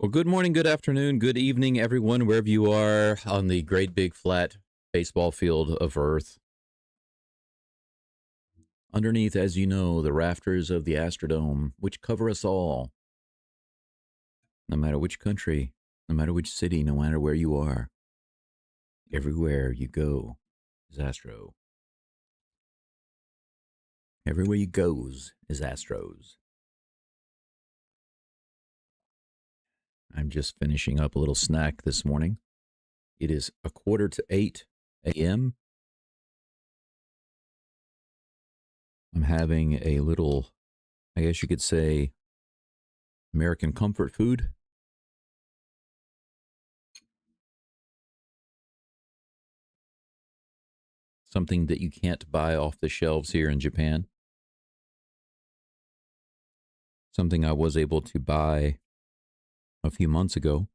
Well, good morning, good afternoon, good evening, everyone, wherever you are on the great big flat baseball field of Earth. Underneath, as you know, the rafters of the Astrodome, which cover us all, no matter which country, no matter which city, no matter where you are. Everywhere you go is Astro. Everywhere you goes is Astros. I'm just finishing up a little snack this morning. It is 7:45 a.m. I'm having a little, I guess you could say, American comfort food. Something that you can't buy off the shelves here in Japan. Something I was able to buy a few months ago.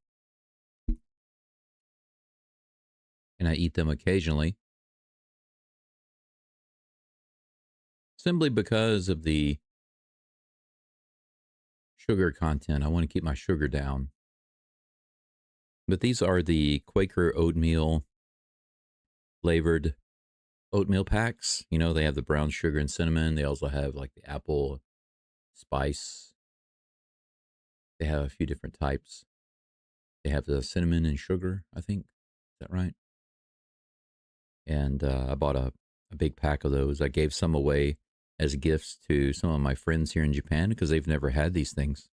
And I eat them occasionally. Simply because of the sugar content. I want to keep my sugar down. But these are the Quaker oatmeal flavored oatmeal packs. You know, they have the brown sugar and cinnamon. They also have like the apple spice. They have a few different types. They have the cinnamon and sugar, I think. Is that right? And I bought a big pack of those. I gave some away as gifts to some of my friends here in Japan because they've never had these things.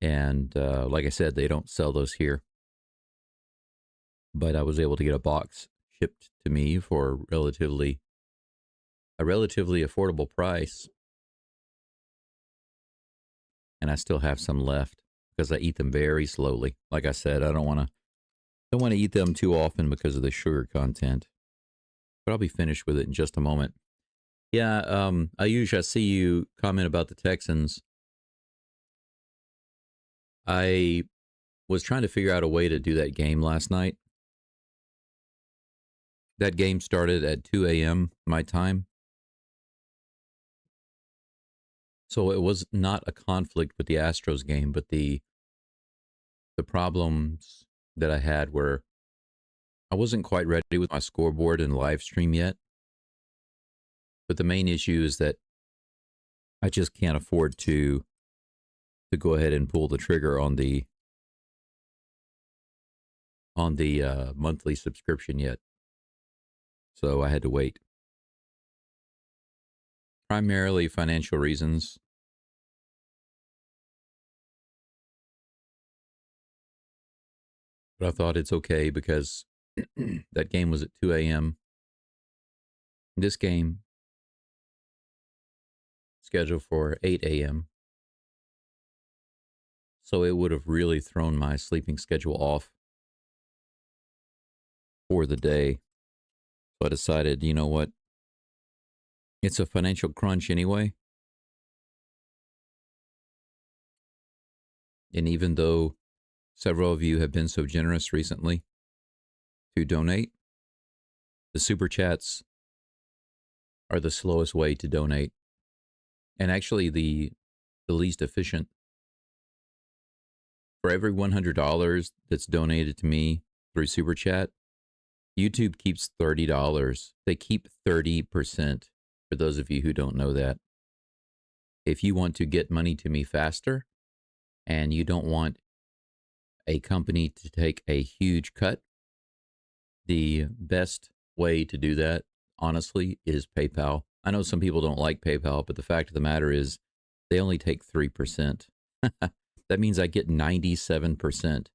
And like I said, they don't sell those here. But I was able to get a box shipped to me for a relatively affordable price. And I still have some left because I eat them very slowly. Like I said, I don't want to eat them too often because of the sugar content. But I'll be finished with it in just a moment. Yeah, I see you comment about the Texans. I was trying to figure out a way to do that game last night. That game started at 2 a.m. my time. So it was not a conflict with the Astros game, but the problems that I had were I wasn't quite ready with my scoreboard and live stream yet. But the main issue is that I just can't afford to go ahead and pull the trigger on the monthly subscription yet. So I had to wait. Primarily financial reasons. But I thought it's okay because that game was at 2 a.m. This game scheduled for 8 a.m. So it would have really thrown my sleeping schedule off for the day. So I decided, you know what? It's a financial crunch anyway. And even though several of you have been so generous recently to donate, the super chats are the slowest way to donate. And actually the least efficient. For every $100 that's donated to me through super chat, YouTube keeps $30. They keep 30%, for those of you who don't know that. If you want to get money to me faster and you don't want a company to take a huge cut, the best way to do that, honestly, is PayPal. I know some people don't like PayPal, but the fact of the matter is they only take 3%. That means I get 97%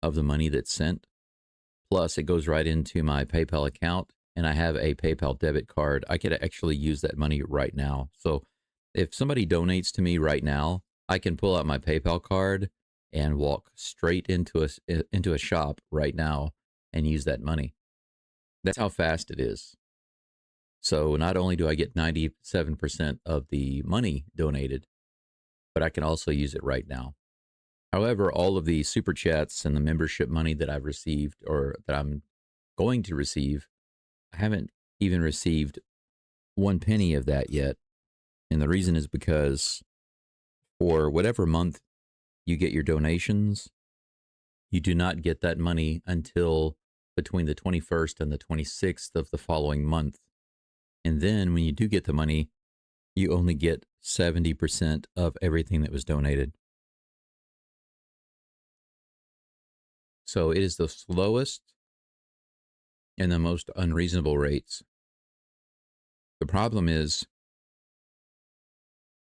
of the money that's sent. Plus, it goes right into my PayPal account, and I have a PayPal debit card. I could actually use that money right now. So if somebody donates to me right now, I can pull out my PayPal card and walk straight into a shop right now and use that money. That's how fast it is. So not only do I get 97% of the money donated, but I can also use it right now. However, all of the super chats and the membership money that I've received or that I'm going to receive, I haven't even received 1 penny of that yet. And the reason is because for whatever month you get your donations. You do not get that money until between the 21st and the 26th of the following month. And then when you do get the money, you only get 70% of everything that was donated. So it is the slowest and the most unreasonable rates. The problem is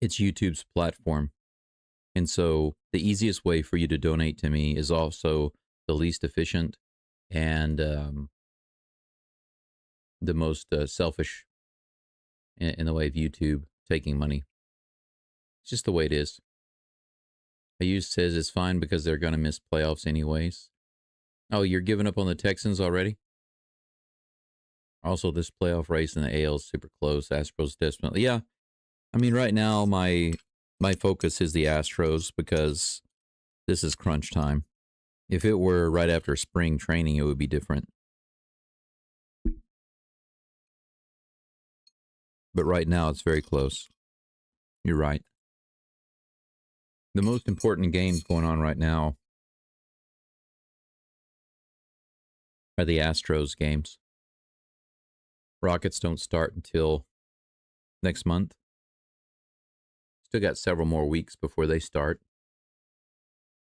it's YouTube's platform. And so the easiest way for you to donate to me is also the least efficient and the most selfish in the way of YouTube taking money. It's just the way it is. Says it's fine because they're going to miss playoffs anyways. Oh, you're giving up on the Texans already? Also, this playoff race in the AL is super close. Astros desperately. Yeah. I mean, right now, my focus is the Astros because this is crunch time. If it were right after spring training, it would be different. But right now, it's very close. You're right. The most important games going on right now are the Astros games. Rockets don't start until next month. Still got several more weeks before they start.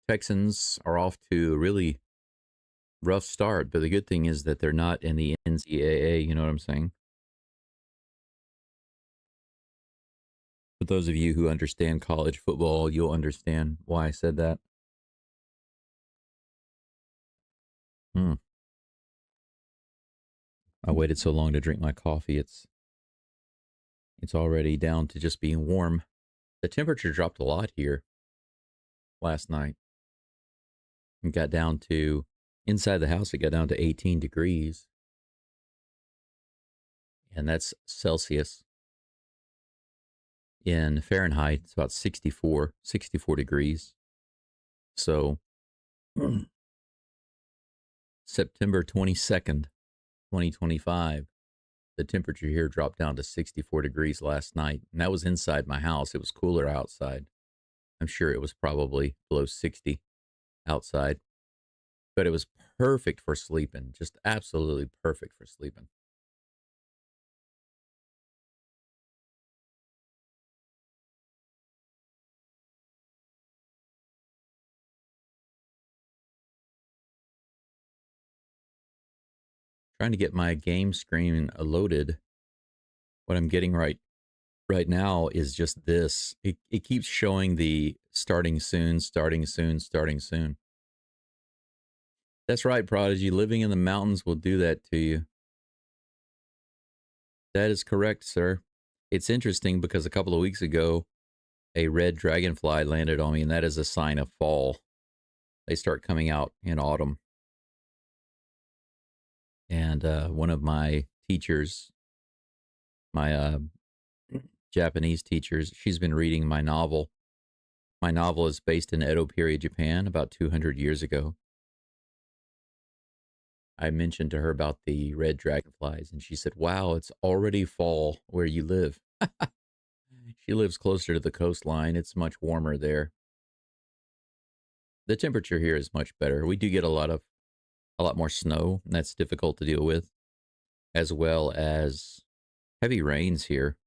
Texans are off to a really rough start, but the good thing is that they're not in the NCAA, you know what I'm saying? For those of you who understand college football, you'll understand why I said that. I waited so long to drink my coffee. It's already down to just being warm. The temperature dropped a lot here last night. It got down to, inside the house, it got down to 18 degrees. And that's Celsius. In Fahrenheit, it's about 64 degrees. So, September 22nd, 2025, the temperature here dropped down to 64 degrees last night. And that was inside my house. It was cooler outside. I'm sure it was probably below 60 outside. But it was perfect for sleeping. Just absolutely perfect for sleeping. Trying to get my game screen loaded. What I'm getting right now is just this. It keeps showing the starting soon. That's right, Prodigy. Living in the mountains will do that to you. That is correct, sir. It's interesting because a couple of weeks ago, a red dragonfly landed on me, and that is a sign of fall. They start coming out in autumn. And one of my teachers, my Japanese teachers, she's been reading my novel. My novel is based in Edo period Japan about 200 years ago. I mentioned to her about the red dragonflies, and she said, wow, it's already fall where you live. She lives closer to the coastline. It's much warmer there. The temperature here is much better. We do get a lot more snow, and that's difficult to deal with, as well as heavy rains here.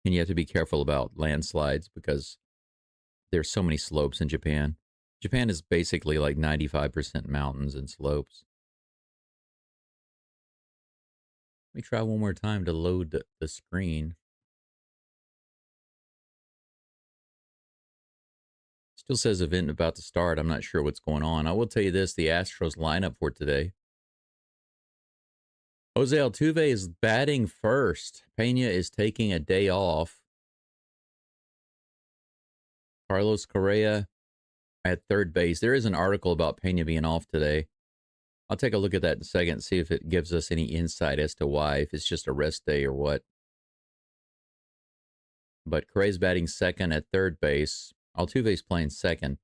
And you have to be careful about landslides because there's so many slopes in Japan. Japan is basically like 95% mountains and slopes. Let me try one more time to load the screen. Still says event about to start. I'm not sure what's going on. I will tell you this, the Astros lineup for today. Jose Altuve is batting first. Pena is taking a day off. Carlos Correa at third base. There is an article about Pena being off today. I'll take a look at that in a second, see if it gives us any insight as to why, if it's just a rest day or what. But Correa's batting second at third base. Altuve's playing second.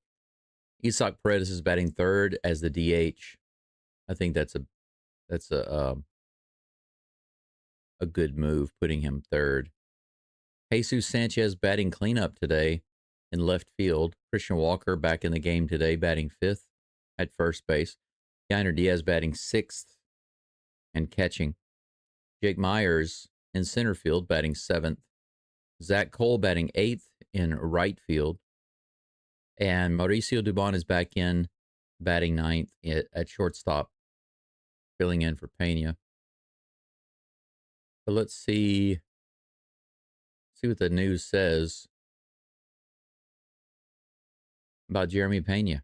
Isaac Paredes is batting third as the DH. I think that's a good move, putting him third. Jesus Sanchez batting cleanup today. in left field. Christian Walker back in the game today, batting 5th at first base. Yainer Diaz batting 6th and catching. Jake Myers in center field, batting 7th. Zach Cole batting 8th in right field. And Mauricio Dubon is back in, batting 9th at shortstop, filling in for Pena. So let's see what the news says about Jeremy Pena.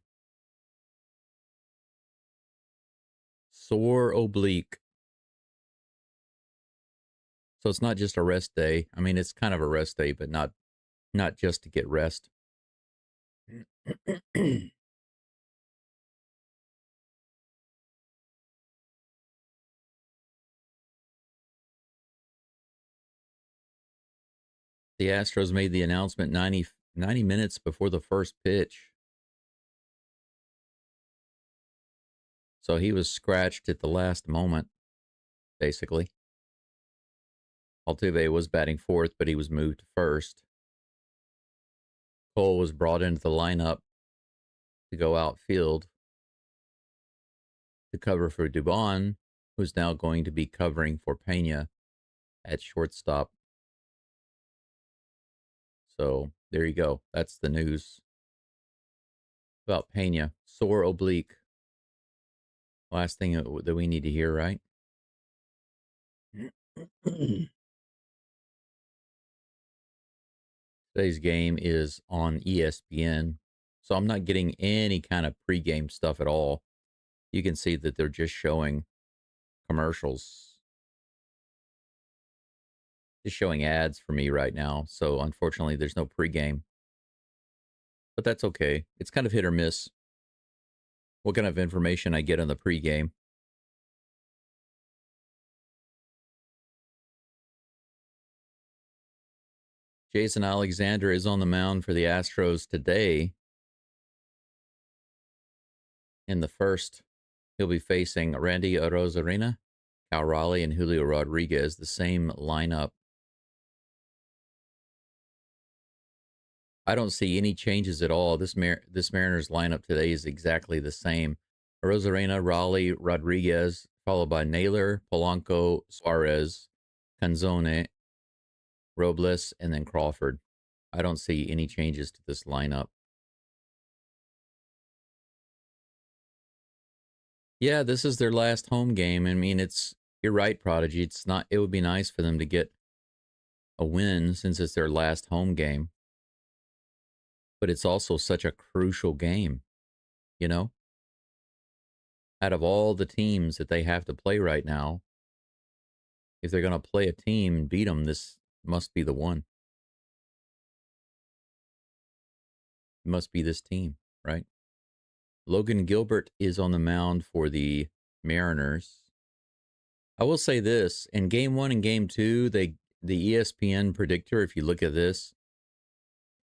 Sore oblique. So it's not just a rest day. I mean, it's kind of a rest day, but not just to get rest. The Astros made the announcement 90 minutes before the first pitch. So he was scratched at the last moment, basically. Altuve was batting 4th, but he was moved to 1st. Cole was brought into the lineup to go outfield to cover for Dubon, who's now going to be covering for Pena at shortstop. So there you go. That's the news about Pena. Sore oblique. Last thing that we need to hear, right? Today's game is on ESPN, so I'm not getting any kind of pregame stuff at all. You can see that they're just showing commercials, just showing ads for me right now. So unfortunately, there's no pregame, but that's okay. It's kind of hit or miss what kind of information I get on the pregame. Jason Alexander is on the mound for the Astros today. In the first, he'll be facing Randy Arozarena, Cal Raleigh, and Julio Rodriguez, the same lineup. I don't see any changes at all. This Mariners lineup today is exactly the same. Arozarena, Raleigh, Rodriguez, followed by Naylor, Polanco, Suarez, Canzone, Robles, and then Crawford. I don't see any changes to this lineup. Yeah, this is their last home game. I mean, you're right, Prodigy. It would be nice for them to get a win since it's their last home game. But it's also such a crucial game, you know? Out of all the teams that they have to play right now, if they're going to play a team and beat them, this must be the one. It must be this team, right? Logan Gilbert is on the mound for the Mariners. I will say this, in game 1 and game 2, the ESPN predictor, if you look at this,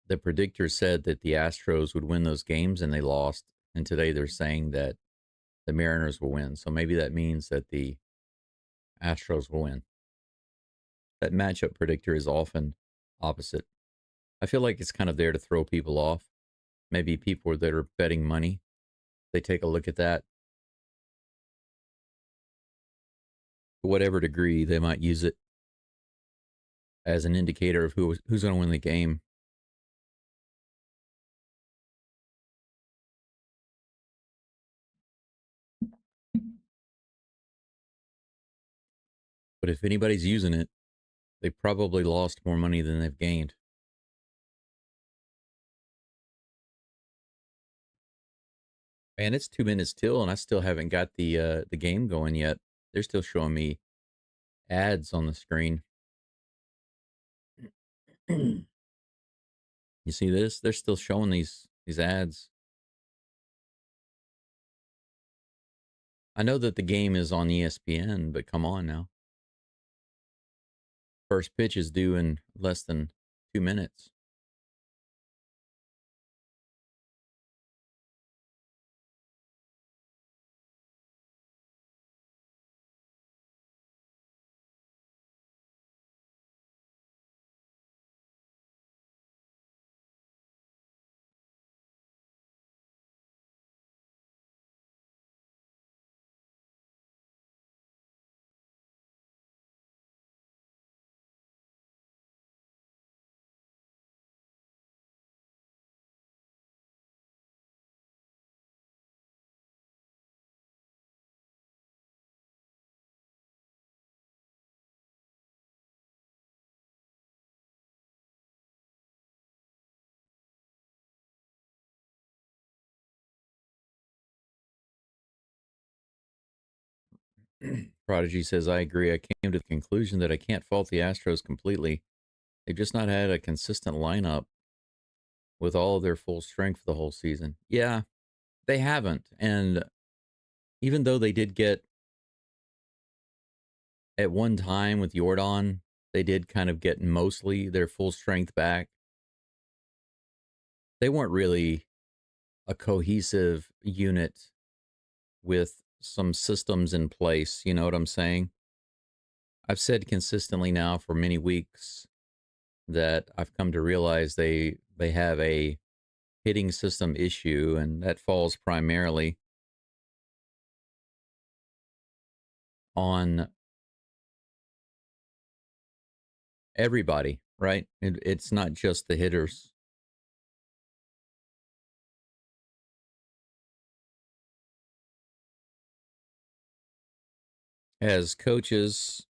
the predictor said that the Astros would win those games and they lost. And today they're saying that the Mariners will win. So maybe that means that the Astros will win. That matchup predictor is often opposite. I feel like it's kind of there to throw people off. Maybe people that are betting money, they take a look at that. To whatever degree, they might use it as an indicator of who's going to win the game. But if anybody's using it, they probably lost more money than they've gained. Man, it's 2 minutes till, and I still haven't got the game going yet. They're still showing me ads on the screen. You see this? They're still showing these ads. I know that the game is on ESPN, but come on now. First pitch is due in less than 2 minutes. Prodigy says, I agree. I came to the conclusion that I can't fault the Astros completely. They've just not had a consistent lineup with all of their full strength the whole season. Yeah, they haven't. And even though they did get at one time with Jordan, they did kind of get mostly their full strength back. They weren't really a cohesive unit with some systems in place. You know what I'm saying? I've said consistently now for many weeks that I've come to realize they have a hitting system issue, and that falls primarily on everybody, right? It's not just the hitters. As coaches,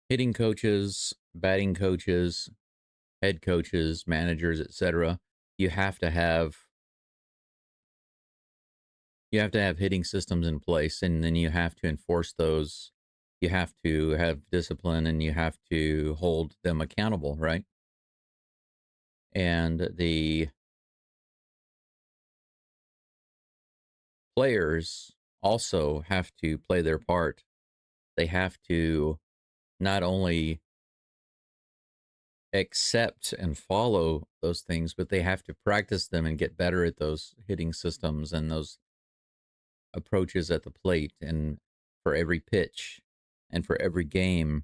hitting coaches, batting coaches, head coaches, managers, etc., you have to have hitting systems in place, and then you have to enforce those. You have to have discipline, and you have to hold them accountable, right? And the players also have to play their part. They have to not only accept and follow those things, but they have to practice them and get better at those hitting systems and those approaches at the plate and for every pitch and for every game.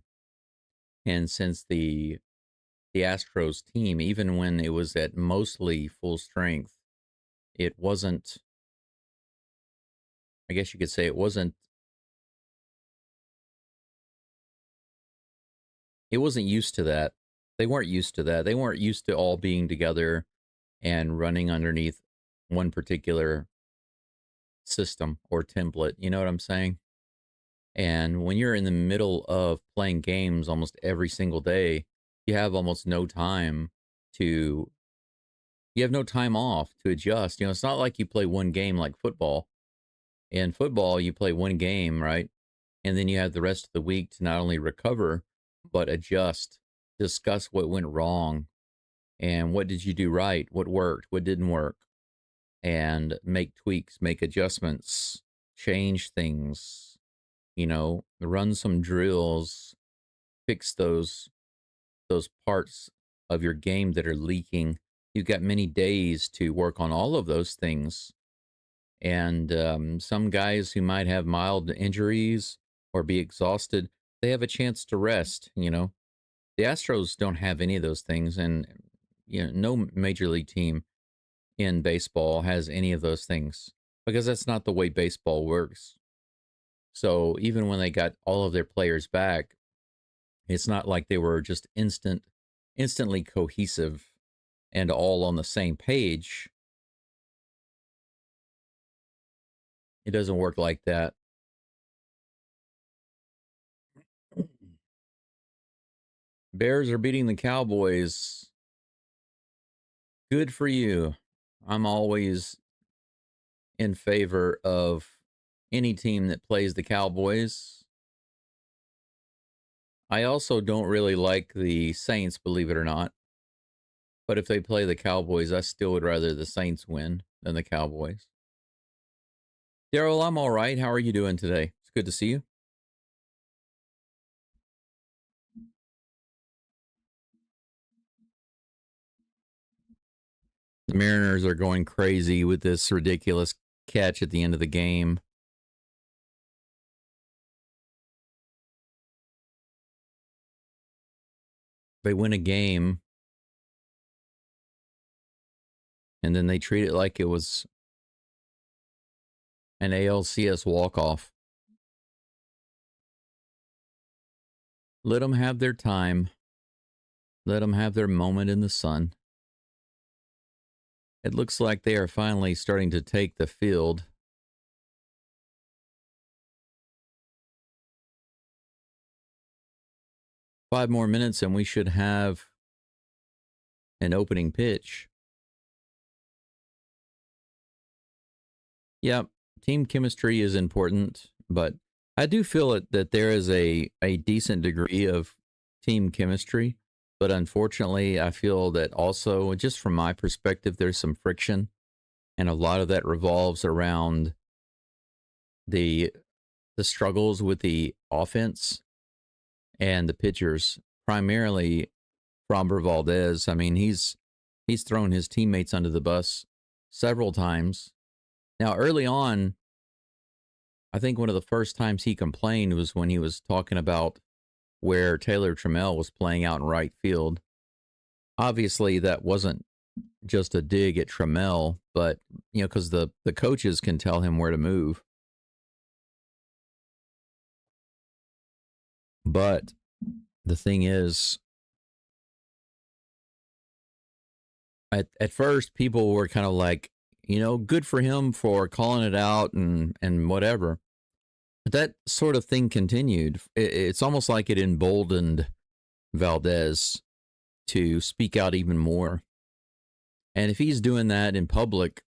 And since the Astros team, even when it was at mostly full strength, it wasn't, I guess you could say it wasn't used to that. They weren't used to that. They weren't used to all being together and running underneath one particular system or template. You know what I'm saying? And when you're in the middle of playing games almost every single day, you have almost no time to, you have no time off to adjust. You know, it's not like you play one game like football. In football, you play one game, right? And then you have the rest of the week to not only recover, but adjust, discuss what went wrong and what did you do right, what worked, what didn't work, and make tweaks, make adjustments, change things, you know, run some drills, fix those parts of your game that are leaking. You've got many days to work on all of those things. And some guys who might have mild injuries or be exhausted, they have a chance to rest. You know, the Astros don't have any of those things, and you know, no major league team in baseball has any of those things because that's not the way baseball works. So even when they got all of their players back, it's not like they were just instantly cohesive and all on the same page. It doesn't work like that. Bears are beating the Cowboys. Good for you. I'm always in favor of any team that plays the Cowboys. I also don't really like the Saints, believe it or not. But if they play the Cowboys, I still would rather the Saints win than the Cowboys. Daryl, I'm all right. How are you doing today? It's good to see you. The Mariners are going crazy with this ridiculous catch at the end of the game. They win a game, and then they treat it like it was an ALCS walk-off. Let them have their time. Let them have their moment in the sun. It looks like they are finally starting to take the field. Five more minutes and we should have an opening pitch. Yep, team chemistry is important, but I do feel that there is a decent degree of team chemistry, but unfortunately, I feel that also, just from my perspective, there's some friction, and a lot of that revolves around the the struggles with the offense and the pitchers, primarily Framber Valdez. I mean, he's thrown his teammates under the bus several times. Now, early on, I think one of the first times he complained was when he was talking about where Taylor Trammell was playing out in right field. Obviously, that wasn't just a dig at Trammell, but because the coaches can tell him where to move. But the thing is, at first, people were kind of like, good for him for calling it out and whatever. But that sort of thing continued. It's almost like it emboldened Valdez to speak out even more. And if he's doing that in public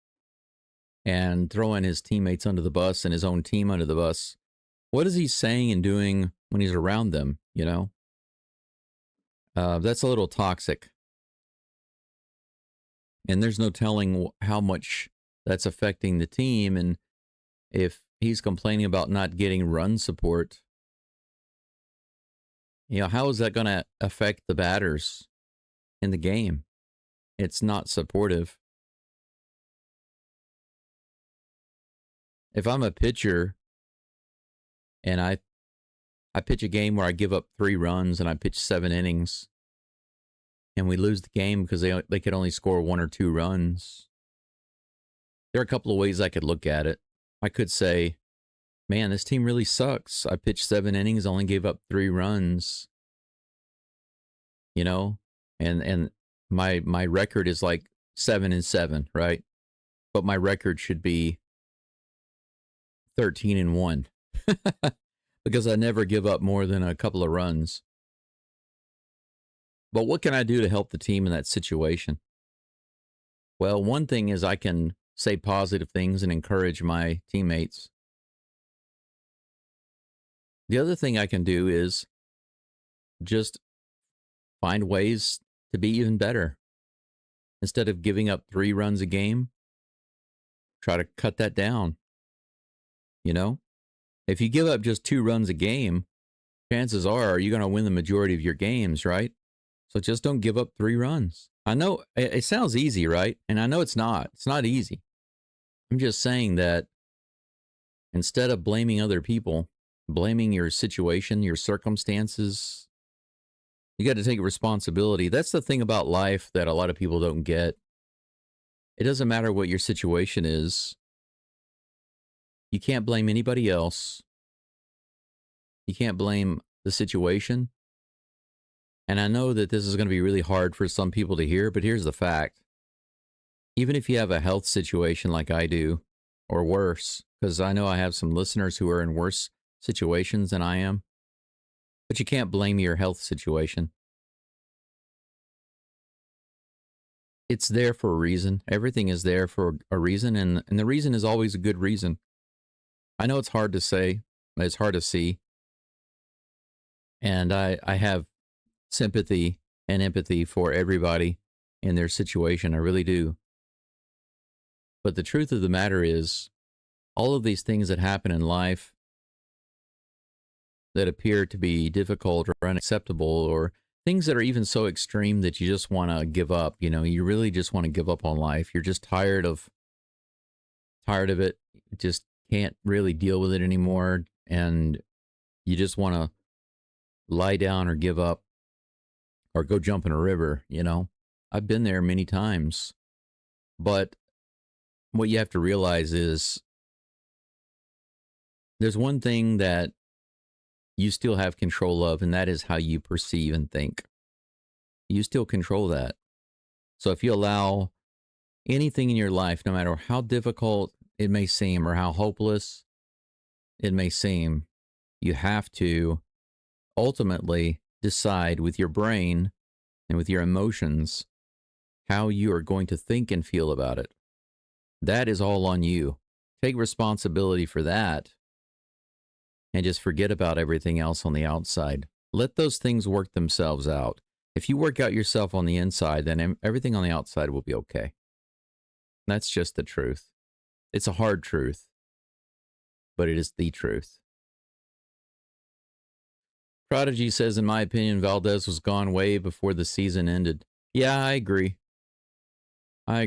and throwing his teammates under the bus and his own team under the bus, what is he saying and doing when he's around them? That's a little toxic. And there's no telling how much that's affecting the team. And if he's complaining about not getting run support, how is that going to affect the batters in the game? It's not supportive. If I'm a pitcher and I pitch a game where I give up 3 runs and I pitch 7 innings and we lose the game because they could only score 1 or 2 runs, there are a couple of ways I could look at it. I could say, man, this team really sucks. I pitched 7 innings, only gave up 3 runs. And my record is like 7-7, right? But my record should be 13-1 because I never give up more than a couple of runs. But what can I do to help the team in that situation? Well, one thing is I can say positive things and encourage my teammates. The other thing I can do is just find ways to be even better. Instead of giving up 3 runs a game, try to cut that down. If you give up just 2 runs a game, chances are you're going to win the majority of your games, right? So just don't give up 3 runs. I know it sounds easy, right? And I know it's not. It's not easy. I'm just saying that instead of blaming other people, blaming your situation, your circumstances, you got to take responsibility. That's the thing about life that a lot of people don't get. It doesn't matter what your situation is. You can't blame anybody else. You can't blame the situation. And I know that this is going to be really hard for some people to hear, but here's the fact. Even if you have a health situation like I do, or worse, because I know I have some listeners who are in worse situations than I am, but you can't blame your health situation. It's there for a reason. Everything is there for a reason, and the reason is always a good reason. I know it's hard to say, but it's hard to see. And I have sympathy and empathy for everybody in their situation. I really do. But the truth of the matter is, all of these things that happen in life that appear to be difficult or unacceptable, or things that are even so extreme that you just want to give up, you really just want to give up on life. You're just tired of it. You just can't really deal with it anymore. And you just want to lie down or give up or go jump in a river. I've been there many times. But what you have to realize is there's one thing that you still have control of, and that is how you perceive and think. You still control that. So if you allow anything in your life, no matter how difficult it may seem or how hopeless it may seem, you have to ultimately decide with your brain and with your emotions how you are going to think and feel about it. That is all on you. Take responsibility for that. and just forget about everything else on the outside. Let those things work themselves out. If you work out yourself on the inside, then everything on the outside will be okay. That's just the truth. It's a hard truth, but it is the truth. Prodigy says, in my opinion, Valdez was gone way before the season ended. Yeah, I agree. I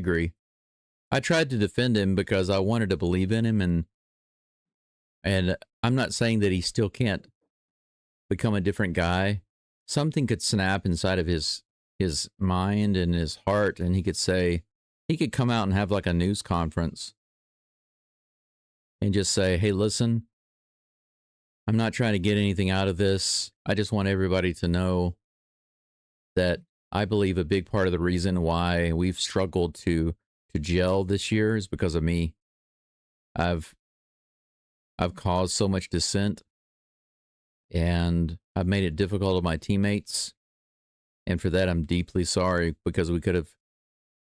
tried to defend him because I wanted to believe in him, and I'm not saying that he still can't become a different guy. Something could snap inside of his mind and his heart, and he could come out and have like a news conference and just say, hey, listen, I'm not trying to get anything out of this. I just want everybody to know that I believe a big part of the reason why we've struggled to gel this year is because of me. I've caused so much dissent, and I've made it difficult on my teammates. And for that, I'm deeply sorry, because we could have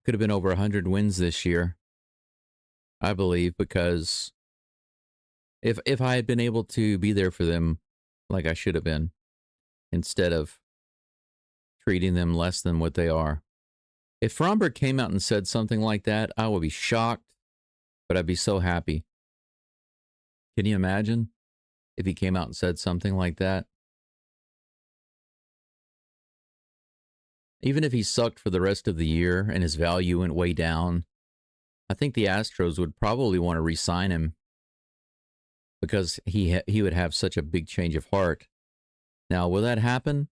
been over 100 wins this year, I believe, because if I had been able to be there for them like I should have been, instead of treating them less than what they are. If Fromberg came out and said something like that, I would be shocked, but I'd be so happy. Can you imagine if he came out and said something like that? Even if he sucked for the rest of the year and his value went way down, I think the Astros would probably want to re-sign him, because he would have such a big change of heart. Now, will that happen?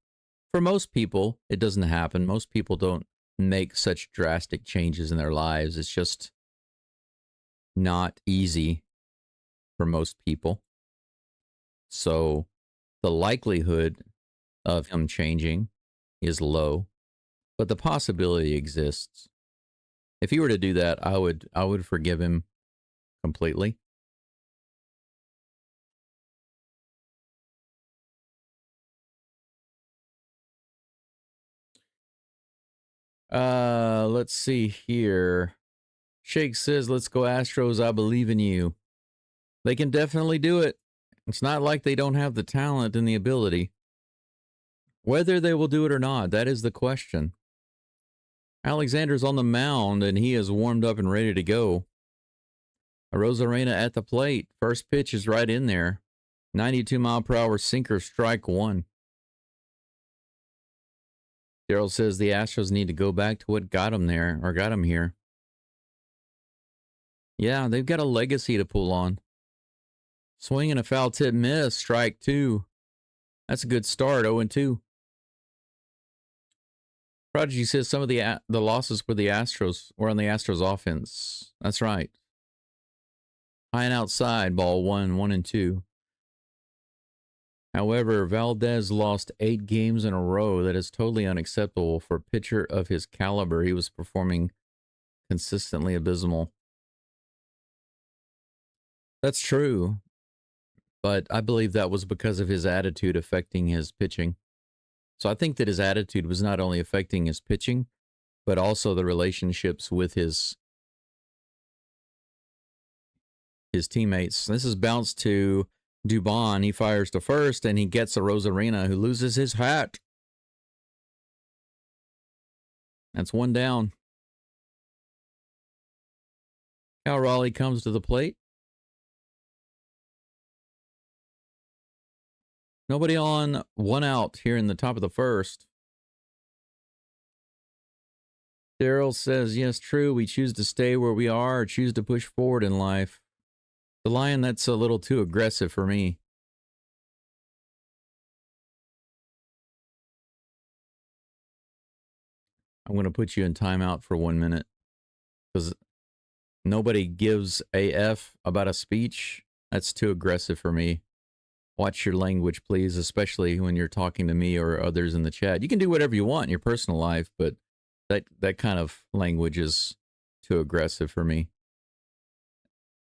For most people, it doesn't happen. Most people don't make such drastic changes in their lives. It's just not easy for most people. So the likelihood of him changing is low, but the possibility exists. If he were to do that, I would forgive him completely. Let's see here. Shake says, let's go Astros. I believe in you. They can definitely do it. It's not like they don't have the talent and the ability. Whether they will do it or not, that is the question. Alexander's on the mound, and he is warmed up and ready to go. Rosarena at the plate. First pitch is right in there. 92-mile-per-hour sinker, strike one. Daryl says the Astros need to go back to what got them there, or got them here. Yeah, they've got a legacy to pull on. Swing and a foul tip miss, strike two. That's a good start, 0-2. Prodigy says some of the losses were on the Astros offense. That's right. High and outside, ball 1-2. However, Valdez lost 8 games in a row. That is totally unacceptable for a pitcher of his caliber. He was performing consistently abysmal. That's true, but I believe that was because of his attitude affecting his pitching. So I think that his attitude was not only affecting his pitching, but also the relationships with his teammates. This is bounced to Dubon. He fires to first, and he gets a Rosarena, who loses his hat. That's one down. Cal Raleigh comes to the plate. Nobody on, one out here in the top of the first. Daryl says, yes, true. We choose to stay where we are or choose to push forward in life. The Lion, that's a little too aggressive for me. I'm going to put you in timeout for 1 minute, because nobody gives a F about a speech. That's too aggressive for me. Watch your language, please, especially when you're talking to me or others in the chat. You can do whatever you want in your personal life, but that kind of language is too aggressive for me.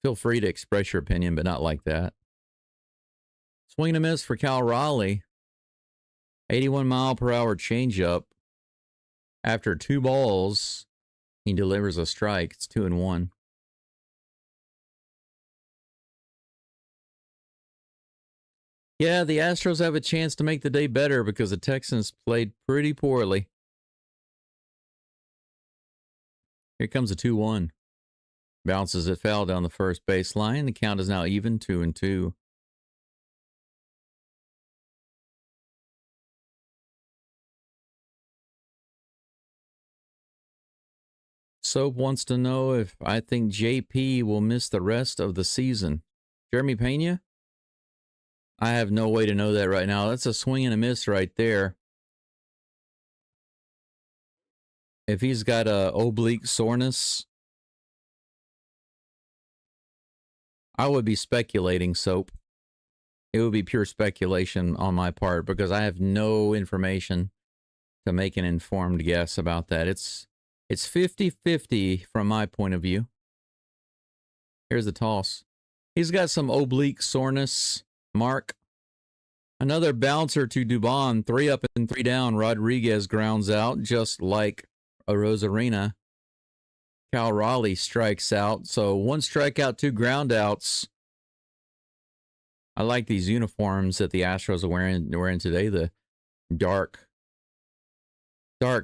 Feel free to express your opinion, but not like that. Swing and a miss for Cal Raleigh. 81-mile-per-hour changeup. After 2 balls, he delivers a strike. It's 2-1. Yeah, the Astros have a chance to make the day better because the Texans played pretty poorly. Here comes a 2-1. Bounces it foul down the first baseline. The count is now even, 2-2. Soap wants to know if I think JP will miss the rest of the season. Jeremy Pena? I have no way to know that right now. That's a swing and a miss right there. If he's got a oblique soreness, I would be speculating, Soap. It would be pure speculation on my part because I have no information to make an informed guess about that. It's 50-50 from my point of view. Here's the toss. He's got some oblique soreness. Mark. Another bouncer to Dubon. 3 up and 3 down. Rodriguez grounds out just like a Rosarina. Cal Raleigh strikes out. So 1 strikeout, 2 groundouts. I like these uniforms that the Astros are wearing today. The dark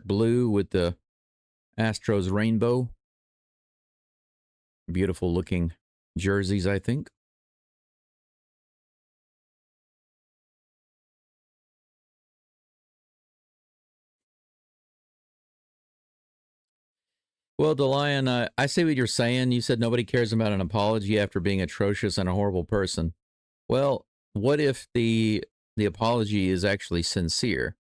blue with the Astros rainbow. Beautiful looking jerseys, I think. Well, DeLion, I see what you're saying. You said nobody cares about an apology after being atrocious and a horrible person. Well, what if the apology is actually sincere?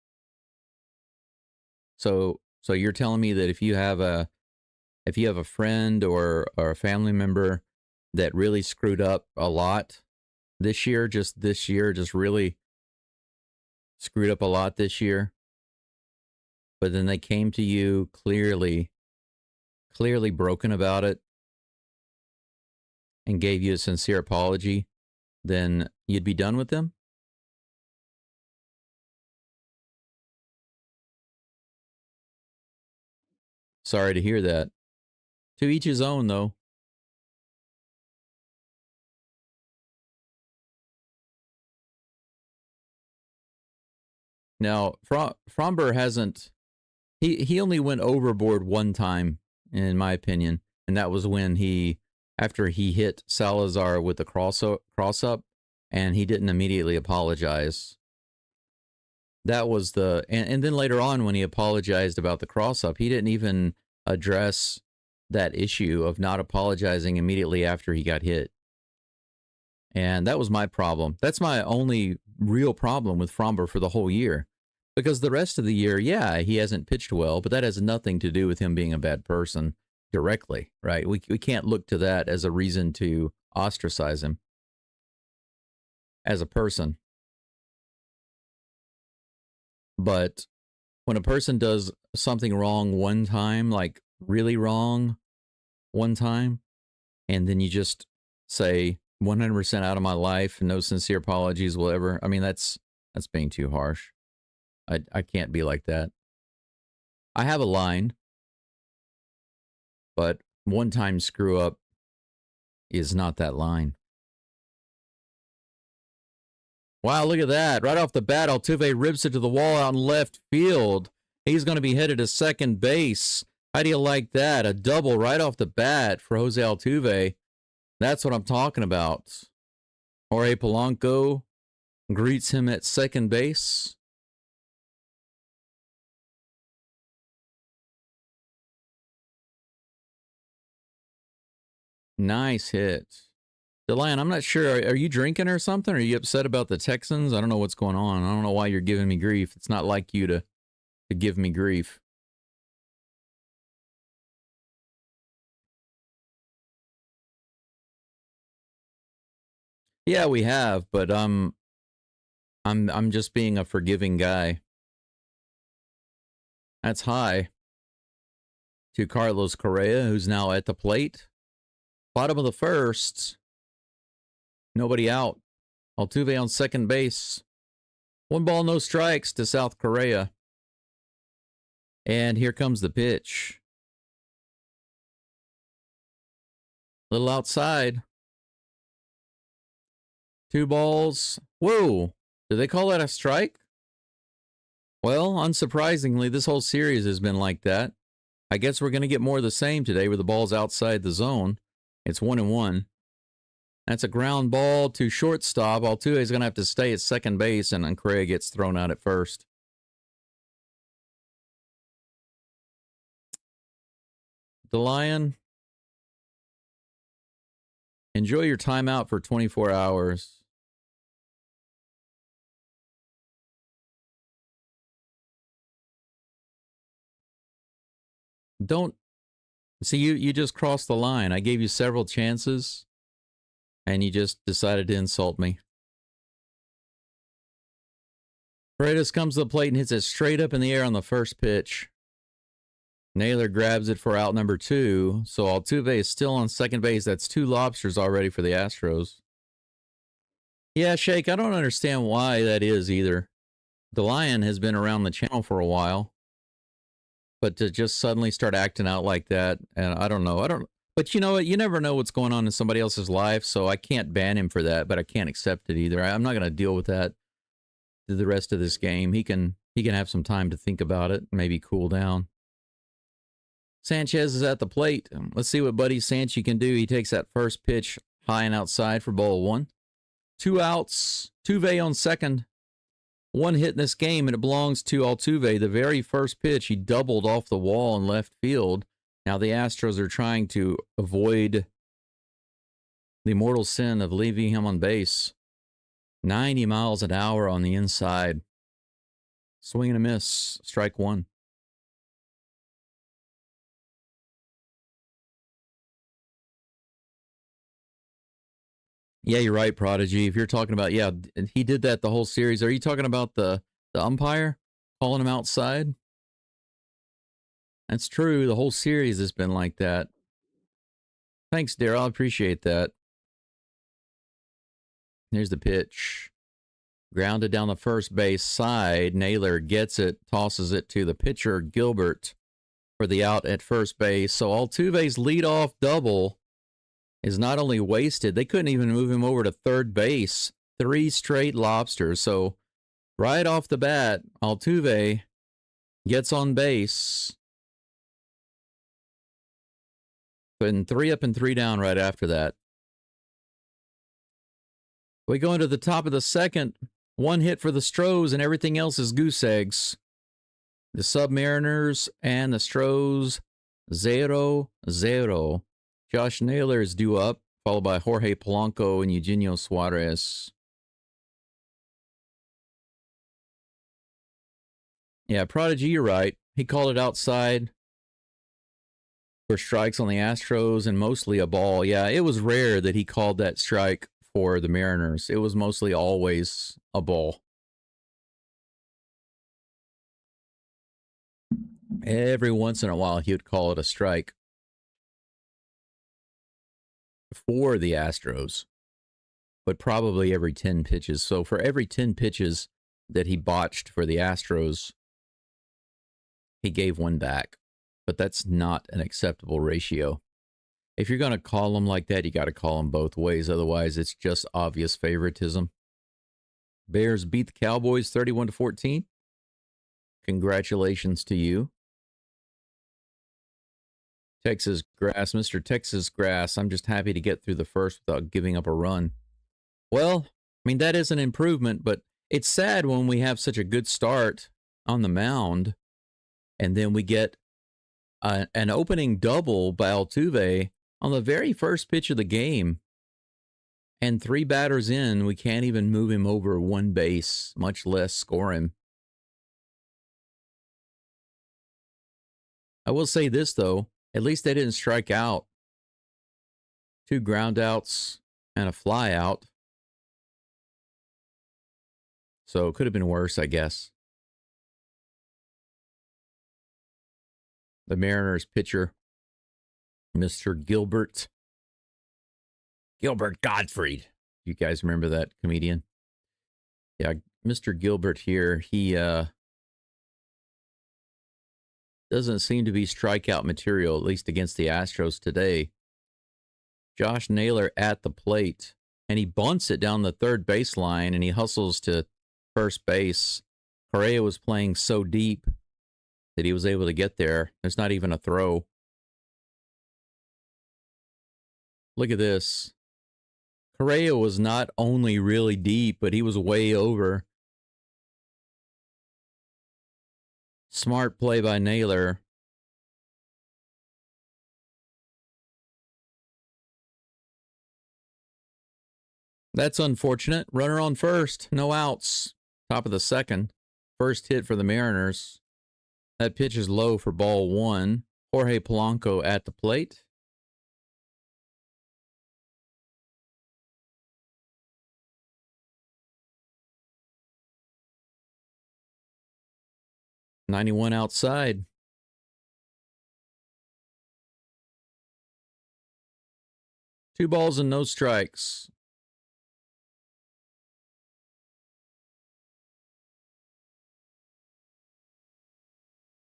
So you're telling me that if you have a friend or a family member that really screwed up a lot this year, just really screwed up a lot this year, but then they came to you clearly broken about it and gave you a sincere apology, then you'd be done with them? Sorry to hear that. To each his own, though. Now, Fromber hasn't... He only went overboard one time, in my opinion, and that was when after he hit Salazar with the cross up, and he didn't immediately apologize. That was and then later on when he apologized about the cross up, he didn't even address that issue of not apologizing immediately after he got hit. And that was my problem. That's my only real problem with Fromber for the whole year. Because the rest of the year, yeah, he hasn't pitched well, but that has nothing to do with him being a bad person directly, right? We can't look to that as a reason to ostracize him as a person. But when a person does something wrong one time, like really wrong one time, and then you just say 100% out of my life, no sincere apologies will ever, I mean, that's being too harsh. I can't be like that. I have a line, but one time screw up is not that line. Wow, look at that. Right off the bat, Altuve rips it to the wall out in left field. He's going to be headed to second base. How do you like that? A double right off the bat for Jose Altuve. That's what I'm talking about. Jorge Polanco greets him at second base. Nice hit. DeLion, I'm not sure. Are you drinking or something? Are you upset about the Texans? I don't know what's going on. I don't know why you're giving me grief. It's not like you to give me grief. Yeah, we have, but I'm just being a forgiving guy. That's high to Carlos Correa, who's now at the plate. Bottom of the first. Nobody out. Altuve on second base. 1 ball, no strikes to South Korea. And here comes the pitch. Little outside. 2 balls. Whoa. Do they call that a strike? Well, unsurprisingly, this whole series has been like that. I guess we're going to get more of the same today where the ball's outside the zone. It's 1-1. That's a ground ball to shortstop. Altuve is going to have to stay at second base, and Craig gets thrown out at first. The Lion, enjoy your timeout for 24 hours. Don't see you just crossed the line. I gave you several chances and you just decided to insult me. Paredes comes to the plate and hits it straight up in the air on the first pitch. Naylor grabs it for out number 2. So Altuve is still on second base. That's 2 lobsters already for the Astros. Yeah, Shake, I don't understand why that is either. The Lion has been around the channel for a while. But to just suddenly start acting out like that, and I don't know. But you know what? You never know what's going on in somebody else's life, so I can't ban him for that, but I can't accept it either. I'm not going to deal with that through the rest of this game. He can have some time to think about it, maybe cool down. Sanchez is at the plate. Let's see what Buddy Sanchez can do. He takes that first pitch high and outside for ball 1. 2 outs. Altuve on second. 1 hit in this game, and it belongs to Altuve. The very first pitch, he doubled off the wall in left field. Now the Astros are trying to avoid the mortal sin of leaving him on base. 90 miles an hour on the inside. Swing and a miss. Strike 1. Yeah, you're right, Prodigy. If you're talking about, yeah, he did that the whole series. Are you talking about the umpire calling him outside? That's true. The whole series has been like that. Thanks, Daryl. I appreciate that. Here's the pitch. Grounded down the first base side. Naylor gets it, tosses it to the pitcher, Gilbert, for the out at first base. So Altuve's leadoff double is not only wasted, they couldn't even move him over to third base. 3 straight lobsters. So right off the bat, Altuve gets on base. And 3 up and 3 down right after that. We go into the top of the second. 1 hit for the Stros, and everything else is goose eggs. The Submariners and the Stros, 0-0. Josh Naylor is due up, followed by Jorge Polanco and Eugenio Suarez. Yeah, Prodigy, you're right. He called it outside for strikes on the Astros and mostly a ball. Yeah, it was rare that he called that strike for the Mariners. It was mostly always a ball. Every once in a while, he would call it a strike for the Astros, but probably every 10 pitches. So for every 10 pitches that he botched for the Astros, he gave 1 back. But that's not an acceptable ratio. If you're going to call them like that, you got to call them both ways. Otherwise, it's just obvious favoritism. Bears beat the Cowboys 31-14. Congratulations to you. Texas Grass, Mr. Texas Grass, I'm just happy to get through the first without giving up a run. Well, I mean, that is an improvement, but it's sad when we have such a good start on the mound, and then we get an opening double by Altuve on the very first pitch of the game, and 3 batters in, we can't even move him over 1 base, much less score him. I will say this, though. At least they didn't strike out. 2 ground outs and a fly out. So it could have been worse, I guess. The Mariners pitcher, Mr. Gilbert Gottfried. You guys remember that comedian? Yeah, Mr. Gilbert here, he doesn't seem to be strikeout material, at least against the Astros today. Josh Naylor at the plate, and he bunts it down the third baseline, and he hustles to first base. Correa was playing so deep that he was able to get there. There's not even a throw. Look at this. Correa was not only really deep, but he was way over. Smart play by Naylor. That's unfortunate. Runner on first. No outs. Top of the second. First hit for the Mariners. That pitch is low for ball one. Jorge Polanco at the plate. .91 outside. Two balls and no strikes.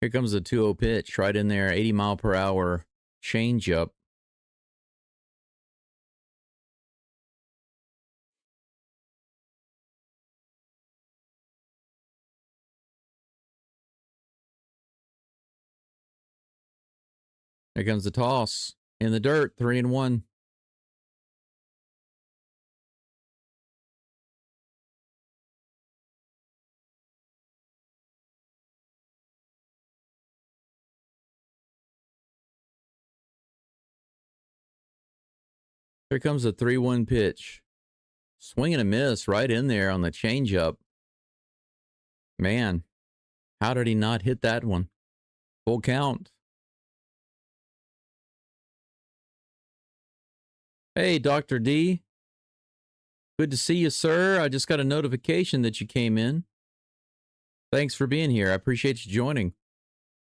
Here comes the 2-0 pitch right in there. 80-mile-per-hour changeup. Here comes the toss. In the dirt, 3-1. Here comes the 3-1 pitch. Swing and a miss right in there on the changeup. Man, how did he not hit that one? Full count. Hey, Dr. D. Good to see you, sir. I just got a notification that you came in. Thanks for being here. I appreciate you joining.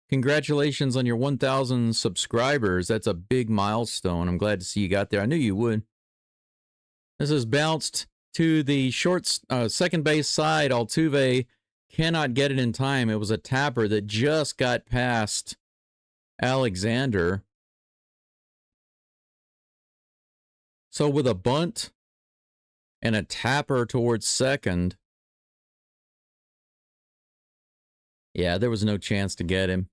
Congratulations on your 1,000 subscribers. That's a big milestone. I'm glad to see you got there. I knew you would. This is bounced to the short second base side. Altuve cannot get it in time. It was a tapper that just got past Alexander. So with a bunt and a tapper towards second, yeah, there was no chance to get him.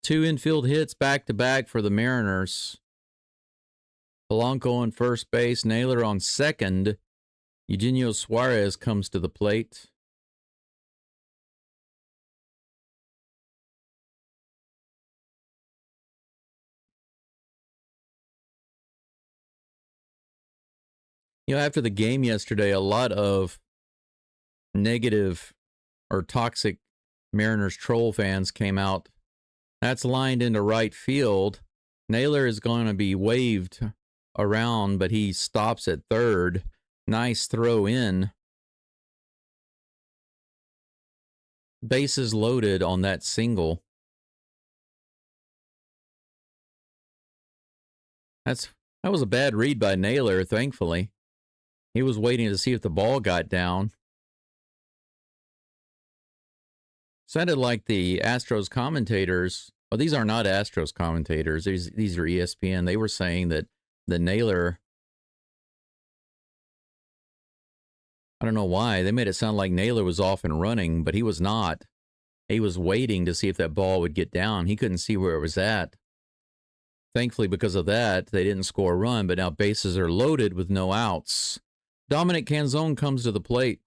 Two infield hits back-to-back for the Mariners. Polanco on first base, Naylor on second. Eugenio Suarez comes to the plate. You know, after the game yesterday, a lot of negative or toxic Mariners troll fans came out. That's lined into right field. Naylor is going to be waved around, but he stops at third. Nice throw in. Bases loaded on that single. That was a bad read by Naylor, thankfully. He was waiting to see if the ball got down. Sounded like the Astros commentators. Well, these are not Astros commentators. These are ESPN. They were saying that the Naylor, I don't know why. They made it sound like Naylor was off and running, but he was not. He was waiting to see if that ball would get down. He couldn't see where it was at. Thankfully, because of that, they didn't score a run, but now bases are loaded with no outs. Dominic Canzone comes to the plate.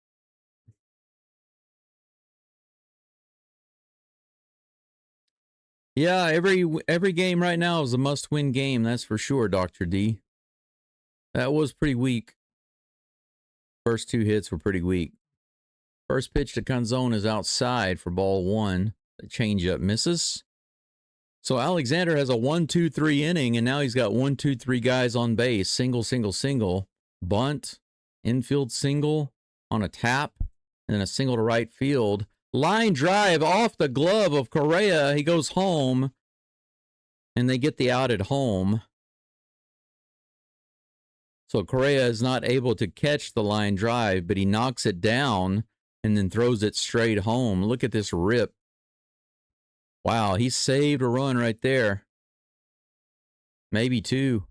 Yeah, every game right now is a must-win game, that's for sure, Dr. D. That was pretty weak. First two hits were pretty weak. First pitch to Canzone is outside for ball one. The changeup misses. So Alexander has a 1-2-3 inning, and now he's got 1-2-3 guys on base. Single, single, single. Bunt, infield single on a tap, and then a single to right field. Line drive off the glove of Correa. He goes home, and they get the out at home. So Correa is not able to catch the line drive, but he knocks it down and then throws it straight home. Look at this rip. Wow, he saved a run right there. Maybe two.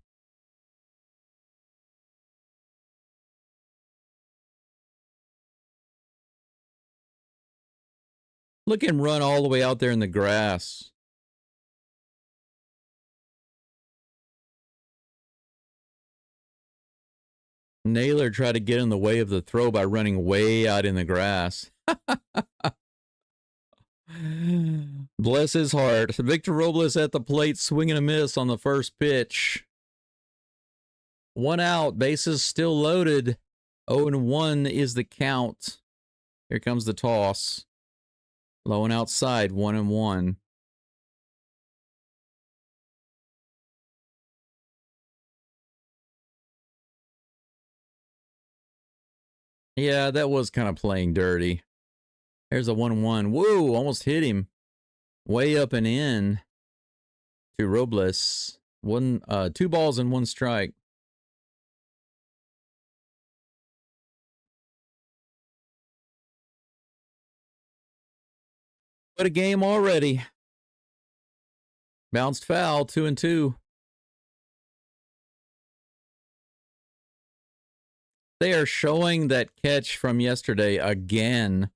Look at him run all the way out there in the grass. Naylor tried to get in the way of the throw by running way out in the grass. Bless his heart. Victor Robles at the plate, swinging a miss on the first pitch. 1 out, bases still loaded. 0-1 is the count. Here comes the toss. Low and outside, 1-1. Yeah, that was kind of playing dirty. There's a 1-1. Whoa, almost hit him. Way up and in to Robles. 2 balls and 1 strike. What a game already. Bounced foul, 2-2. They are showing that catch from yesterday again.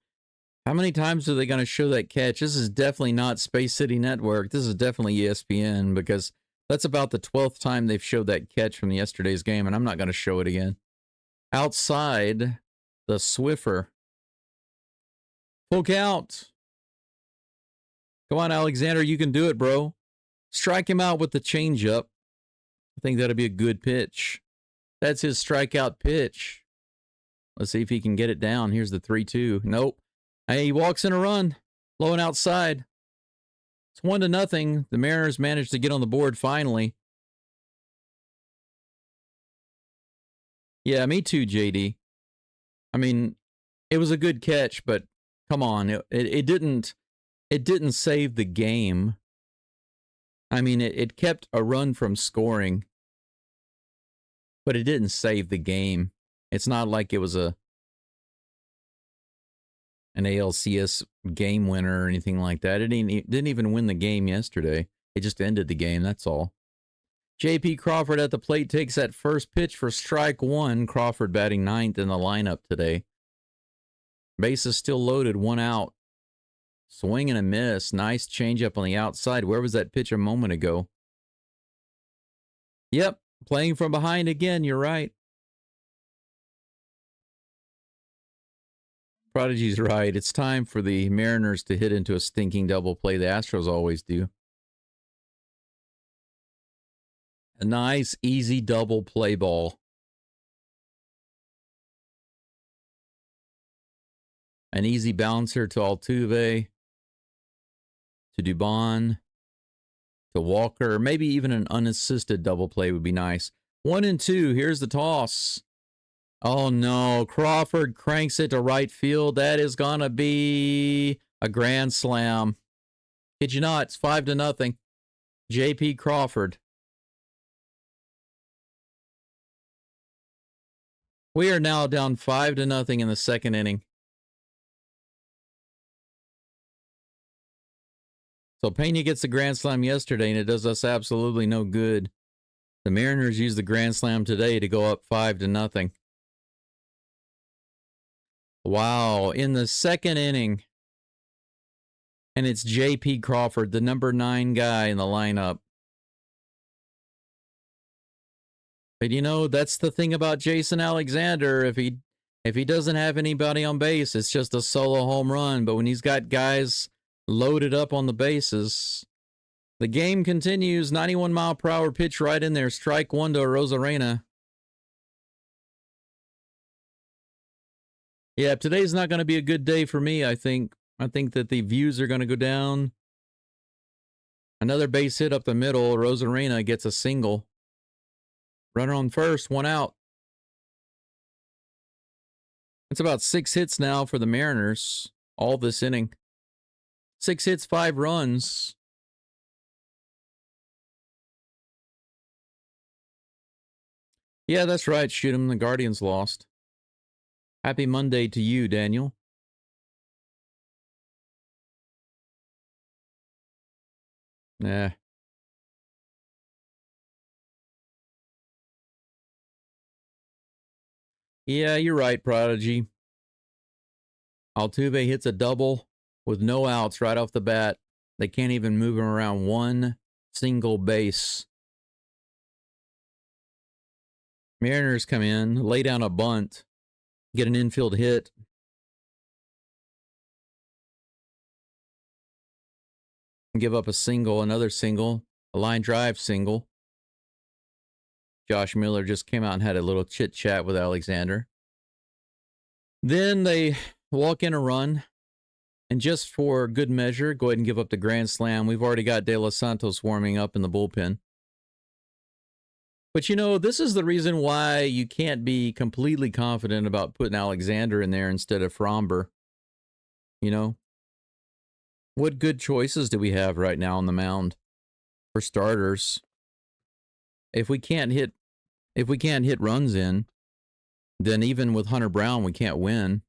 How many times are they going to show that catch? This is definitely not Space City Network. This is definitely ESPN, because that's about the 12th time they've showed that catch from yesterday's game, and I'm not going to show it again. Outside the Swiffer. Full count. Come on, Alexander, you can do it, bro. Strike him out with the changeup. I think that'll be a good pitch. That's his strikeout pitch. Let's see if he can get it down. Here's the 3-2. Nope. Hey, he walks in a run. Low and outside. It's 1-0. The Mariners managed to get on the board finally. Yeah, me too, JD. I mean, it was a good catch, but come on. It didn't save the game. I mean, it kept a run from scoring, but it didn't save the game. It's not like it was an ALCS game winner or anything like that. It didn't even win the game yesterday. It just ended the game, that's all. J.P. Crawford at the plate takes that first pitch for strike 1. Crawford batting 9th in the lineup today. Bases still loaded, 1 out. Swing and a miss. Nice changeup on the outside. Where was that pitch a moment ago? Yep, playing from behind again. You're right. Prodigy's right. It's time for the Mariners to hit into a stinking double play. The Astros always do. A nice, easy double play ball. An easy bouncer to Altuve, to Dubon, to Walker. Maybe even an unassisted double play would be nice. 1-2. Here's the toss. Oh, no. Crawford cranks it to right field. That is going to be a grand slam. Kid you not, it's 5-0. J.P. Crawford. We are now down 5-0 in the second inning. So Pena gets the grand slam yesterday, and it does us absolutely no good. The Mariners use the grand slam today to go up 5-0. Wow, in the second inning. And it's J.P. Crawford, the number 9 guy in the lineup. But you know, that's the thing about Jason Alexander. If he doesn't have anybody on base, it's just a solo home run. But when he's got guys loaded up on the bases, the game continues. 91-mile-per-hour pitch right in there. Strike 1 to Rosarena. Yeah, today's not going to be a good day for me, I think. I think that the views are going to go down. Another base hit up the middle. Rosarena gets a single. Runner on first, 1 out. It's about 6 hits now for the Mariners, all this inning. 6 hits, 5 runs. Yeah, that's right. Shoot 'em. The Guardians lost. Happy Monday to you, Daniel. Nah. Yeah, you're right, Prodigy. Altuve hits a double. with no outs right off the bat. They can't even move him around one single base. Mariners come in, lay down a bunt, get an infield hit. Give up a single, another single, a line drive single. Josh Miller just came out and had a little chit-chat with Alexander. Then they walk in a run, and just for good measure, go ahead and give up the grand slam. We've already got De Los Santos warming up in the bullpen. But, you know, this is the reason why you can't be completely confident about putting Alexander in there instead of Fromber. You know, what good choices do we have right now on the mound for starters? If we can't hit runs in, then even with Hunter Brown, we can't win.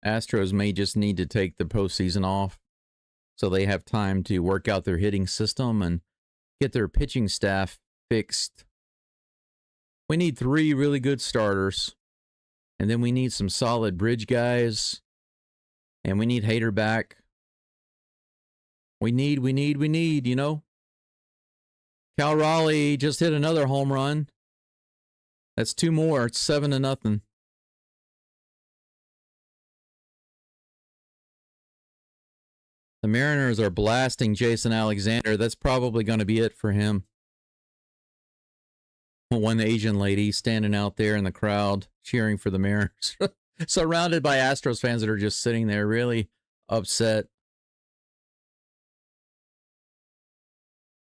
Astros may just need to take the postseason off so they have time to work out their hitting system and get their pitching staff fixed. We need 3 really good starters, and then we need some solid bridge guys, and we need Hader back. We need, you know. Cal Raleigh just hit another home run. That's 2 more. It's 7-0. The Mariners are blasting Jason Alexander. That's probably going to be it for him. One Asian lady standing out there in the crowd cheering for the Mariners. Surrounded by Astros fans that are just sitting there really upset.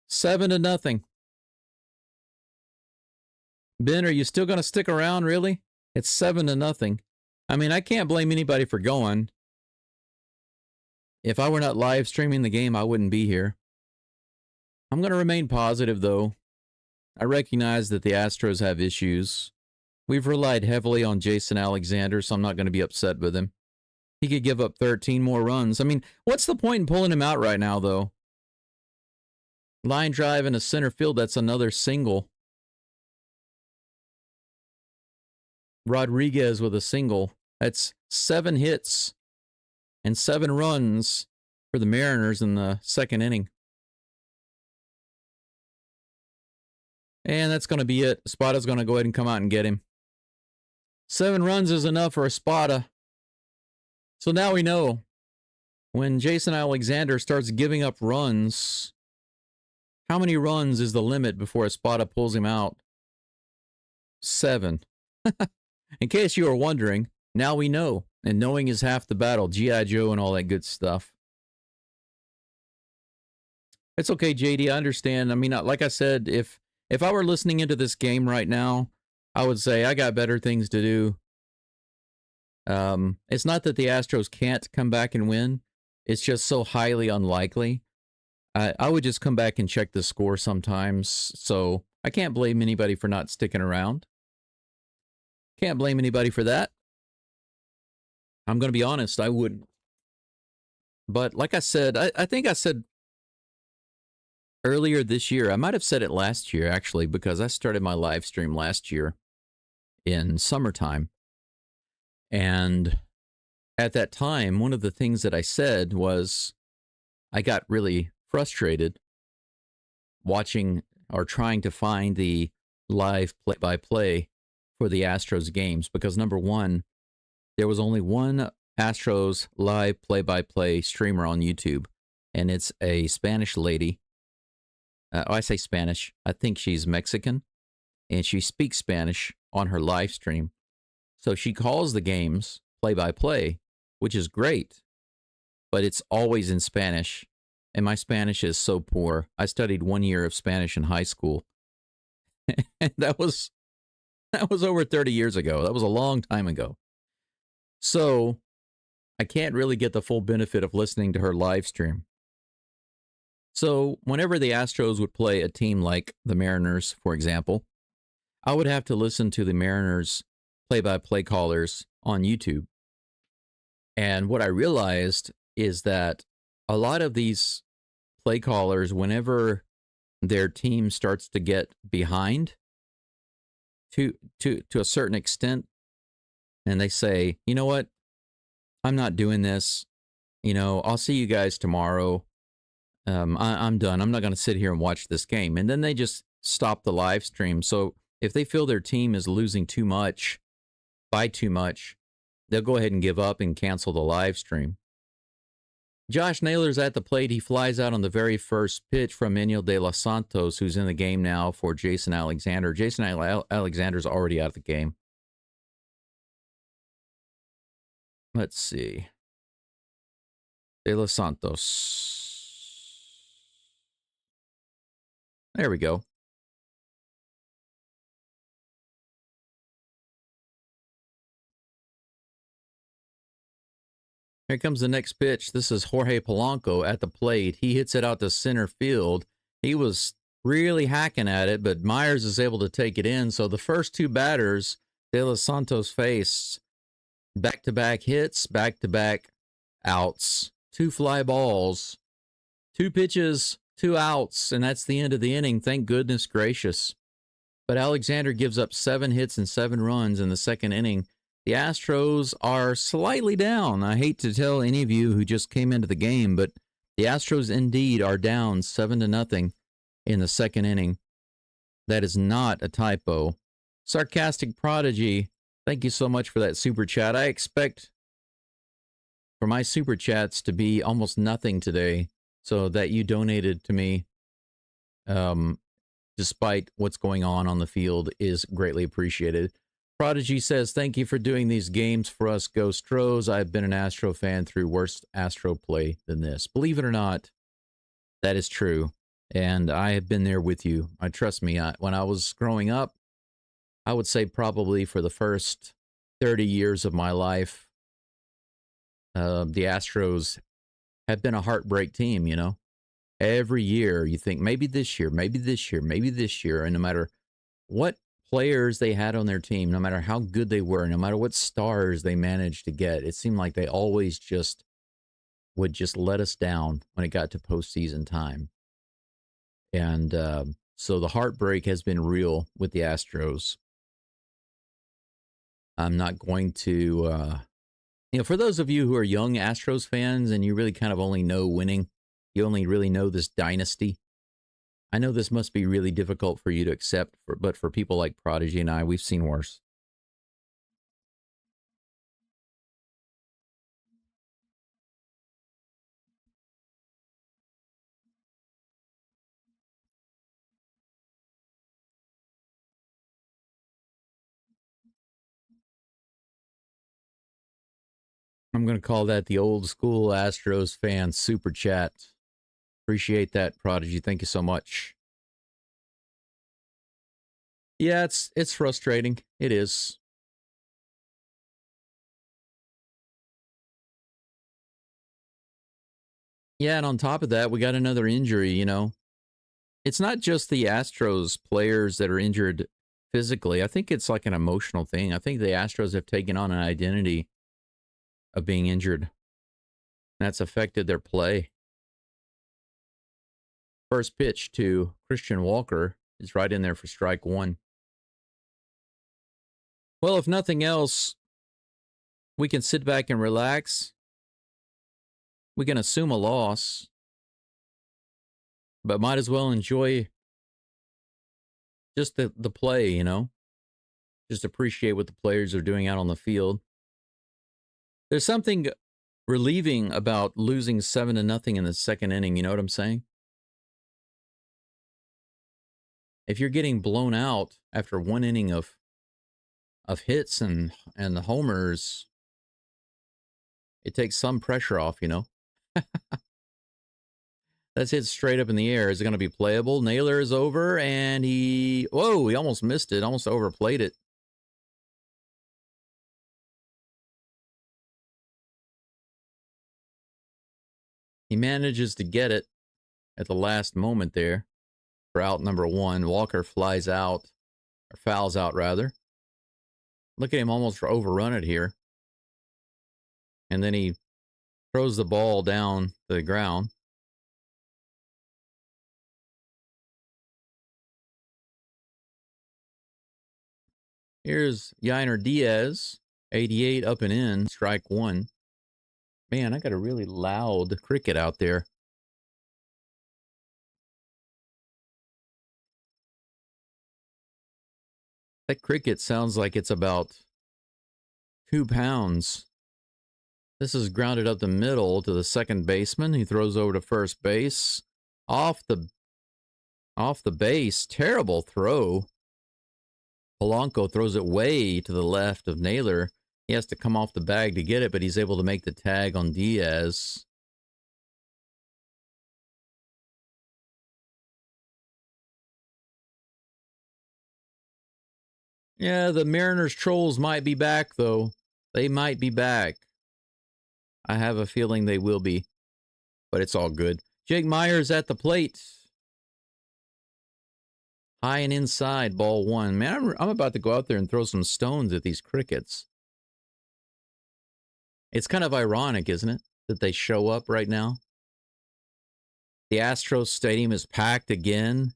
7-0. Ben, are you still going to stick around, really? It's 7-0. I mean, I can't blame anybody for going. If I were not live streaming the game, I wouldn't be here. I'm going to remain positive, though. I recognize that the Astros have issues. We've relied heavily on Jason Alexander, so I'm not going to be upset with him. He could give up 13 more runs. I mean, what's the point in pulling him out right now, though? Line drive in a center field, that's another single. Rodriguez with a single. That's 7 hits and 7 runs for the Mariners in the second inning. And that's going to be it. Spada's going to go ahead and come out and get him. 7 runs is enough for a Spada. So now we know when Jason Alexander starts giving up runs, how many runs is the limit before a Spada pulls him out? 7. In case you were wondering, now we know. And knowing is half the battle. G.I. Joe and all that good stuff. It's okay, JD. I understand. I mean, like I said, if I were listening into this game right now, I would say I got better things to do. It's not that the Astros can't come back and win. It's just so highly unlikely. I would just come back and check the score sometimes. So I can't blame anybody for not sticking around. Can't blame anybody for that. I'm going to be honest, I wouldn't. But like I said, I think I said earlier this year, I might have said it last year, actually, because I started my live stream last year in summertime. And at that time, one of the things that I said was I got really frustrated watching or trying to find the live play-by-play for the Astros games because, number one, there was only one Astros live play-by-play streamer on YouTube, and it's a Spanish lady. I say Spanish. I think she's Mexican, and she speaks Spanish on her live stream. So she calls the games play-by-play, which is great, but it's always in Spanish, and my Spanish is so poor. I studied 1 year of Spanish in high school, and that was over 30 years ago. That was a long time ago. So I can't really get the full benefit of listening to her live stream. So whenever the Astros would play a team like the Mariners, for example, I would have to listen to the Mariners play-by-play callers on YouTube. And what I realized is that a lot of these play callers, whenever their team starts to get behind to a certain extent, and they say, you know what? I'm not doing this. I'll see you guys tomorrow. I'm done. I'm not going to sit here and watch this game. And then they just stop the live stream. So if they feel their team is losing too much, by too much, they'll go ahead and give up and cancel the live stream. Josh Naylor's at the plate. He flies out on the very first pitch from Manuel de los Santos, who's in the game now for Jason Alexander. Jason Alexander's already out of the game. Let's see. De los Santos. There we go. Here comes the next pitch. This is Jorge Polanco at the plate. He hits it out to center field. He was really hacking at it, but Myers is able to take it in. So the first two batters, De Los Santos faced back-to-back hits, back-to-back outs, 2 fly balls, 2 pitches, 2 outs, and that's the end of the inning. Thank goodness gracious. But Alexander gives up 7 hits and 7 runs in the second inning. The Astros are slightly down. I hate to tell any of you who just came into the game, but the Astros indeed are down 7-0 in the second inning. That is not a typo. Sarcastic Prodigy, thank you so much for that super chat. I expect for my super chats to be almost nothing today, so that you donated to me, despite what's going on the field, is greatly appreciated. Prodigy says, thank you for doing these games for us, Geaux Stros. I've been an Astro fan through worse Astro play than this. Believe it or not, that is true. And I have been there with you. Trust me, when I was growing up, I would say probably for the first 30 years of my life, the Astros have been a heartbreak team, Every year you think, maybe this year, maybe this year, maybe this year. And no matter what players they had on their team, no matter how good they were, no matter what stars they managed to get, it seemed like they always would just let us down when it got to postseason time. And so the heartbreak has been real with the Astros. I'm not going to, for those of you who are young Astros fans and you really kind of only know winning, you only really know this dynasty, I know this must be really difficult for you to accept, but for people like Prodigy and I, we've seen worse. I'm going to call that the old school Astros fan super chat. Appreciate that, Prodigy. Thank you so much. Yeah, it's frustrating. It is. Yeah, and on top of that, we got another injury, It's not just the Astros players that are injured physically. I think it's like an emotional thing. I think the Astros have taken on an identity of being injured. That's affected their play. First pitch to Christian Walker is right in there for strike 1. Well, if nothing else, we can sit back and relax. We can assume a loss, but might as well enjoy just the play, Just appreciate what the players are doing out on the field. There's something relieving about losing 7-0 in the second inning, you know what I'm saying? If you're getting blown out after 1 inning of hits and the homers, it takes some pressure off, That's hit straight up in the air. Is it going to be playable? Naylor is over, and he almost missed it, almost overplayed it. He manages to get it at the last moment there for out number 1. Walker flies out, or fouls out, rather. Look at him almost overrun it here. And then he throws the ball down to the ground. Here's Yainer Diaz, 88 up and in, strike one. Man, I got a really loud cricket out there. That cricket sounds like it's about 2 pounds. This is grounded up the middle to the second baseman. He throws over to first base. Off the base. Terrible throw. Polanco throws it way to the left of Naylor. He has to come off the bag to get it, but he's able to make the tag on Diaz. Yeah, the Mariners trolls might be back, though. They might be back. I have a feeling they will be, but it's all good. Jake Myers at the plate. High and inside, ball one. Man, I'm about to go out there and throw some stones at these crickets. It's kind of ironic, isn't it, that they show up right now? The Astros stadium is packed again,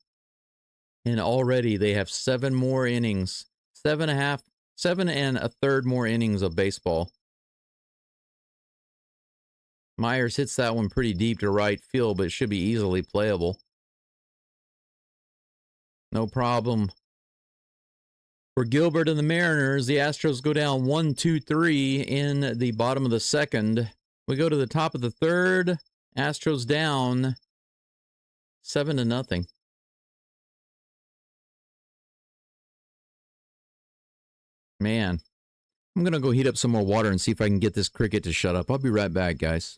and already they have 7 more innings. 7 and a third more innings of baseball. Myers hits that one pretty deep to right field, but it should be easily playable. No problem. For Gilbert and the Mariners, the Astros go down 1-2-3 in the bottom of the second. We go to the top of the third. Astros down 7-0. Man, I'm going to go heat up some more water and see if I can get this cricket to shut up. I'll be right back, guys.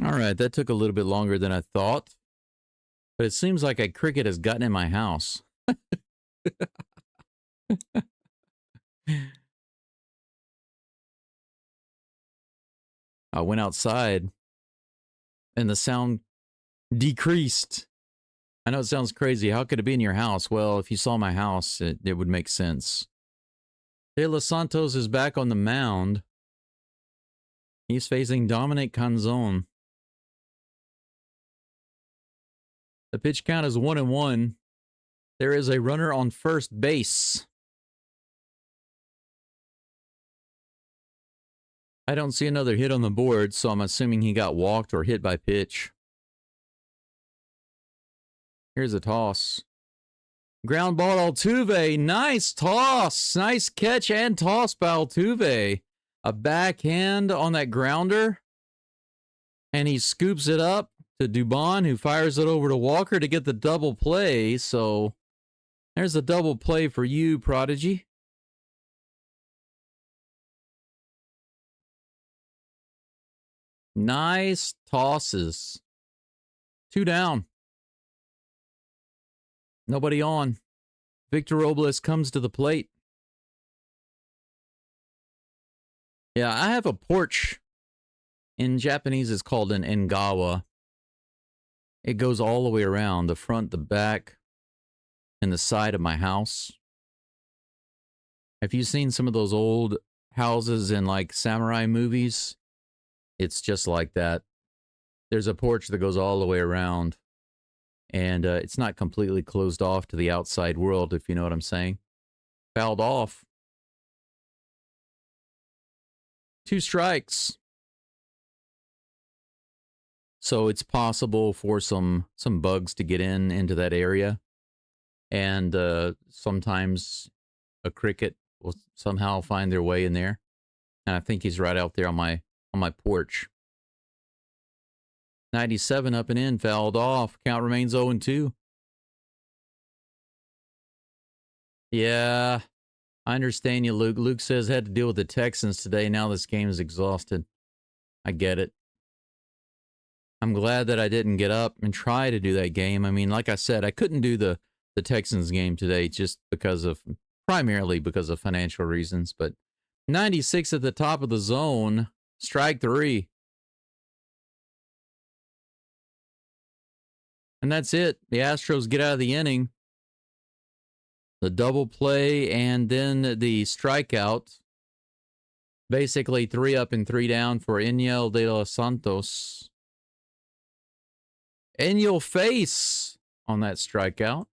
All right, that took a little bit longer than I thought, but it seems like a cricket has gotten in my house. I went outside and the sound decreased. I know it sounds crazy. How could it be in your house? Well, if you saw my house, it would make sense. De Los Santos is back on the mound. He's facing Dominic Canzone. The pitch count is 1-1. There is a runner on first base. I don't see another hit on the board, so I'm assuming he got walked or hit by pitch. Here's a toss. Ground ball, Altuve. Nice toss. Nice catch and toss by Altuve. A backhand on that grounder. And he scoops it up to Dubon, who fires it over to Walker to get the double play. So there's a double play for you, Prodigy. Nice tosses. 2 down. Nobody on. Victor Robles comes to the plate. Yeah, I have a porch. In Japanese, it's called an engawa. It goes all the way around, the front, the back, and the side of my house. Have you seen some of those old houses in like samurai movies? It's just like that. There's a porch that goes all the way around. And it's not completely closed off to the outside world, if you know what I'm saying. Fouled off. 2 strikes. So it's possible for some bugs to get into that area. And sometimes a cricket will somehow find their way in there. And I think he's right out there on my porch. 97 up and in, fouled off. Count remains 0-2. Yeah, I understand you, Luke. Luke says had to deal with the Texans today. Now this game is exhausted. I get it. I'm glad that I didn't get up and try to do that game. I mean, like I said, I couldn't do the Texans game today just primarily because of financial reasons. But 96 at the top of the zone, strike 3. And that's it. The Astros get out of the inning. The double play and then the strikeout. Basically 3 up and 3 down for Enyel de los Santos. Enyel face on that strikeout.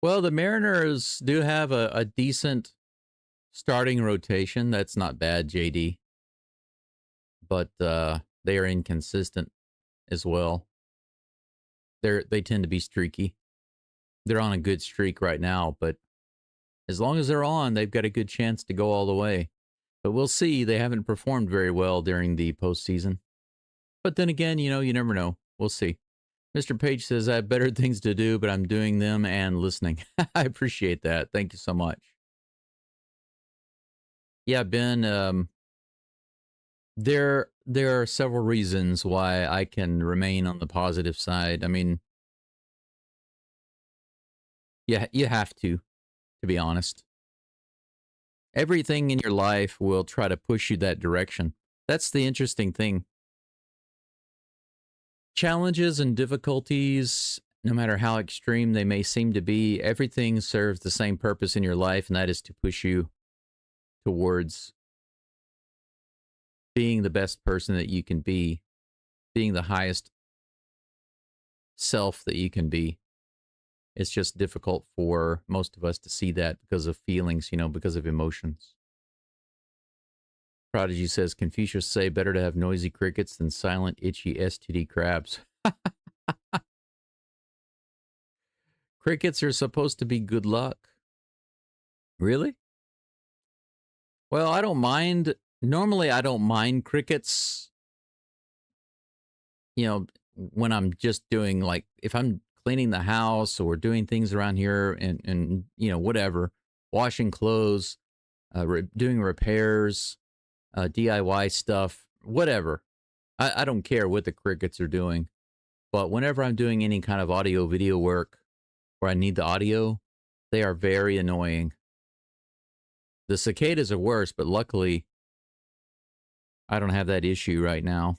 Well, the Mariners do have a decent starting rotation. That's not bad, JD. But they are inconsistent as well. They tend to be streaky. They're on a good streak right now, but as long as they're on, they've got a good chance to go all the way. But we'll see. They haven't performed very well during the postseason. But then again, you never know. We'll see. Mr. Page says, I have better things to do, but I'm doing them and listening. I appreciate that. Thank you so much. Yeah, Ben, there are several reasons why I can remain on the positive side. I mean, yeah, you have to be honest. Everything in your life will try to push you that direction. That's the interesting thing. Challenges and difficulties, no matter how extreme they may seem to be, everything serves the same purpose in your life, and that is to push you towards being the best person that you can be, being the highest self that you can be. It's just difficult for most of us to see that because of feelings, because of emotions. Prodigy says, Confucius say better to have noisy crickets than silent, itchy STD crabs. Crickets are supposed to be good luck. Really? Well, I don't mind. Normally, I don't mind crickets. When I'm just doing, like, if I'm cleaning the house or doing things around here and whatever, washing clothes, doing repairs, DIY stuff, whatever. I don't care what the crickets are doing. But whenever I'm doing any kind of audio video work where I need the audio, they are very annoying. The cicadas are worse, but luckily I don't have that issue right now.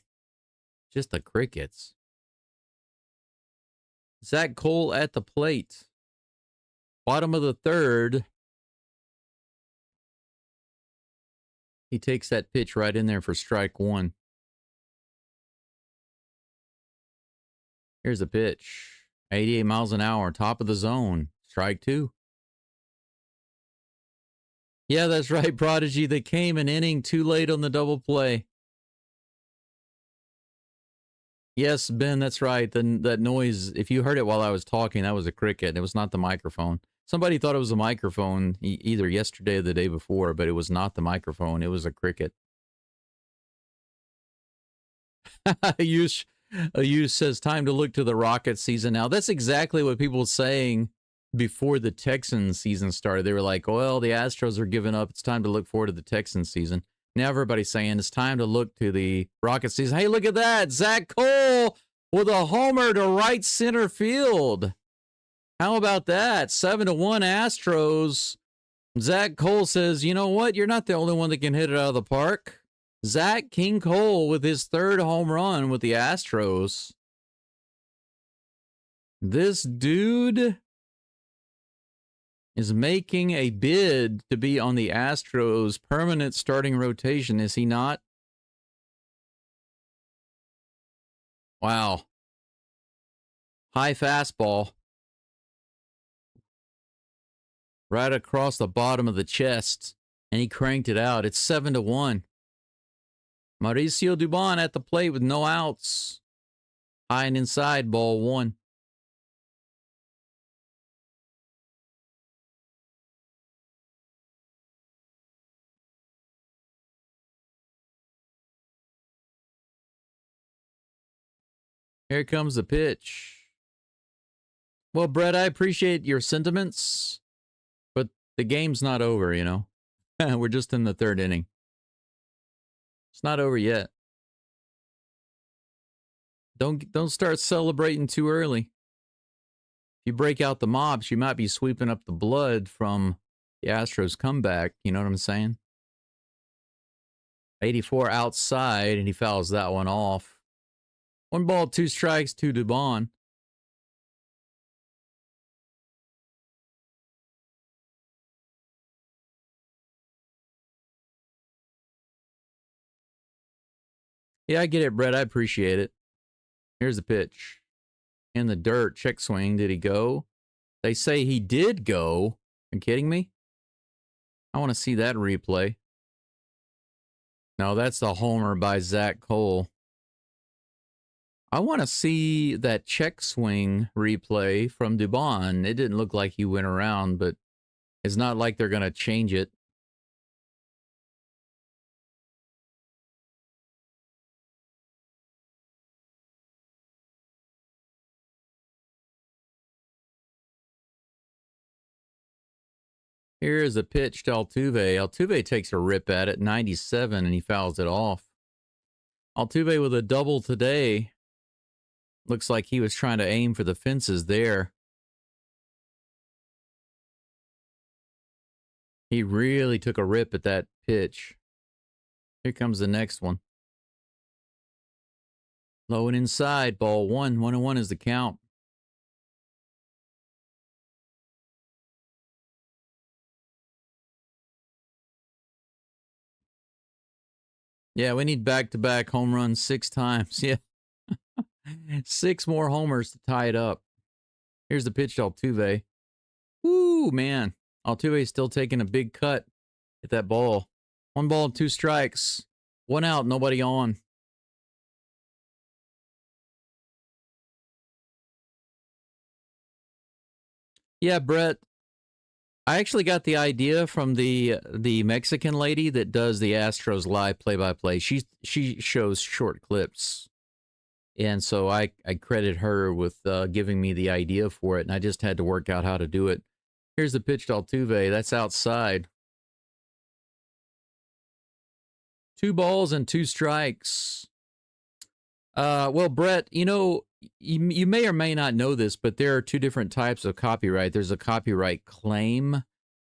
Just the crickets. Zach Cole at the plate. Bottom of the third. He takes that pitch right in there for strike one. Here's a pitch. 88 miles an hour, top of the zone. Strike two. Yeah, that's right, Prodigy. They came an inning too late on the double play. Yes, Ben, that's right. That noise, if you heard it while I was talking, that was a cricket. It was not the microphone. Somebody thought it was a microphone either yesterday or the day before, but it was not the microphone. It was a cricket. Ayush says, time to look to the Rockets season now. That's exactly what people were saying before the Texans season started. They were like, well, the Astros are giving up. It's time to look forward to the Texans season. Now everybody's saying it's time to look to the Rockets season. Hey, look at that. Zach Cole with a homer to right center field. How about that? 7-1 Astros. Zach Cole says, you know what? You're not the only one that can hit it out of the park. Zach King Cole with his third home run with the Astros. This dude is making a bid to be on the Astros' permanent starting rotation, is he not? Wow. High fastball. Right across the bottom of the chest. And he cranked it out. It's 7-1. Mauricio Dubon at the plate with no outs. High and inside, ball one. Here comes the pitch. Well, Brett, I appreciate your sentiments, but the game's not over, you know. We're just in the third inning. It's not over yet. Don't start celebrating too early. If you break out the mops, you might be sweeping up the blood from the Astros comeback. You know what I'm saying? 84 outside, and he fouls that one off. 1 ball, 2 strikes to Dubon. Yeah, I get it, Brett. I appreciate it. Here's the pitch. In the dirt, check swing. Did he go? They say he did go. Are you kidding me? I want to see that replay. No, that's the homer by Zach Cole. I want to see that check swing replay from Dubon. It didn't look like he went around, but it's not like they're going to change it. Here is a pitch to Altuve. Altuve takes a rip at it, 97, and he fouls it off. Altuve with a double today. Looks like he was trying to aim for the fences there. He really took a rip at that pitch. Here comes the next one. Low and inside, ball one. 1-1 is the count. Yeah, we need back-to-back home runs 6 times. Yeah. 6 more homers to tie it up. Here's the pitch to Altuve. Woo, man. Altuve still taking a big cut at that ball. 1 ball, 2 strikes. 1 out, nobody on. Yeah, Brett. I actually got the idea from the Mexican lady that does the Astros live play-by-play. She shows short clips. And so I credit her with giving me the idea for it, and I just had to work out how to do it. Here's the pitch to Altuve. That's outside. 2 balls and 2 strikes. Well, Brett, you know, you may or may not know this, but there are 2 different types of copyright. There's a copyright claim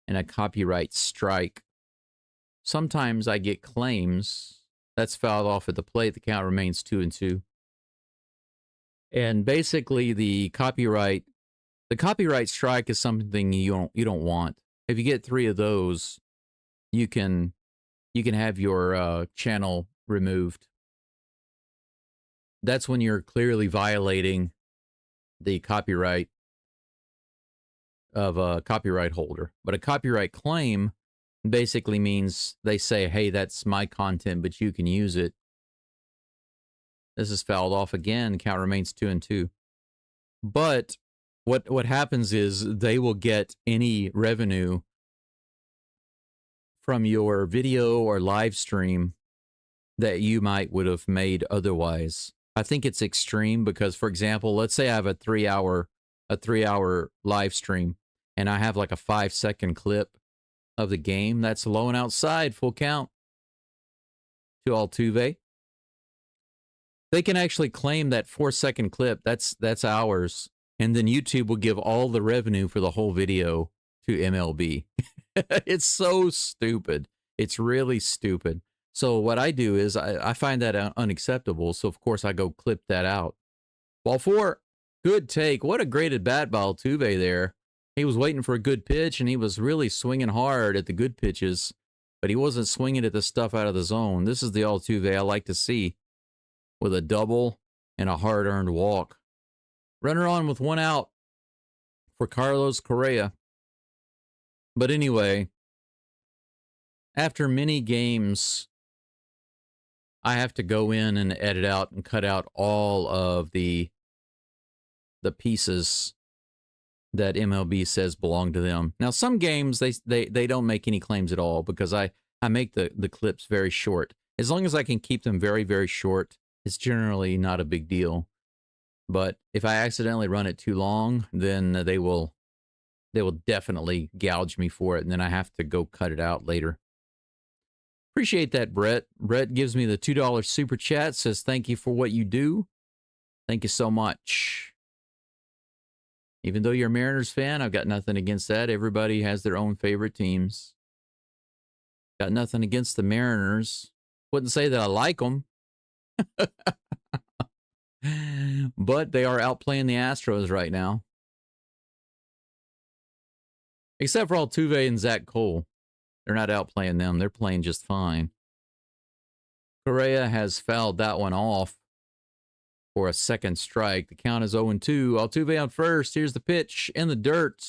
and a copyright strike. Sometimes I get claims. That's fouled off at the plate. The count remains 2-2. And basically, the copyright strike is something you don't want. If you get 3 of those, you can have your channel removed. That's when you're clearly violating the copyright of a copyright holder. But a copyright claim basically means they say, hey, that's my content, but you can use it. This is fouled off again. Count remains 2-2. But what happens is they will get any revenue from your video or live stream that you would have made otherwise. I think it's extreme because, for example, let's say I have a 3-hour live stream and I have like a 5-second clip of the game that's low and outside, full count to Altuve. They can actually claim that 4-second clip. That's ours. And then YouTube will give all the revenue for the whole video to MLB. It's so stupid. It's really stupid. So what I do is I find that unacceptable. So, of course, I go clip that out. Ball 4, good take. What a great at-bat by Altuve there. He was waiting for a good pitch, and he was really swinging hard at the good pitches, but he wasn't swinging at the stuff out of the zone. This is the Altuve I like to see, with a double and a hard-earned walk. Runner on with 1 out for Carlos Correa. But anyway, after many games, I have to go in and edit out and cut out all of the pieces that MLB says belong to them. Now, some games, they don't make any claims at all because I make the clips very short. As long as I can keep them very, very short, it's generally not a big deal. But if I accidentally run it too long, then they will definitely gouge me for it, and then I have to go cut it out later. Appreciate that, Brett. Brett gives me the $2 super chat, says thank you for what you do. Thank you so much. Even though you're a Mariners fan, I've got nothing against that. Everybody has their own favorite teams. Got nothing against the Mariners. Wouldn't say that I like them. But they are outplaying the Astros right now. Except for Altuve and Zach Cole. They're not outplaying them. They're playing just fine. Correa has fouled that one off for a second strike. The count is 0-2. Altuve on first. Here's the pitch in the dirt.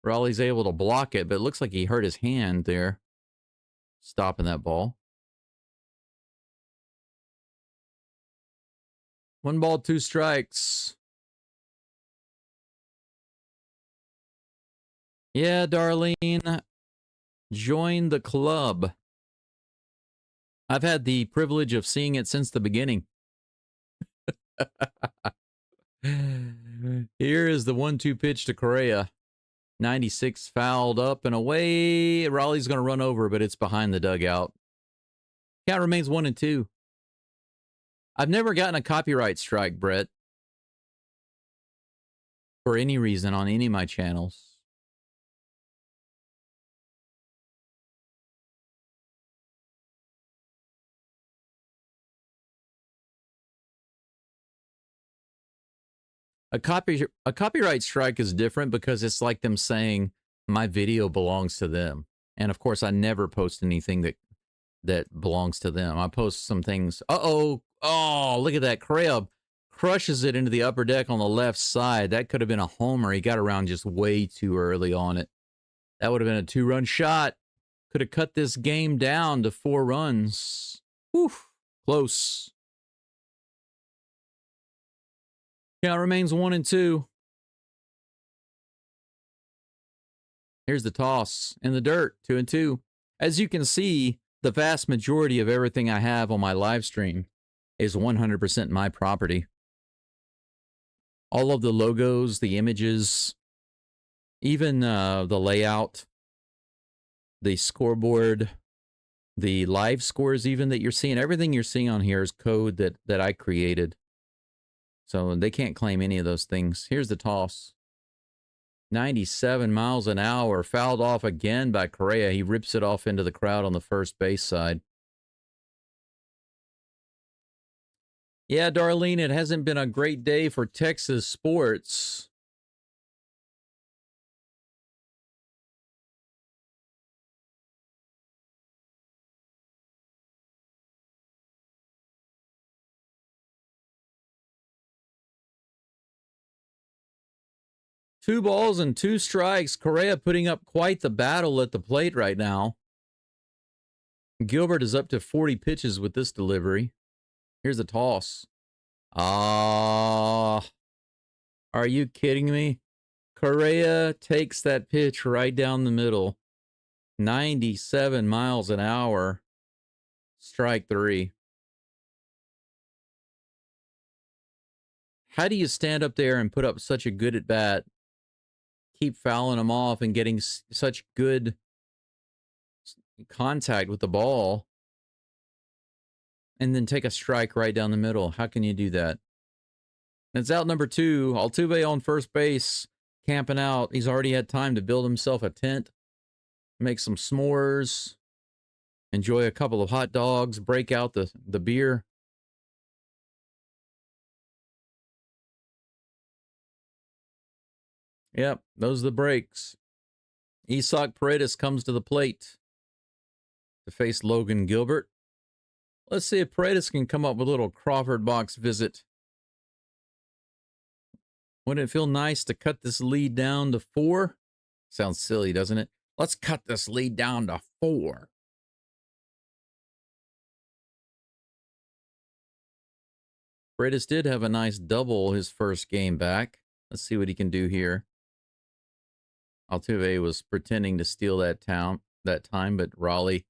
Raleigh's able to block it, but it looks like he hurt his hand there, stopping that ball. 1 ball, 2 strikes. Yeah, Darlene, join the club. I've had the privilege of seeing it since the beginning. Here is the 1-2 pitch to Correa. 96 fouled up and away. Raleigh's going to run over, but it's behind the dugout. Count remains 1-2. I've never gotten a copyright strike, Brett, for any reason on any of my channels. A copyright strike is different because it's like them saying my video belongs to them. And of course, I never post anything that belongs to them. I post some things. Oh, look at that. Correa crushes it into the upper deck on the left side. That could have been a homer. He got around just way too early on it. That would have been a 2-run shot. Could have cut this game down to 4 runs. Whew, close. Count remains 1-2. Here's the toss in the dirt, 2-2. As you can see, the vast majority of everything I have on my live stream is 100% my property. All of the logos, the images, even the layout, the scoreboard, The live scores even that you're seeing, everything you're seeing on here is code that I created. So they can't claim any of those things. Here's the toss. 97 miles an hour, fouled off again by Correa. He rips it off into the crowd on the first base side. Yeah, Darlene, it hasn't been a great day for Texas sports. Two balls and two strikes. Correa putting up quite the battle at the plate right now. Gilbert is up to 40 pitches with this delivery. Here's a toss. Ah, are you kidding me? Correa takes that pitch right down the middle. 97 miles an hour. Strike three. How do you stand up there and put up such a good at bat? Keep fouling them off and getting such good contact with the ball, and then take a strike right down the middle. How can you do that? And it's out number 2. Altuve on first base, camping out. He's already had time to build himself a tent, make some s'mores, enjoy a couple of hot dogs, break out the beer. Yep, those are the breaks. Isaac Paredes comes to the plate to face Logan Gilbert. Let's see if Paredes can come up with a little Crawford box visit. Wouldn't it feel nice to cut this lead down to 4? Sounds silly, doesn't it? Let's cut this lead down to 4. Paredes did have a nice double his first game back. Let's see what he can do here. Altuve was pretending to steal that time, but Raleigh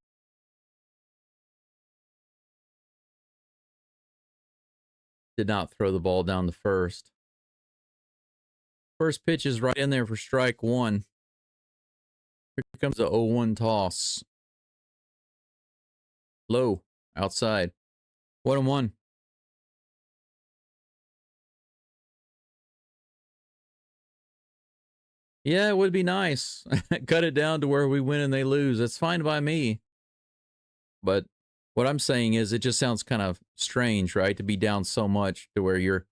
did not throw the ball down the first. First pitch is right in there for strike 1. Here comes the 0-1 toss. Low, outside. 1-1. Yeah, it would be nice. Cut it down to where we win and they lose. That's fine by me. But what I'm saying is it just sounds kind of strange, right? To be down so much to where you're...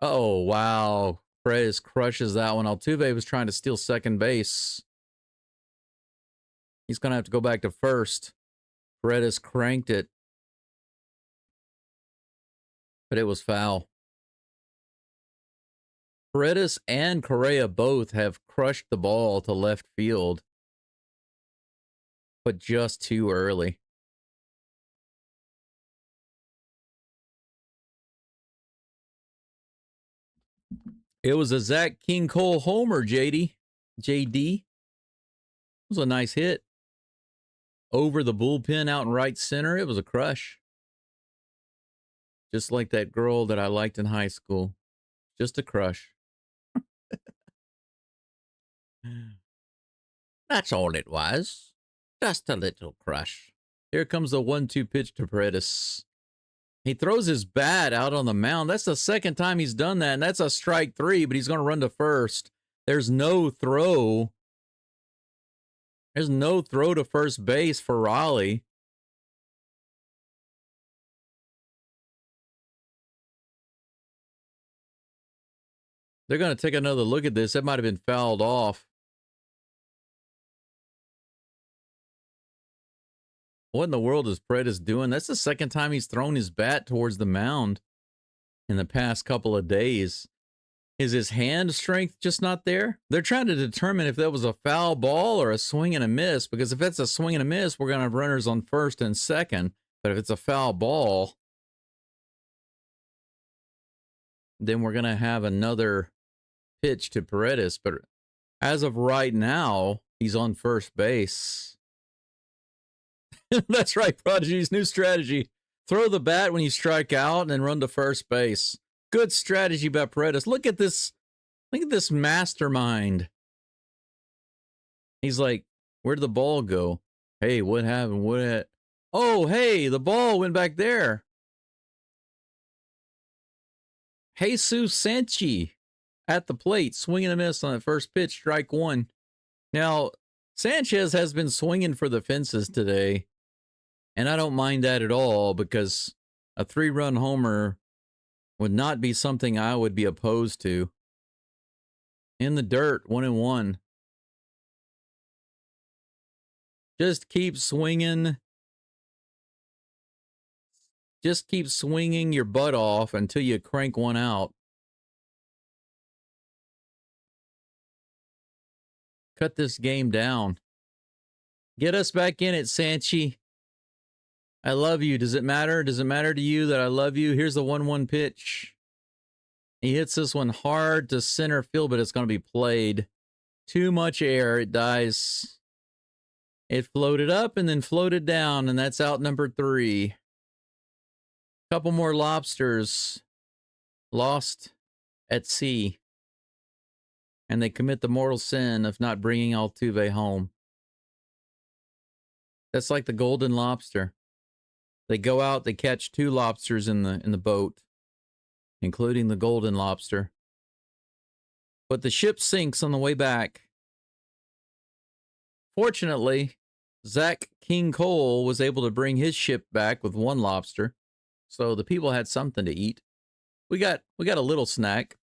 Oh, wow. Perez crushes that one. Altuve was trying to steal second base. He's going to have to go back to first. Paredes cranked it. But it was foul. Paredes and Correa both have crushed the ball to left field, but just too early. It was a Zach King Cole homer, JD. It was a nice hit. Over the bullpen out in right center. It was a crush. Just like that girl that I liked in high school. Just a crush. That's all it was. Just a little crush. Here comes the 1-2 pitch to Paredes. He throws his bat out on the mound. That's the second time he's done that, and that's a strike 3, but he's going to run to first. There's no throw. There's no throw to first base for Raleigh. They're going to take another look at this. That might have been fouled off. What in the world is Paredes doing? That's the second time he's thrown his bat towards the mound in the past couple of days. Is his hand strength just not there? They're trying to determine if that was a foul ball or a swing and a miss, because if it's a swing and a miss, we're going to have runners on first and second. But if it's a foul ball, then we're going to have another pitch to Paredes. But as of right now, he's on first base. That's right, Prodigy's new strategy. Throw the bat when you strike out and then run to first base. Good strategy by Paredes. Look at this mastermind. He's like, where'd the ball go? Hey, what happened? Oh, hey, the ball went back there. Jesus Sanchi at the plate, swinging a miss on the first pitch, strike one. Now, Sanchez has been swinging for the fences today, and I don't mind that at all because a 3-run homer would not be something I would be opposed to. In the dirt, 1-1. Just keep swinging. Just keep swinging your butt off until you crank one out. Cut this game down. Get us back in it, Sanchi. I love you. Does it matter? Does it matter to you that I love you? Here's the 1-1 pitch. He hits this one hard to center field, but it's going to be played. Too much air. It dies. It floated up and then floated down, and that's out number 3. Couple more lobsters lost at sea. And they commit the mortal sin of not bringing Altuve home. That's like the golden lobster. They go out, they catch 2 lobsters in the boat, including the golden lobster. But the ship sinks on the way back. Fortunately, Zach King Cole was able to bring his ship back with 1 lobster, so the people had something to eat. We got a little snack.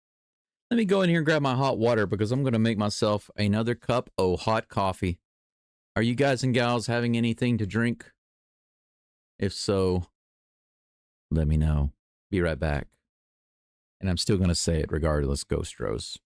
Let me go in here and grab my hot water because I'm going to make myself another cup of hot coffee. Are you guys and gals having anything to drink? If so, let me know. Be right back. And I'm still going to say it regardless, Geaux Stros.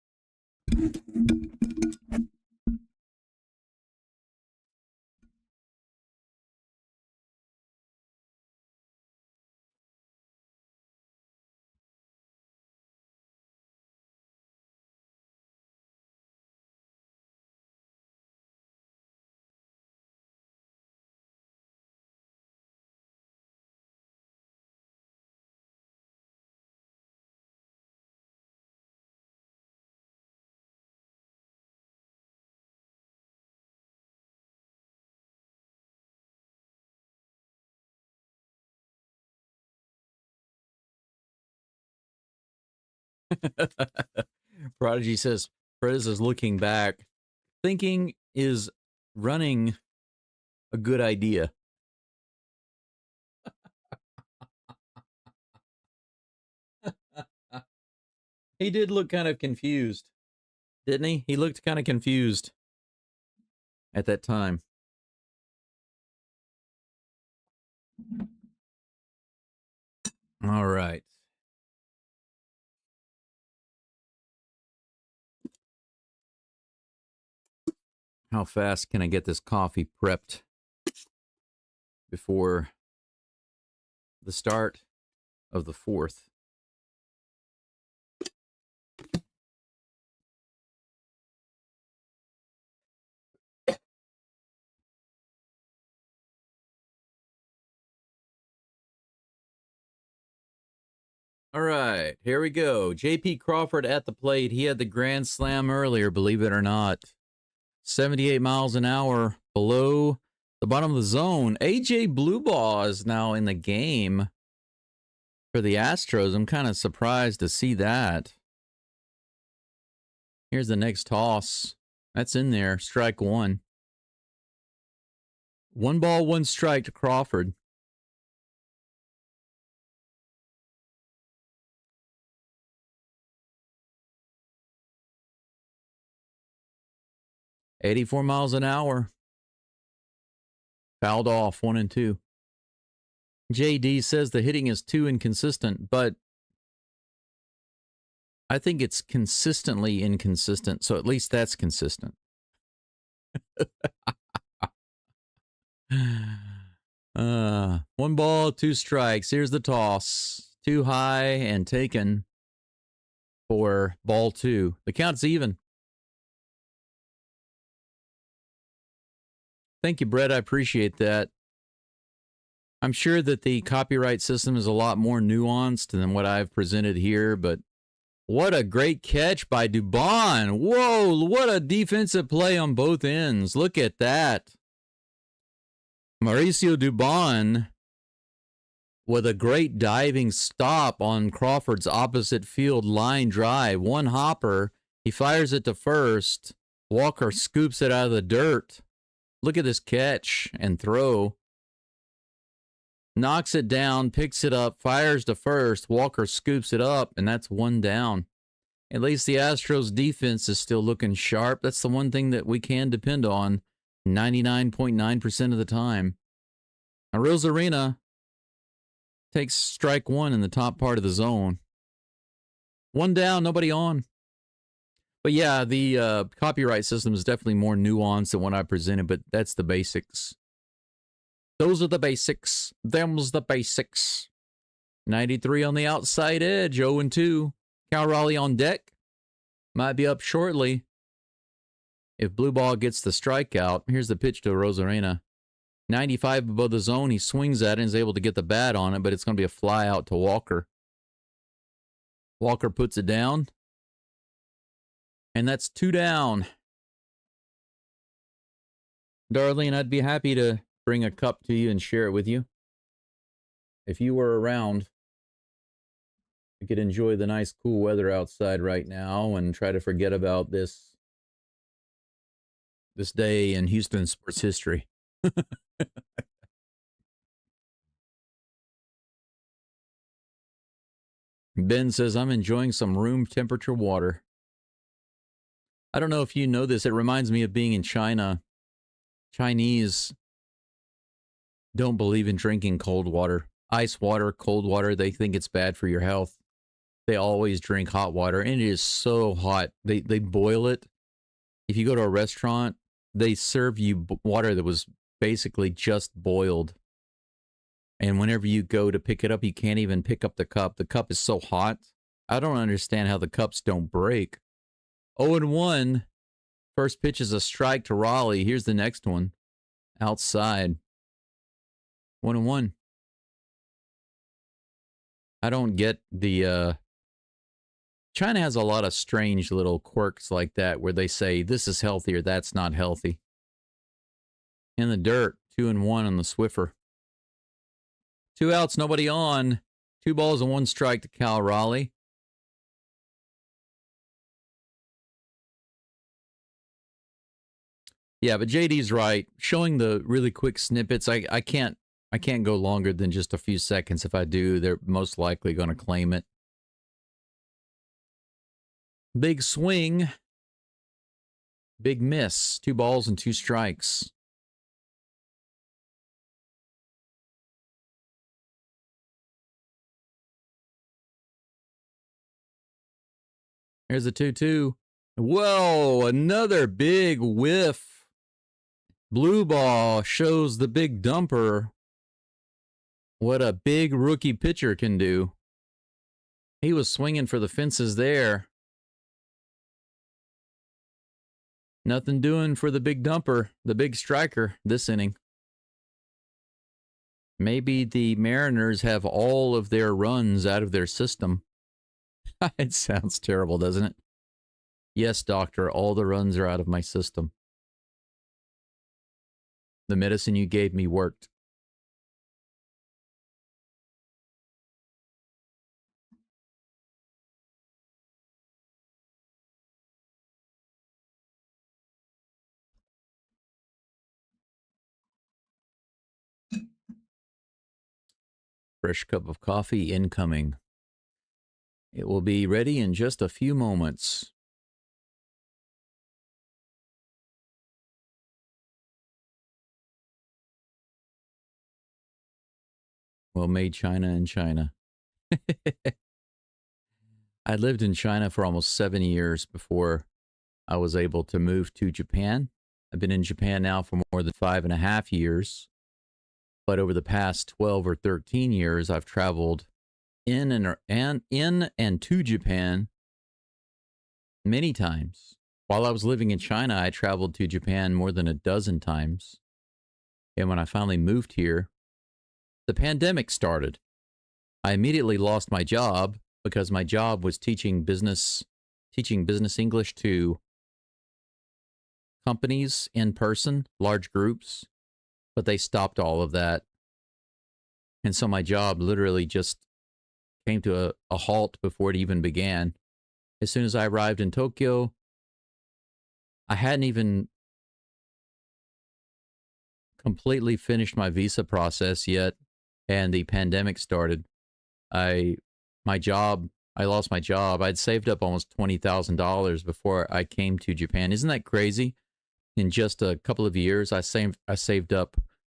Prodigy says, Prez is looking back, thinking is running a good idea. He did look kind of confused, didn't he? He looked kind of confused at that time. All right. How fast can I get this coffee prepped before the start of the 4th? All right, here we go. J.P. Crawford at the plate. He had the grand slam earlier, believe it or not. 78 miles an hour below the bottom of the zone. A.J. Bluebaugh is now in the game for the Astros. I'm kind of surprised to see that. Here's the next toss. That's in there. Strike 1. 1 ball, 1 strike to Crawford. .84 miles an hour. Fouled off 1-2. JD says the hitting is too inconsistent, but I think it's consistently inconsistent, so at least that's consistent. 1 ball, 2 strikes. Here's the toss. Too high and taken for ball 2. The count's even. Thank you, Brett. I appreciate that. I'm sure that the copyright system is a lot more nuanced than what I've presented here, but what a great catch by Dubon. Whoa, what a defensive play on both ends. Look at that. Mauricio Dubon with a great diving stop on Crawford's opposite field line drive. One hopper. He fires it to first. Walker scoops it out of the dirt. Look at this catch and throw. Knocks it down, picks it up, fires to first. Walker scoops it up, and that's one down. At least the Astros defense is still looking sharp. That's the one thing that we can depend on 99.9% of the time. Rosarina takes strike one in the top part of the zone. One down, nobody on. But yeah, the copyright system is definitely more nuanced than what I presented, but that's the basics. Those are the basics. Them's the basics. 93 on the outside edge, 0-2. Cal Raleigh on deck. Might be up shortly. If Blue Ball gets the strikeout, here's the pitch to Rosarena. 95 above the zone, he swings at it and is able to get the bat on it, but it's going to be a fly out to Walker. Walker puts it down. And that's 2 down. Darlene, I'd be happy to bring a cup to you and share it with you. If you were around, you could enjoy the nice cool weather outside right now and try to forget about this day in Houston sports history. Ben says, I'm enjoying some room temperature water. I don't know if you know this. It reminds me of being in China. Chinese don't believe in drinking cold water. Ice water, cold water, they think it's bad for your health. They always drink hot water, and it is so hot. They boil it. If you go to a restaurant, they serve you water that was basically just boiled. And whenever you go to pick it up, you can't even pick up the cup. The cup is so hot. I don't understand how the cups don't break. 0-1. First pitch is a strike to Raleigh. Here's the next one. Outside. 1-1. I don't get the... China has a lot of strange little quirks like that where they say, this is healthy or that's not healthy. In the dirt, 2-1 on the Swiffer. 2 outs, nobody on. 2 balls and 1 strike to Cal Raleigh. Yeah, but JD's right. Showing the really quick snippets, I can't go longer than just a few seconds. If I do, they're most likely going to claim it. Big swing. Big miss. 2 balls and 2 strikes. Here's a 2-2. Whoa, another big whiff. Blue Ball shows the big dumper what a big rookie pitcher can do. He was swinging for the fences there. Nothing doing for the big dumper, the big striker this inning. Maybe the Mariners have all of their runs out of their system. It sounds terrible, doesn't it? Yes, doctor, all the runs are out of my system. The medicine you gave me worked. Fresh cup of coffee incoming. It will be ready in just a few moments. Well, made China in China. I lived in China for almost 7 years before I was able to move to Japan. I've been in Japan now for more than 5.5 years. But over the past 12 or 13 years, I've traveled in and to Japan many times. While I was living in China, I traveled to Japan more than a dozen times. And when I finally moved here, the pandemic started. I immediately lost my job because my job was teaching business English to companies in person, large groups. but they stopped all of that. And so my job literally just came to a halt before it even began. As soon as I arrived in Tokyo, I hadn't even completely finished my visa process yet, and the pandemic started. I lost my job. I'd saved up almost $20,000 before I came to Japan. Isn't that crazy? In just a couple of years, I saved up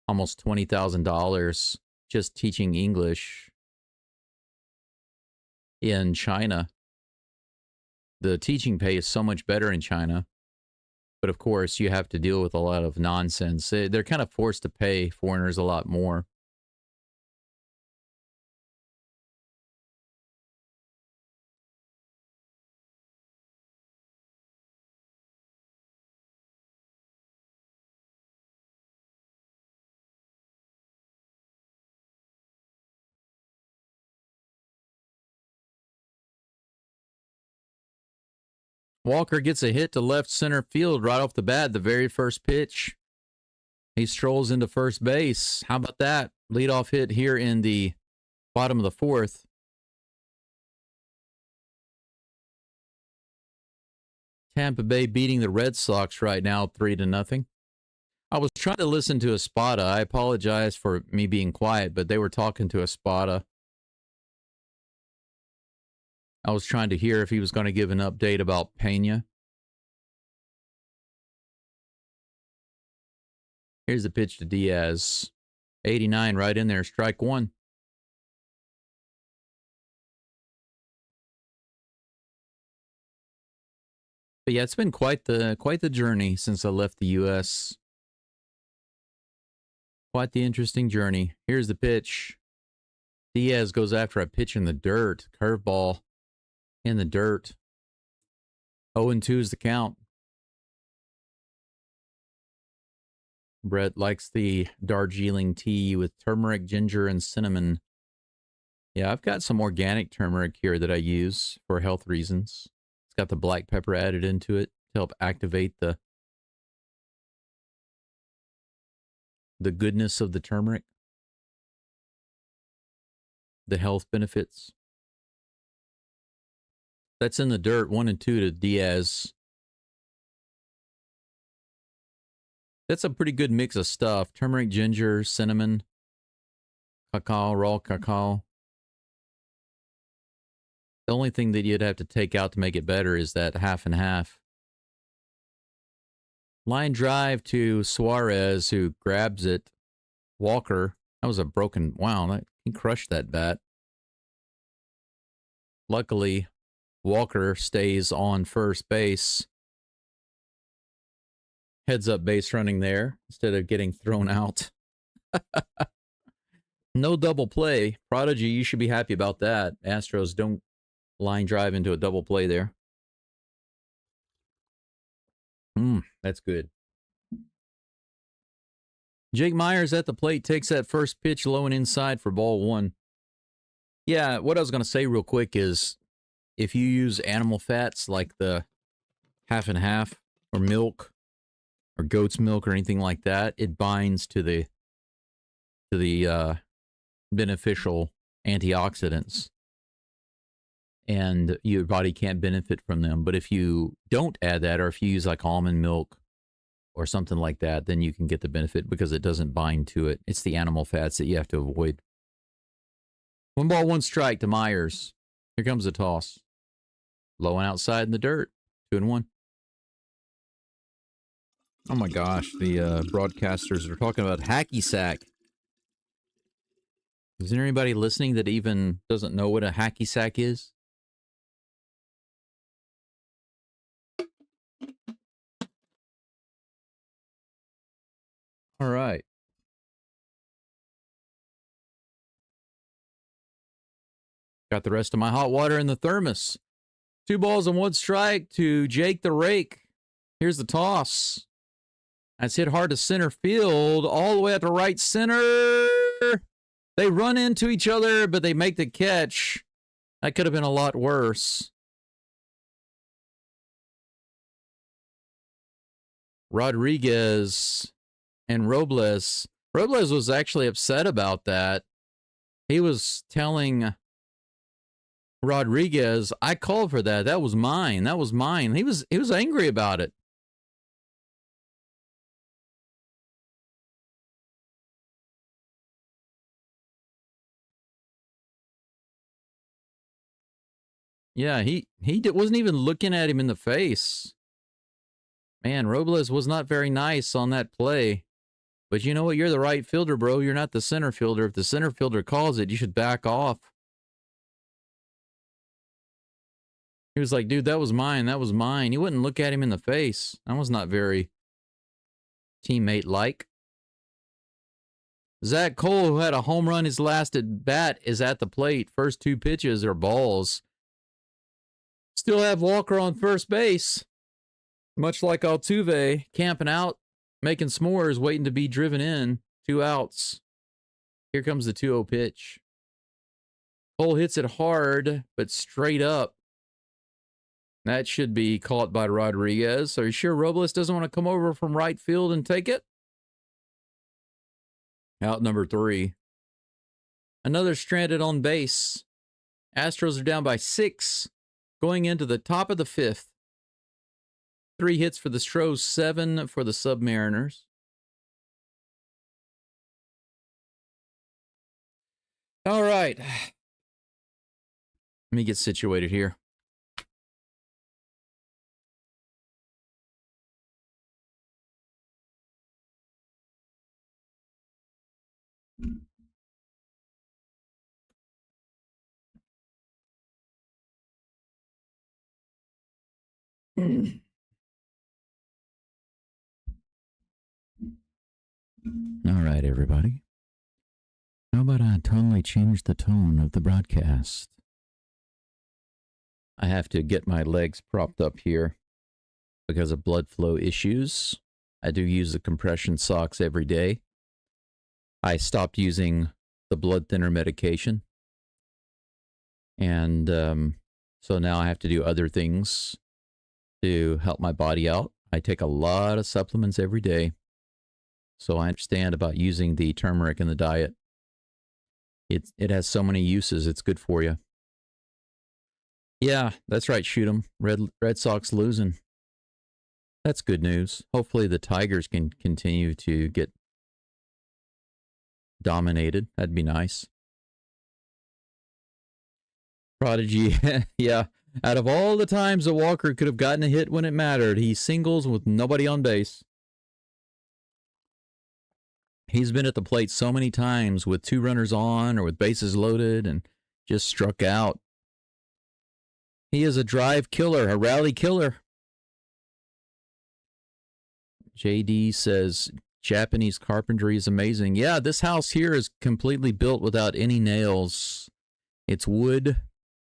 almost $20,000 just teaching English in China. The teaching pay is so much better in China. But of course, you have to deal with a lot of nonsense. They're kind of forced to pay foreigners a lot more. Walker gets a hit to left center field right off the bat, the very first pitch. He strolls into first base. How about that? Leadoff hit here in the bottom of the fourth. Tampa Bay beating the Red Sox right now 3-0. I was trying to listen to Espada. I apologize for me being quiet, but they were talking to Espada. I was trying to hear if he was going to give an update about Pena. Here's the pitch to Diaz. 89 right in there, strike one. But yeah, it's been quite the journey since I left the U.S. Quite the interesting journey. Here's the pitch. Diaz goes after a pitch in the dirt. Curveball in the dirt. 0-2 is the count. Brett likes the Darjeeling tea with turmeric, ginger, and cinnamon. Yeah, I've got some organic turmeric here that I use for health reasons. It's got the black pepper added into it to help activate the goodness of the turmeric, the health benefits. That's in the dirt, 1-2 to Diaz. That's a pretty good mix of stuff. Turmeric, ginger, cinnamon, cacao, raw cacao. The only thing that you'd have to take out to make it better is that half and half. Line drive to Suarez, who grabs it. Walker, that was a broken, wow, he crushed that bat. Luckily, Walker stays on first base. Heads up base running there instead of getting thrown out. No double play. Prodigy, you should be happy about that. Astros don't line drive into a double play there. That's good. Jake Myers at the plate takes that first pitch low and inside for ball one. Yeah, what I was going to say real quick is if you use animal fats like the half and half or milk or goat's milk or anything like that, it binds to the beneficial antioxidants, and your body can't benefit from them. But if you don't add that, or if you use like almond milk or something like that, then you can get the benefit because it doesn't bind to it. It's the animal fats that you have to avoid. 1-1 strike to Myers. Here comes the toss. Low and outside in the dirt. 2-1. Oh my gosh, the broadcasters are talking about hacky sack. Is there anybody listening that even doesn't know what a hacky sack is? All right. Got the rest of my hot water in the thermos. 2-1 strike to Jake the Rake. Here's the toss. That's hit hard to center field, all the way up to right center. They run into each other, but they make the catch. That could have been a lot worse. Rodriguez and Robles Robles was actually upset about that. He was telling Rodriguez, I called for that. That was mine. That was mine. He was angry about it. Yeah, he wasn't even looking at him in the face. Man, Robles was not very nice on that play. But you know what? You're the right fielder, bro. You're not the center fielder. If the center fielder calls it, you should back off. He was like, dude, that was mine. That was mine. He wouldn't look at him in the face. That was not very teammate-like. Zach Cole, who had a home run his last at bat, is at the plate. First two pitches are balls. Still have Walker on first base. Much like Altuve, camping out, making s'mores, waiting to be driven in. 2 outs. Here comes the 2-0 pitch. Cole hits it hard, but straight up. That should be caught by Rodriguez. Are you sure Robles doesn't want to come over from right field and take it? Out number 3. Another stranded on base. Astros are down by 6, going into the top of the 5th. 3 hits for the Stros, 7 for the Submariners. All right. Let me get situated here. All right, everybody. How about I totally change the tone of the broadcast? I have to get my legs propped up here because of blood flow issues. I do use the compression socks every day. I stopped using the blood thinner medication. And so now I have to do other things to help my body out. I take a lot of supplements every day. So I understand about using the turmeric in the diet. It has so many uses. It's good for you. Yeah, that's right. Shoot 'em. Red Sox losing. That's good news. Hopefully the Tigers can continue to get dominated. That'd be nice. Prodigy, yeah. Out of all the times that Walker could have gotten a hit when it mattered, he singles with nobody on base. He's been at the plate so many times with 2 runners on or with bases loaded and just struck out. He is a drive killer, a rally killer. JD says, Japanese carpentry is amazing. Yeah, this house here is completely built without any nails. It's wood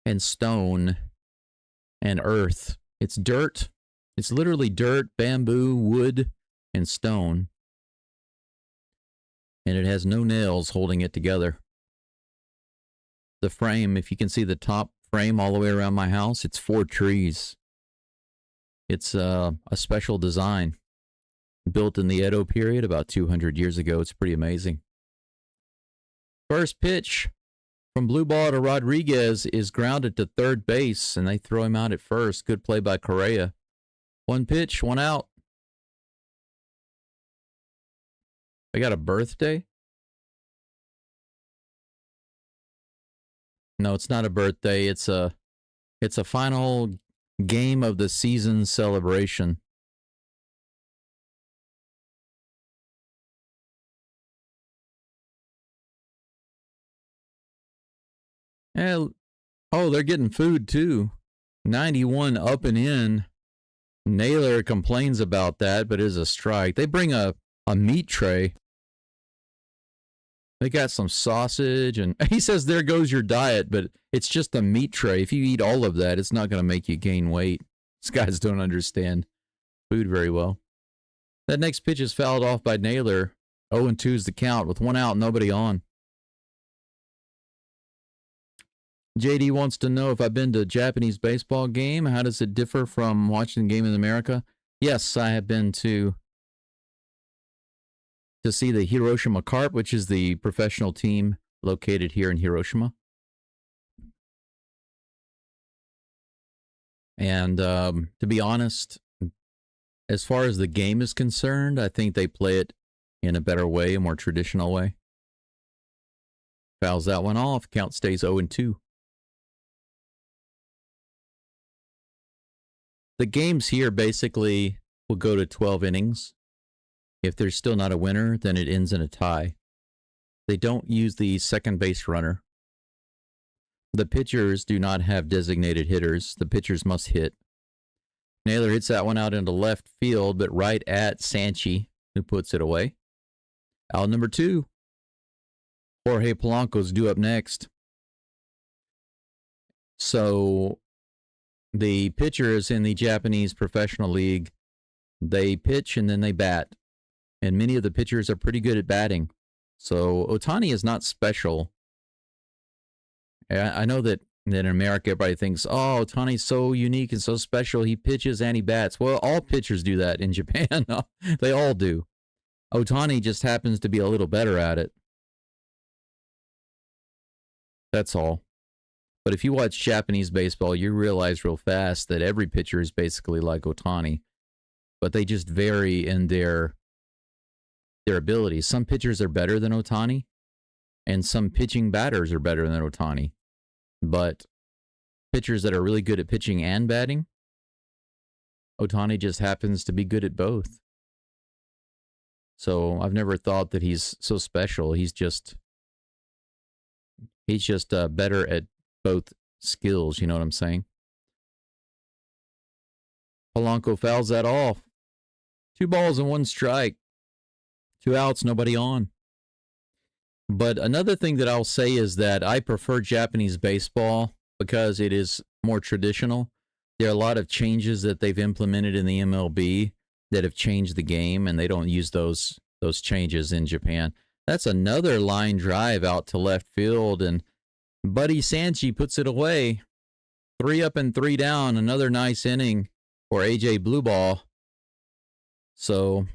and stone and earth. It's dirt. It's literally dirt, bamboo, wood, and stone. And it has no nails holding it together. The frame, if you can see the top frame all the way around my house, it's 4 trees. It's a special design. Built in the Edo period about 200 years ago. It's pretty amazing. First pitch from blue ball to Rodriguez is grounded to third base, and they throw him out at first. Good play by Correa. 1 pitch, 1 out. I got a birthday? No, it's not a birthday. It's a final game of the season celebration. Oh, they're getting food too. 91 up and in. Naylor complains about that, but it is a strike. They bring a meat tray. They got some sausage, and he says, there goes your diet, but it's just a meat tray. If you eat all of that, it's not going to make you gain weight. These guys don't understand food very well. That next pitch is fouled off by Naylor. 0-2 is the count with 1 out, nobody on. JD wants to know if I've been to a Japanese baseball game. How does it differ from watching the game in America? Yes, I have been to to see the Hiroshima Carp, which is the professional team located here in Hiroshima. And to be honest, as far as the game is concerned, I think they play it in a better way, a more traditional way. Fouls that one off. Count stays 0-2. The games here basically will go to 12 innings. If there's still not a winner, then it ends in a tie. They don't use the second base runner. The pitchers do not have designated hitters. The pitchers must hit. Naylor hits that one out into left field, but right at Sanchi, who puts it away. Out number 2. Jorge Polanco's due up next. So the pitchers in the Japanese professional league, they pitch and then they bat. And many of the pitchers are pretty good at batting. So Ohtani is not special. I know that in America, everybody thinks, oh, Ohtani's so unique and so special. He pitches and he bats. Well, all pitchers do that in Japan. They all do. Ohtani just happens to be a little better at it. That's all. But if you watch Japanese baseball, you realize real fast that every pitcher is basically like Ohtani. But they just vary in their abilities. Some pitchers are better than Ohtani, and some pitching batters are better than Ohtani. But pitchers that are really good at pitching and batting, Ohtani just happens to be good at both. So I've never thought that he's so special. He's just better at both skills. You know what I'm saying? Polanco fouls that off. 2 balls and 1 strike. 2 outs, nobody on. But another thing that I'll say is that I prefer Japanese baseball because it is more traditional. There are a lot of changes that they've implemented in the MLB that have changed the game, and they don't use those changes in Japan. That's another line drive out to left field, and Buddy Sanchi puts it away. 3 up and 3 down. Another nice inning for AJ Blueball. So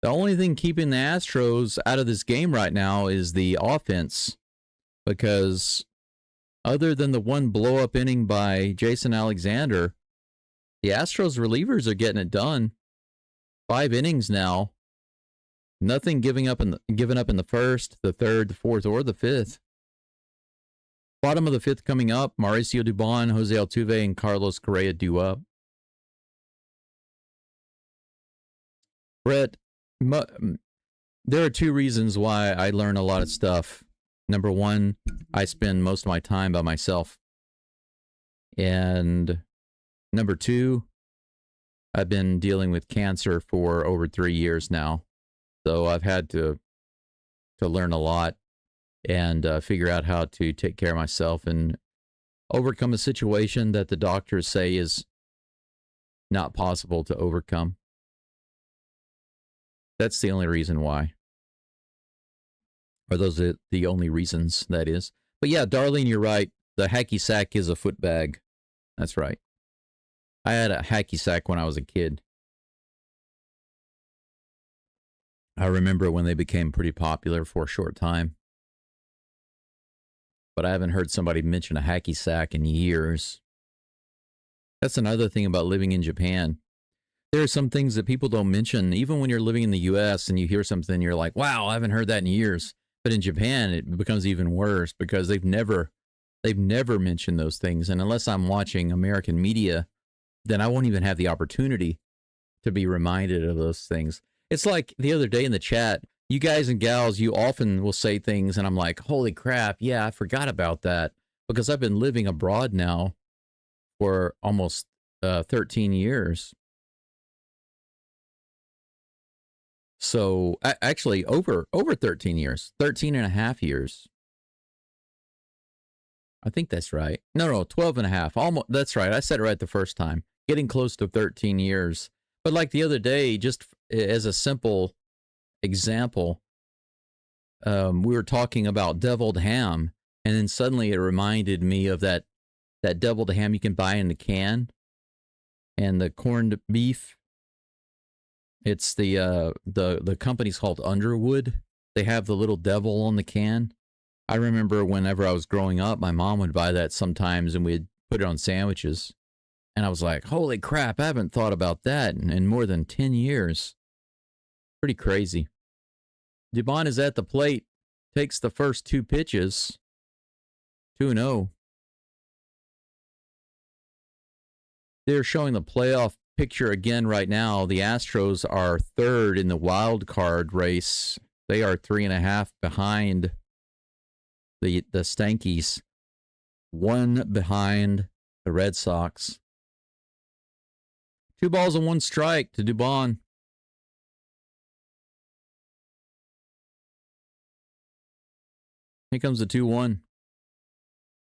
the only thing keeping the Astros out of this game right now is the offense, because other than the one blow-up inning by Jason Alexander, the Astros relievers are getting it done. 5 innings now. Nothing given up in the first, the third, the fourth, or the fifth. Bottom of the 5th coming up, Mauricio Dubon, Jose Altuve, and Carlos Correa due up. Brett, there are 2 reasons why I learn a lot of stuff. Number 1, I spend most of my time by myself. And number 2, I've been dealing with cancer for over 3 years now. So I've had to learn a lot and figure out how to take care of myself and overcome a situation that the doctors say is not possible to overcome. That's the only reason why. Or those are the only reasons, that is. But yeah, Darlene, you're right. The hacky sack is a foot bag. That's right. I had a hacky sack when I was a kid. I remember when they became pretty popular for a short time. But I haven't heard somebody mention a hacky sack in years. That's another thing about living in Japan. There are some things that people don't mention, even when you're living in the U.S. and you hear something, you're like, wow, I haven't heard that in years. But in Japan, it becomes even worse because they've never mentioned those things. And unless I'm watching American media, then I won't even have the opportunity to be reminded of those things. It's like the other day in the chat, you guys and gals, you often will say things and I'm like, holy crap, yeah, I forgot about that, because I've been living abroad now for almost 13 years. So actually over 13 years, 13 and a half years. I think that's right. No, 12 and a half. Almost. That's right. I said it right the first time. Getting close to 13 years. But like the other day, just as a simple example, we were talking about deviled ham, and then suddenly it reminded me of that deviled ham you can buy in the can, and the corned beef. It's the company's called Underwood. They have the little devil on the can. I remember whenever I was growing up, my mom would buy that sometimes and we'd put it on sandwiches. And I was like, holy crap, I haven't thought about that in more than 10 years. Pretty crazy. Dubon is at the plate, takes the first 2 pitches. 2-0. They're showing the playoff picture again right now. The Astros are 3rd in the wild card race. They are 3.5 behind the Stankies. 1 behind the Red Sox. 2 balls and 1 strike to Dubon. Here comes the 2-1.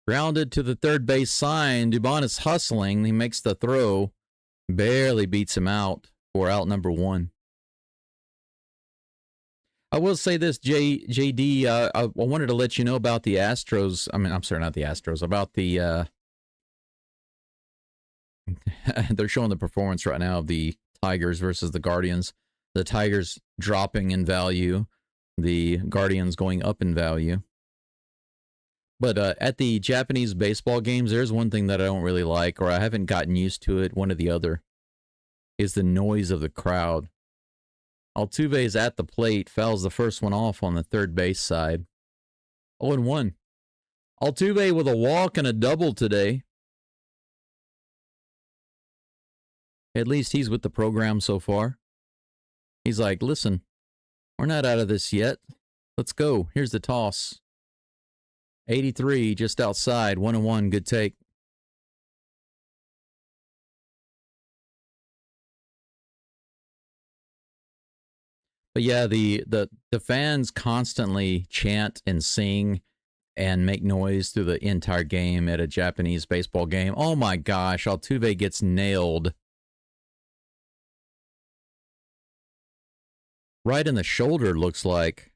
Grounded to the third base sign. Dubon is hustling. He makes the throw. Barely beats him out for out number 1. I will say this, JD. I wanted to let you know about the Astros. I mean, I'm sorry, not the Astros. About the... they're showing the performance right now of the Tigers versus the Guardians. The Tigers dropping in value. The Guardians going up in value. But at the Japanese baseball games, there's one thing that I don't really like, or I haven't gotten used to it, one or the other, is the noise of the crowd. Altuve's at the plate, fouls the first one off on the third base side. 0-1. Altuve with a walk and a double today. At least he's with the program so far. He's like, listen, we're not out of this yet. Let's go. Here's the toss. 83, just outside, 1-1, good take. But yeah, the fans constantly chant and sing and make noise through the entire game at a Japanese baseball game. Oh my gosh, Altuve gets nailed. Right in the shoulder, looks like.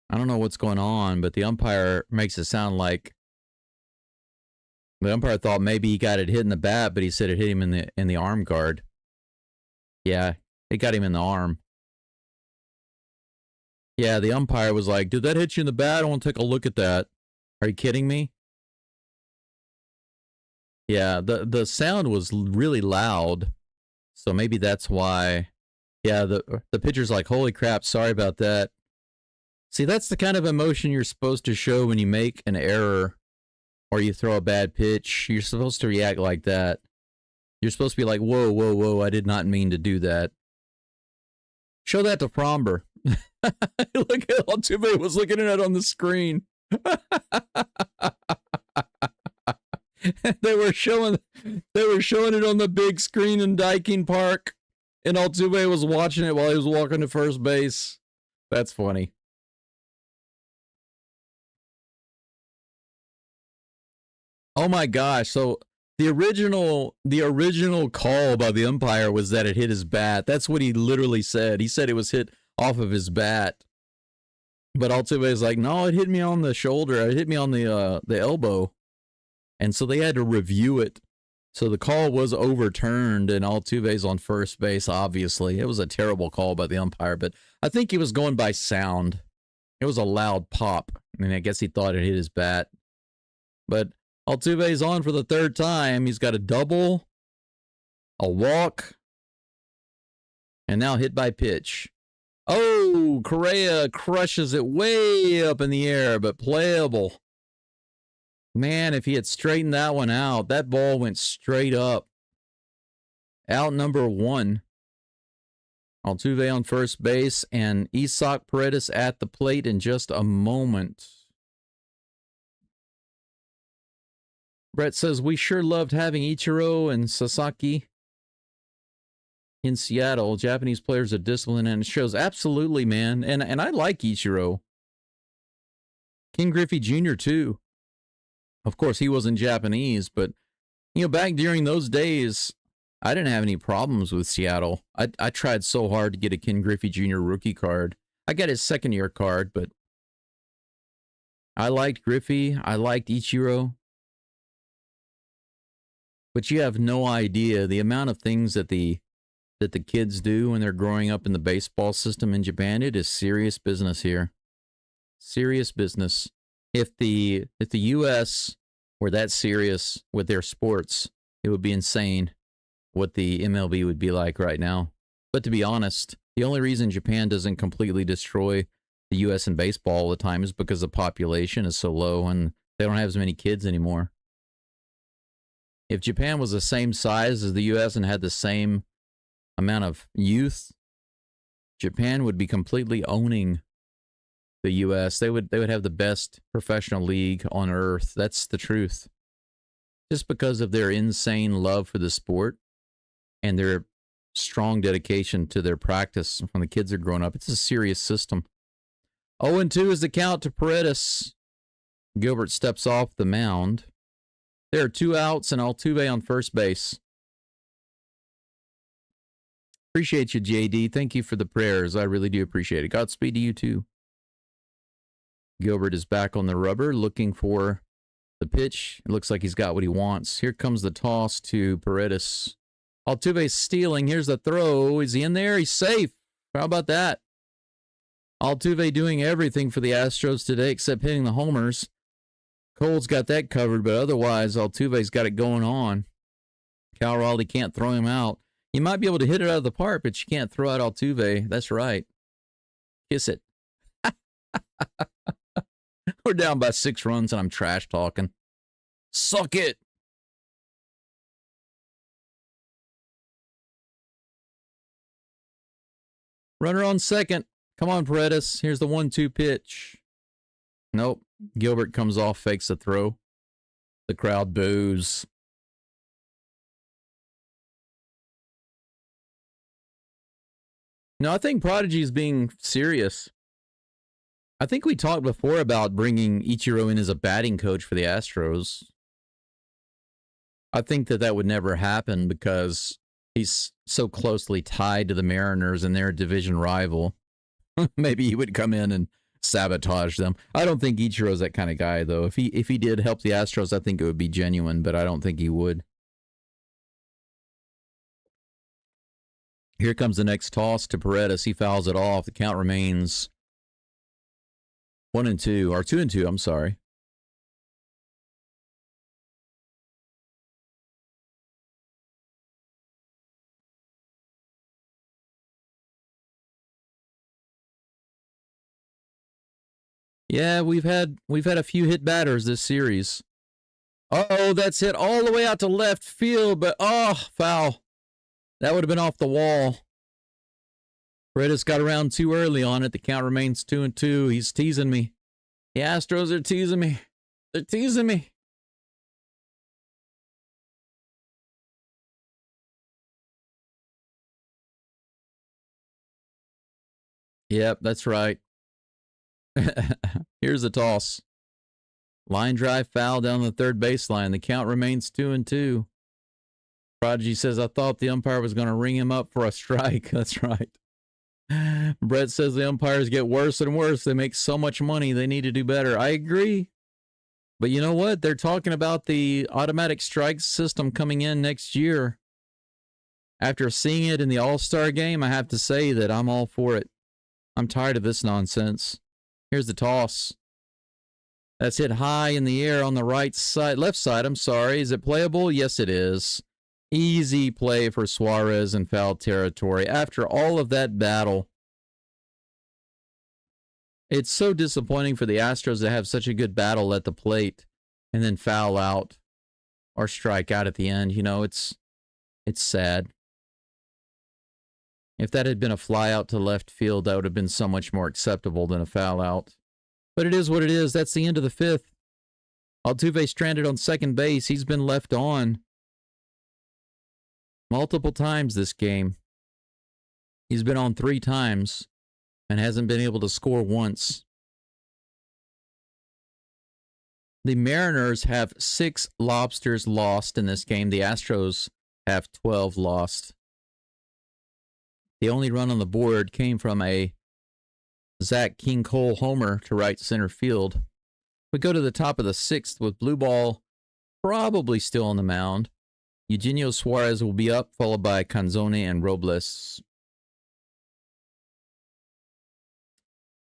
I don't know what's going on, but the umpire makes it sound like the umpire thought maybe he got it hit in the bat, but he said it hit him in the arm guard. Yeah, it got him in the arm. Yeah, the umpire was like, did that hit you in the bat? I want to take a look at that. Are you kidding me? Yeah, the sound was really loud, so maybe that's why. Yeah, the pitcher's like, holy crap, sorry about that. See, that's the kind of emotion you're supposed to show when you make an error or you throw a bad pitch. You're supposed to react like that. You're supposed to be like, whoa, whoa, whoa, I did not mean to do that. Show that to Fromber. Look at Altuve was looking at it on the screen. They were showing it on the big screen in Daikin Park, and Altuve was watching it while he was walking to first base. That's funny. Oh my gosh, so the original call by the umpire was that it hit his bat. That's what he literally said. He said it was hit off of his bat. But Altuve is like, no, it hit me on the shoulder. It hit me on the elbow. And so they had to review it. So the call was overturned, and Altuve's on first base, obviously. It was a terrible call by the umpire, but I think he was going by sound. It was a loud pop. I mean, I guess he thought it hit his bat. But Altuve's on for the third time. He's got a double, a walk, and now hit by pitch. Oh, Correa crushes it way up in the air, but playable. Man, if he had straightened that one out, that ball went straight up. Out number 1. Altuve on first base, and Isaac Paredes at the plate in just a moment. Brett says, we sure loved having Ichiro and Sasaki in Seattle. Japanese players are disciplined, and it shows. Absolutely, man. And I like Ichiro. Ken Griffey Jr. too. Of course, he wasn't Japanese, but, you know, back during those days, I didn't have any problems with Seattle. I tried so hard to get a Ken Griffey Jr. rookie card. I got his second-year card, but I liked Griffey. I liked Ichiro. But you have no idea the amount of things that the kids do when they're growing up in the baseball system in Japan. It is serious business here. Serious business. If the US were that serious with their sports, it would be insane what the MLB would be like right now. But to be honest, the only reason Japan doesn't completely destroy the US in baseball all the time is because the population is so low and they don't have as many kids anymore. If Japan was the same size as the US and had the same amount of youth, Japan would be completely owning the US. They would have the best professional league on earth. That's the truth. Just because of their insane love for the sport and their strong dedication to their practice when the kids are growing up. It's a serious system. 0-2 is the count to Paredes. Gilbert steps off the mound. There are 2 outs and Altuve on first base. Appreciate you, JD. Thank you for the prayers. I really do appreciate it. Godspeed to you, too. Gilbert is back on the rubber, looking for the pitch. It looks like he's got what he wants. Here comes the toss to Paredes. Altuve stealing. Here's the throw. Is he in there? He's safe. How about that? Altuve doing everything for the Astros today except hitting the homers. Cole's got that covered, but otherwise, Altuve's got it going on. Cal Raleigh can't throw him out. You might be able to hit it out of the park, but you can't throw out Altuve. That's right. Kiss it. We're down by 6 runs, and I'm trash talking. Suck it. Runner on second. Come on, Paredes. Here's the 1-2 pitch. Nope. Gilbert comes off, fakes the throw. The crowd boos. No, I think Prodigy is being serious. I think we talked before about bringing Ichiro in as a batting coach for the Astros. I think that would never happen because he's so closely tied to the Mariners and their division rival. Maybe he would come in and sabotage them. I don't think Ichiro's that kind of guy, though. If he did help the Astros, I think it would be genuine, but I don't think he would. Here comes the next toss to Paredes. He fouls it off. The count remains 1-2, or 2-2, I'm sorry. Yeah, we've had a few hit batters this series. Uh-oh, that's hit all the way out to left field, but foul. That would have been off the wall. Paredes got around too early on it. The count remains 2-2. He's teasing me. The Astros are teasing me. They're teasing me. Yep, that's right. Here's the toss. Line drive foul down the third baseline. The count remains 2-2. Prodigy says, I thought the umpire was going to ring him up for a strike. That's right. Brett says the umpires get worse and worse. They make so much money. They need to do better. I agree. But you know what? They're talking about the automatic strike system coming in next year. After seeing it in the All-Star game, I have to say that I'm all for it. I'm tired of this nonsense. Here's the toss. That's hit high in the air on the right side, left side, I'm sorry. Is it playable? Yes, it is. Easy play for Suarez in foul territory. After all of that battle, it's so disappointing for the Astros to have such a good battle at the plate and then foul out or strike out at the end. You know, it's sad. If that had been a fly out to left field, that would have been so much more acceptable than a foul out. But it is what it is. That's the end of the fifth. Altuve stranded on second base. He's been left on multiple times this game. He's been on 3 times and hasn't been able to score once. The Mariners have 6 lobsters lost in this game. The Astros have 12 lost. The only run on the board came from a Zach King Cole homer to right center field. We go to the top of the 6th with blue ball probably still on the mound. Eugenio Suarez will be up, followed by Canzone and Robles.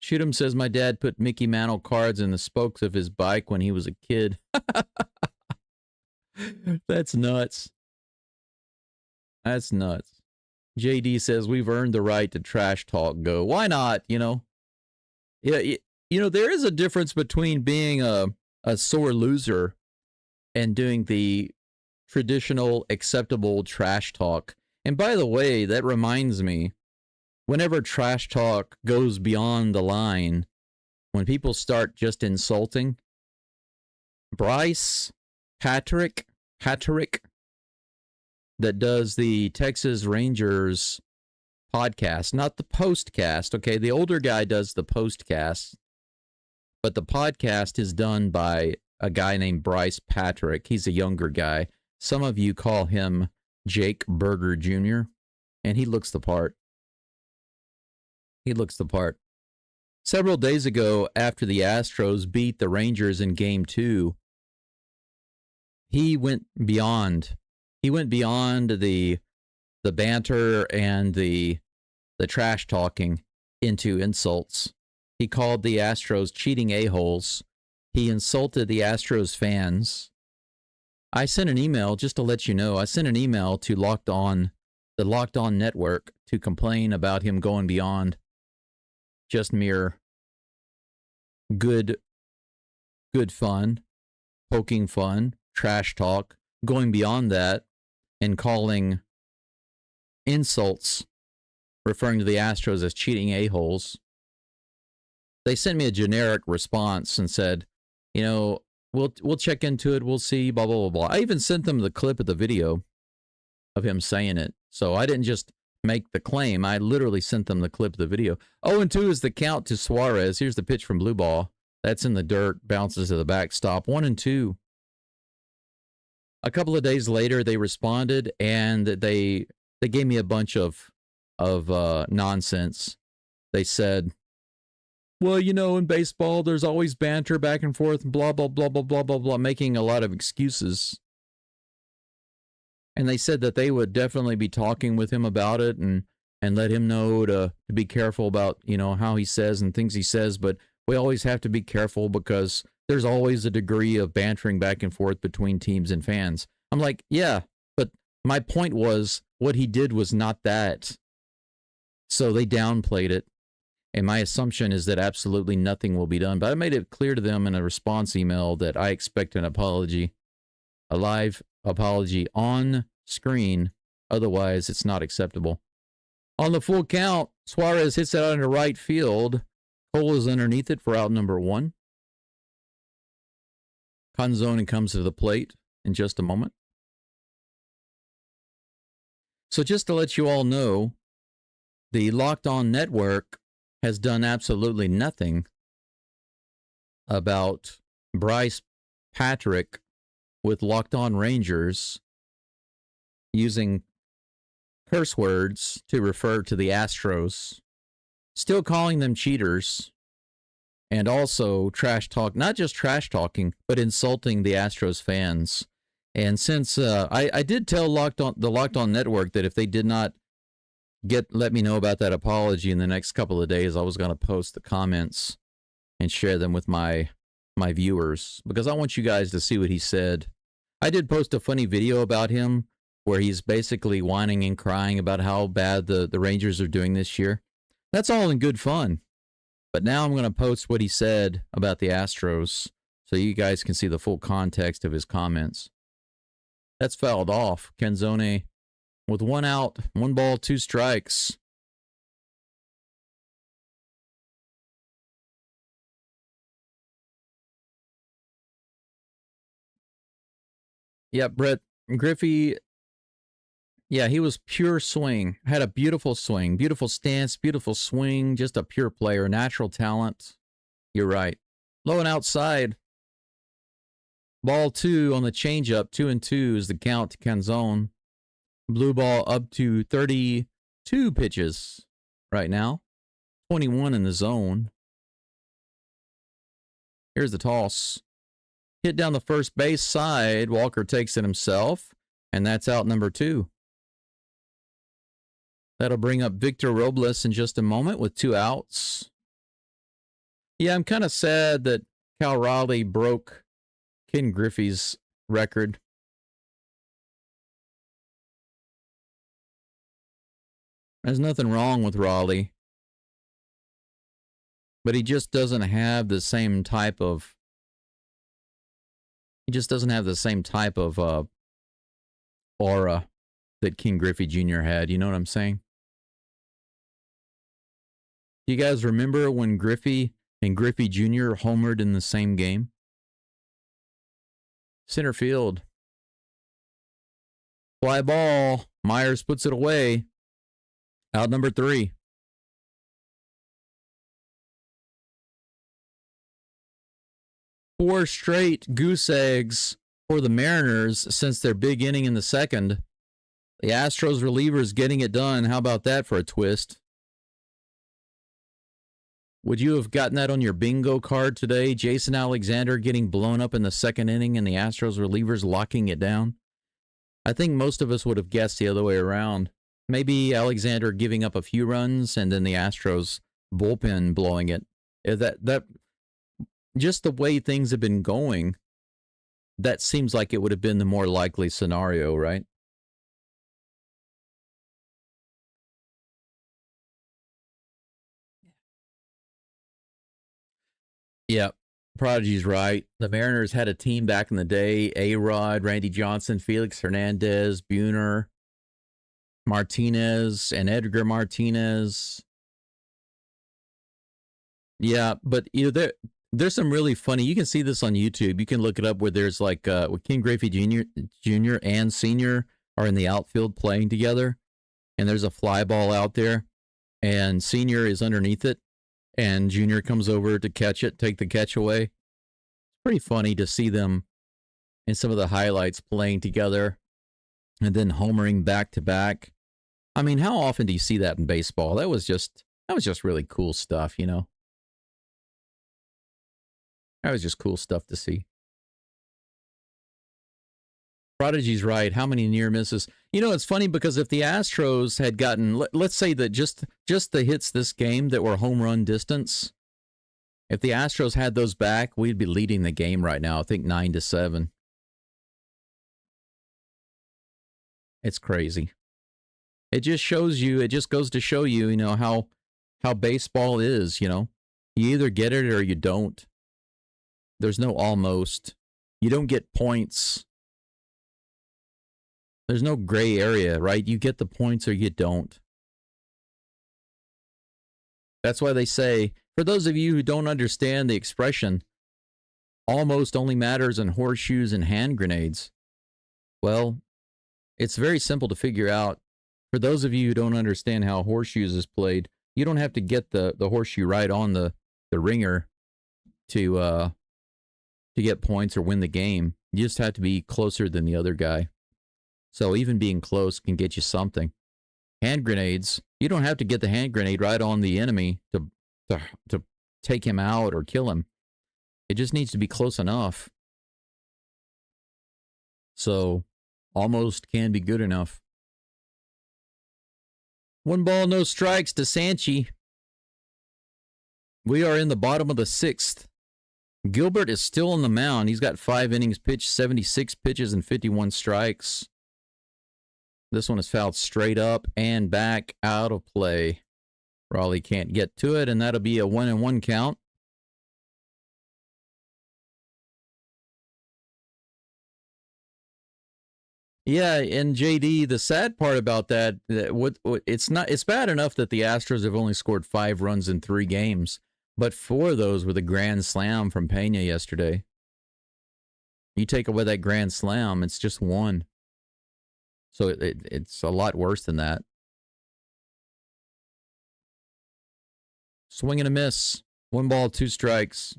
Shoot'em says my dad put Mickey Mantle cards in the spokes of his bike when he was a kid. That's nuts. That's nuts. JD says we've earned the right to trash talk Go. Why not, you know? Yeah, you know, there is a difference between being a sore loser and doing the traditional acceptable trash talk. And by the way, that reminds me, whenever trash talk goes beyond the line, when people start just insulting, Bryce Patrick, that does the Texas Rangers podcast, not the postcast, okay? The older guy does the postcast, but the podcast is done by a guy named Bryce Patrick. He's a younger guy. Some of you call him Jake Berger Jr., and he looks the part. He looks the part. Several days ago, after the Astros beat the Rangers in Game 2, he went beyond. He went beyond the banter and the trash talking into insults. He called the Astros cheating a-holes. He insulted the Astros fans. I sent an email, just to let you know, I sent an email to the Locked On Network to complain about him going beyond just mere good fun, poking fun, trash talk, going beyond that and calling insults, referring to the Astros as cheating a-holes. They sent me a generic response and said, you know, we'll check into it, we'll see, blah, blah, blah, blah. I even sent them the clip of the video of him saying it. So I didn't just make the claim. I literally sent them the clip of the video. 0-2 is the count to Suarez. Here's the pitch from blue ball. That's in the dirt, bounces to the backstop. 1-2. A couple of days later, they responded, and they gave me a bunch of nonsense. They said, well, you know, in baseball, there's always banter back and forth, blah, blah, blah, blah, blah, blah, blah, making a lot of excuses. And they said that they would definitely be talking with him about it and let him know to be careful about, you know, how he says and things he says. But we always have to be careful because there's always a degree of bantering back and forth between teams and fans. I'm like, yeah, but my point was what he did was not that. So they downplayed it. And my assumption is that absolutely nothing will be done. But I made it clear to them in a response email that I expect an apology, a live apology on screen. Otherwise, it's not acceptable. On the full count, Suarez hits it out into right field. Cole is underneath it for out number 1. Canzone comes to the plate in just a moment. So just to let you all know, the Locked On Network has done absolutely nothing about Bryce Patrick with Locked On Rangers using curse words to refer to the Astros, still calling them cheaters, and also trash talk, not just trash talking, but insulting the Astros fans. And since I did tell the Locked On Network that if they did not let me know about that apology in the next couple of days, I was going to post the comments and share them with my viewers, because I want you guys to see what he said. I did post a funny video about him where he's basically whining and crying about how bad the Rangers are doing this year. That's all in good fun. But now I'm going to post what he said about the Astros so you guys can see the full context of his comments. That's fouled off. Canzone with 1 out, 1 ball, 2 strikes. Yeah, Brett Griffey, yeah, he was pure swing. Had a beautiful swing, beautiful stance, beautiful swing, just a pure player, natural talent. You're right. Low and outside. Ball 2 on the changeup, 2-2 is the count to Canzone. Blue ball up to 32 pitches right now. 21 in the zone. Here's the toss. Hit down the first base side. Walker takes it himself, and that's out number 2. That'll bring up Victor Robles in just a moment with 2 outs. Yeah, I'm kind of sad that Cal Raleigh broke Ken Griffey's record. There's nothing wrong with Raleigh, but he just doesn't have the same type of. He just doesn't have the same type of aura that Ken Griffey Jr. had. You know what I'm saying? Do you guys remember when Griffey and Griffey Jr. homered in the same game? Center field. Fly ball. Myers puts it away. Out number 3. Four straight goose eggs for the Mariners since their big inning in the second. The Astros relievers getting it done. How about that for a twist? Would you have gotten that on your bingo card today? Jason Alexander getting blown up in the second inning and the Astros relievers locking it down? I think most of us would have guessed the other way around. Maybe Alexander giving up a few runs and then the Astros bullpen blowing it. That just the way things have been going, that seems like it would have been the more likely scenario, right? Yeah, Prodigy's right. The Mariners had a team back in the day: A-Rod, Randy Johnson, Felix Hernandez, Buhner, Martinez, and Edgar Martinez. Yeah, but there's some really funny. You can see this on YouTube. You can look it up where there's like with Ken Griffey Jr. and Sr. are in the outfield playing together, and there's a fly ball out there, and Sr. is underneath it, and Jr. comes over to catch it, take the catch away. It's pretty funny to see them in some of the highlights playing together and then homering back to back. I mean, how often do you see that in baseball? That was just really cool stuff, you know. That was just cool stuff to see. Prodigy's right. How many near misses? You know, it's funny because if the Astros had gotten, let's say that just the hits this game that were home run distance, if the Astros had those back, we'd be leading the game right now. I think 9-7. It's crazy. It just shows you. It just goes to show you, you know, how baseball is. You know, you either get it or you don't. There's no almost. You don't get points. There's no gray area, right? You get the points or you don't. That's why they say, for those of you who don't understand the expression, almost only matters in horseshoes and hand grenades. Well, it's very simple to figure out. For those of you who don't understand how horseshoes is played, you don't have to get the horseshoe right on the ringer to get points or win the game. You just have to be closer than the other guy. So even being close can get you something. Hand grenades, you don't have to get the hand grenade right on the enemy to take him out or kill him. It just needs to be close enough. So almost can be good enough. 1 ball, no strikes to Sanchi. We are in the bottom of the 6th. Gilbert is still on the mound. He's got 5 innings pitched, 76 pitches, and 51 strikes. This one is fouled straight up and back, out of play. Raleigh can't get to it, and that'll be a 1-1 count. Yeah, and JD, the sad part about that, it's bad enough that the Astros have only scored 5 runs in 3 games, but 4 of those were the grand slam from Pena yesterday. You take away that grand slam, it's just 1. So it's a lot worse than that. Swing and a miss. 1 ball, 2 strikes.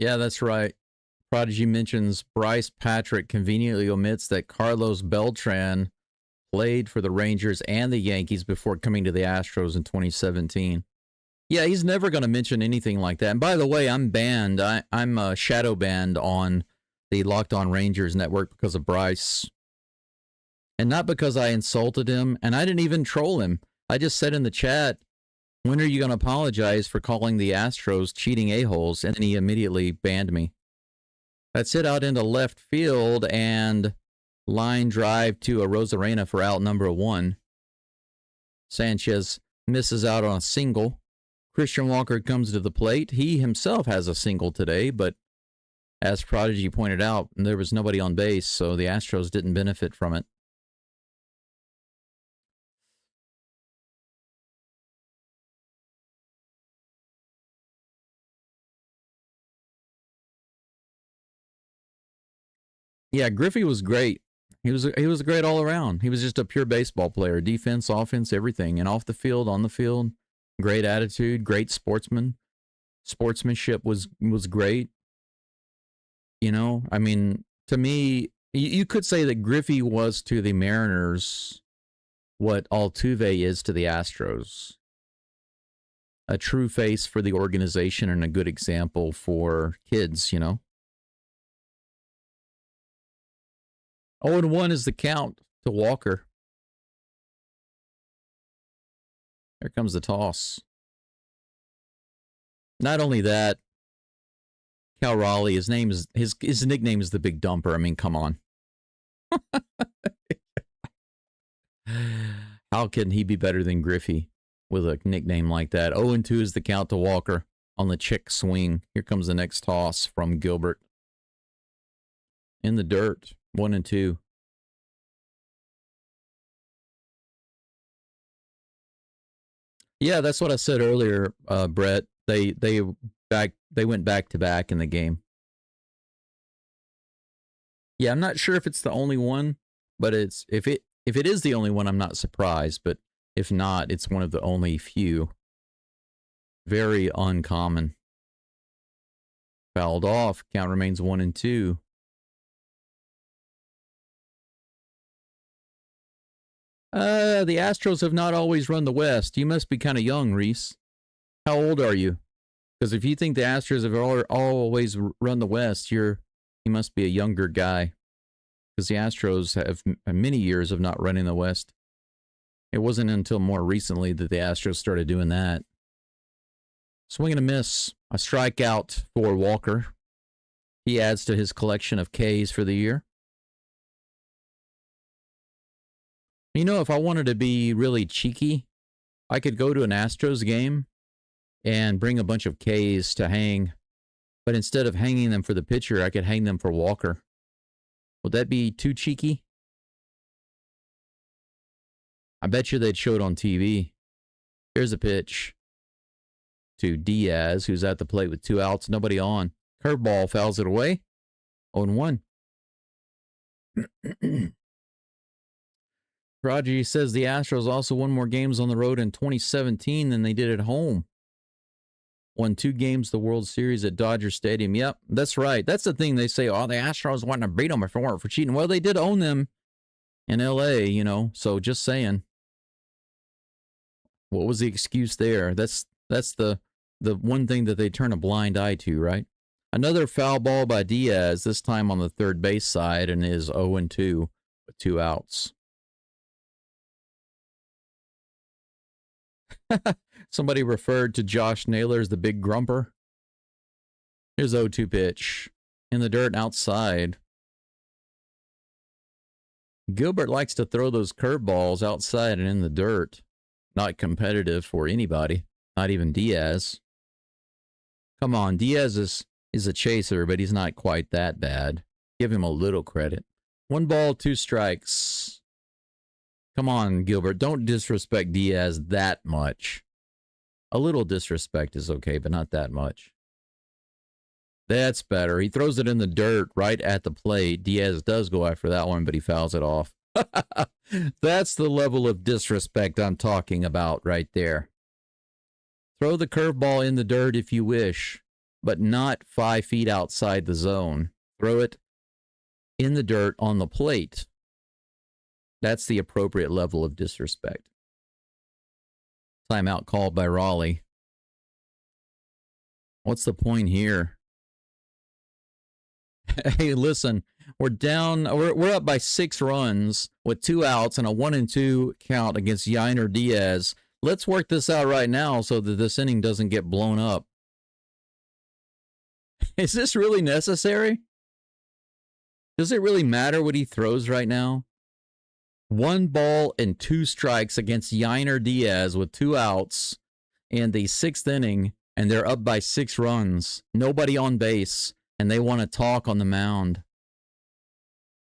Yeah, that's right. Prodigy mentions Bryce Patrick conveniently omits that Carlos Beltran played for the Rangers and the Yankees before coming to the Astros in 2017. Yeah, he's never going to mention anything like that. And by the way, I'm banned. I'm shadow banned on the Locked On Rangers network because of Bryce. And not because I insulted him. And I didn't even troll him. I just said in the chat, when are you going to apologize for calling the Astros cheating a-holes? And he immediately banned me. That's it out into left field and line drive to Arozarena for out number 1. Sanchez misses out on a single. Christian Walker comes to the plate. He himself has a single today, but as Prodigy pointed out, there was nobody on base, so the Astros didn't benefit from it. Yeah, Griffey was great. He was a great all around. He was just a pure baseball player, defense, offense, everything, and off the field, on the field, great attitude, great sportsman. Sportsmanship was great. You know, I mean, to me, you could say that Griffey was to the Mariners what Altuve is to the Astros. A true face for the organization and a good example for kids, you know. 0-1 is the count to Walker. Here comes the toss. Not only that, Cal Raleigh, his nickname is the Big Dumper. I mean, come on. How can he be better than Griffey with a nickname like that? 0-2 is the count to Walker on the check swing. Here comes the next toss from Gilbert. In the dirt, 1-2. Yeah, that's what I said earlier, Brett. They went back to back in the game. Yeah, I'm not sure if it's the only one, but if it is the only one, I'm not surprised. But if not, it's one of the only few. Very uncommon. Fouled off. Count remains 1-2. The Astros have not always run the West. You must be kind of young, Reese. How old are you? Because if you think the Astros have always run the West, you must be a younger guy. Because the Astros have many years of not running the West. It wasn't until more recently that the Astros started doing that. Swing and a miss. A strikeout for Walker. He adds to his collection of Ks for the year. You know, if I wanted to be really cheeky, I could go to an Astros game and bring a bunch of Ks to hang. But instead of hanging them for the pitcher, I could hang them for Walker. Would that be too cheeky? I bet you they'd show it on TV. Here's a pitch to Diaz, who's at the plate with 2 outs, nobody on. Curveball fouls it away. 0-1. Prodigy says the Astros also won more games on the road in 2017 than they did at home. Won 2 games the World Series at Dodger Stadium. Yep, that's right. That's the thing they say, oh, the Astros wanted to beat them if it weren't for cheating. Well, they did own them in L.A., you know, so just saying. What was the excuse there? That's the one thing that they turn a blind eye to, right? Another foul ball by Diaz, this time on the third base side, and is 0-2 with 2 outs. Somebody referred to Josh Naylor as the big grumper. Here's 0-2 pitch. In the dirt and outside. Gilbert likes to throw those curveballs outside and in the dirt. Not competitive for anybody. Not even Diaz. Come on, Diaz is a chaser, but he's not quite that bad. Give him a little credit. 1 ball, 2 strikes. Come on, Gilbert. Don't disrespect Diaz that much. A little disrespect is okay, but not that much. That's better. He throws it in the dirt right at the plate. Diaz does go after that one, but he fouls it off. That's the level of disrespect I'm talking about right there. Throw the curveball in the dirt if you wish. but not 5 feet outside the zone. Throw it in the dirt on the plate. That's the appropriate level of disrespect. Timeout called by Raleigh. What's the point here? Hey, listen, we're down. We're up by 6 runs with 2 outs and a 1-2 count against Yainer Diaz. Let's work this out right now so that this inning doesn't get blown up. Is this really necessary? Does it really matter what he throws right now? 1 ball and 2 strikes against Yainer Diaz with 2 outs in the 6th inning, and they're up by 6 runs. Nobody on base, and they want to talk on the mound.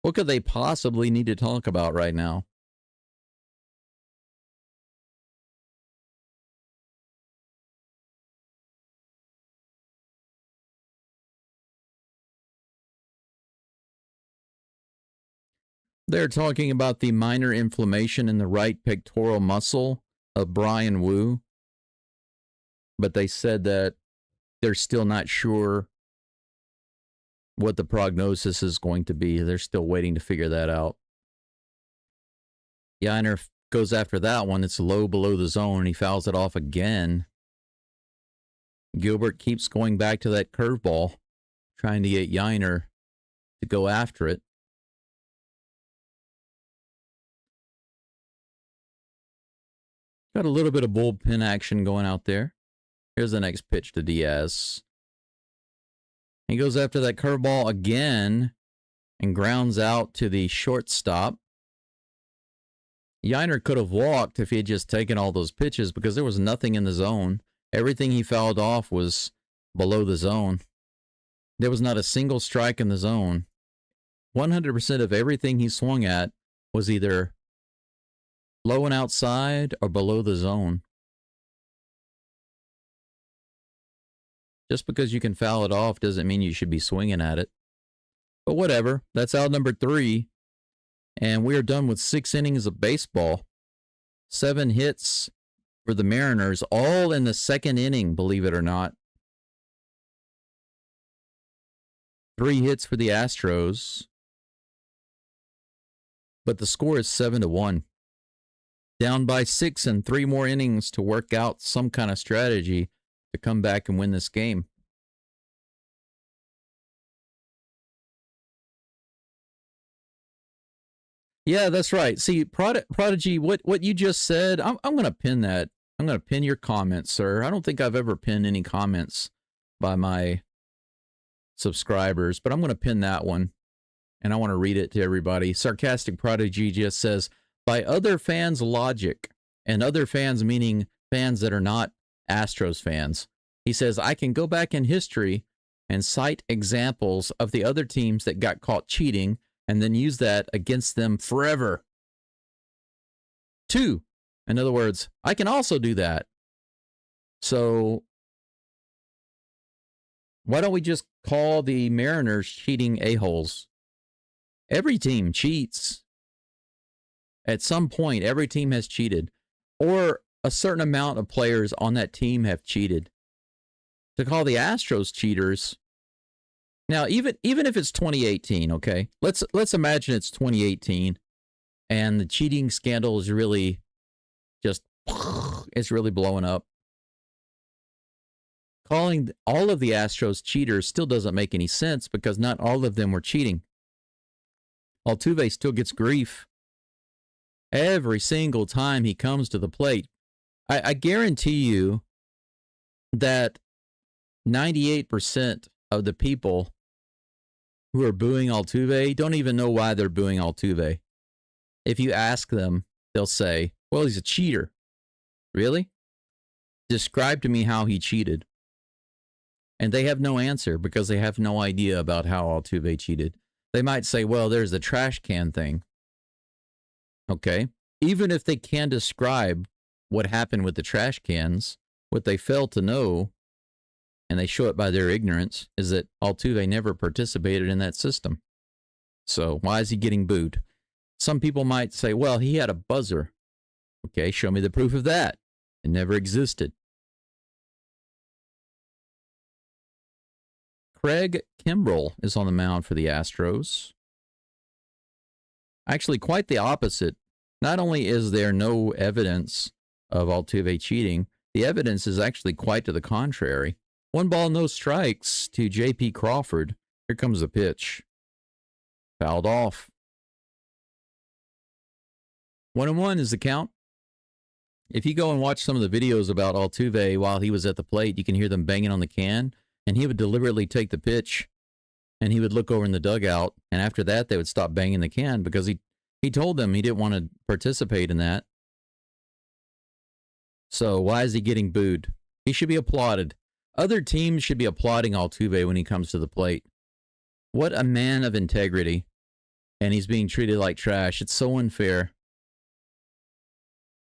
What could they possibly need to talk about right now? They're talking about the minor inflammation in the right pectoral muscle of Brian Wu. But they said that they're still not sure what the prognosis is going to be. They're still waiting to figure that out. Yainer goes after that one. It's low below the zone, and he fouls it off again. Gilbert keeps going back to that curveball, trying to get Yainer to go after it. Got a little bit of bullpen action going out there. Here's the next pitch to Diaz. He goes after that curveball again and grounds out to the shortstop. Yainer could have walked if he had just taken all those pitches because there was nothing in the zone. Everything he fouled off was below the zone. There was not a single strike in the zone. 100% of everything he swung at was either low and outside or below the zone. Just because you can foul it off doesn't mean you should be swinging at it. But whatever. That's out number 3. And we are done with 6 innings of baseball. 7 hits for the Mariners, all in the 2nd inning, believe it or not. 3 hits for the Astros. But the score is 7-1. Down by 6 and 3 more innings to work out some kind of strategy to come back and win this game. Yeah, that's right. See, Prodigy, what you just said, I'm going to pin that. I'm going to pin your comments, sir. I don't think I've ever pinned any comments by my subscribers, but I'm going to pin that one, and I want to read it to everybody. Sarcastic Prodigy just says, by other fans' logic, and other fans meaning fans that are not Astros fans, he says, I can go back in history and cite examples of the other teams that got caught cheating and then use that against them forever. 2, in other words, I can also do that. So why don't we just call the Mariners cheating a-holes? Every team cheats. At some point, every team has cheated, or a certain amount of players on that team have cheated. To call the Astros cheaters, now even if it's 2018, okay, let's imagine it's 2018, and the cheating scandal is really just it's really blowing up. Calling all of the Astros cheaters still doesn't make any sense because not all of them were cheating. Altuve still gets grief every single time he comes to the plate. I guarantee you that 98% of the people who are booing Altuve don't even know why they're booing Altuve. If you ask them, they'll say, well, he's a cheater. Really? Describe to me how he cheated. And they have no answer because they have no idea about how Altuve cheated. They might say, well, there's the trash can thing. Okay. Even if they can describe what happened with the trash cans, what they fail to know, and they show it by their ignorance, is that Altuve never participated in that system. So why is he getting booed? Some people might say, well, he had a buzzer. Okay, show me the proof of that. It never existed. Craig Kimbrell is on the mound for the Astros. Actually, quite the opposite. Not only is there no evidence of Altuve cheating, the evidence is actually quite to the contrary. 1 ball, no strikes to J.P. Crawford. Here comes the pitch. Fouled off. 1-1 is the count. If you go and watch some of the videos about Altuve while he was at the plate, you can hear them banging on the can, and he would deliberately take the pitch, and he would look over in the dugout, and after that, they would stop banging the can because he told them he didn't want to participate in that. So why is he getting booed? He should be applauded. Other teams should be applauding Altuve when he comes to the plate. What a man of integrity. And he's being treated like trash. It's so unfair.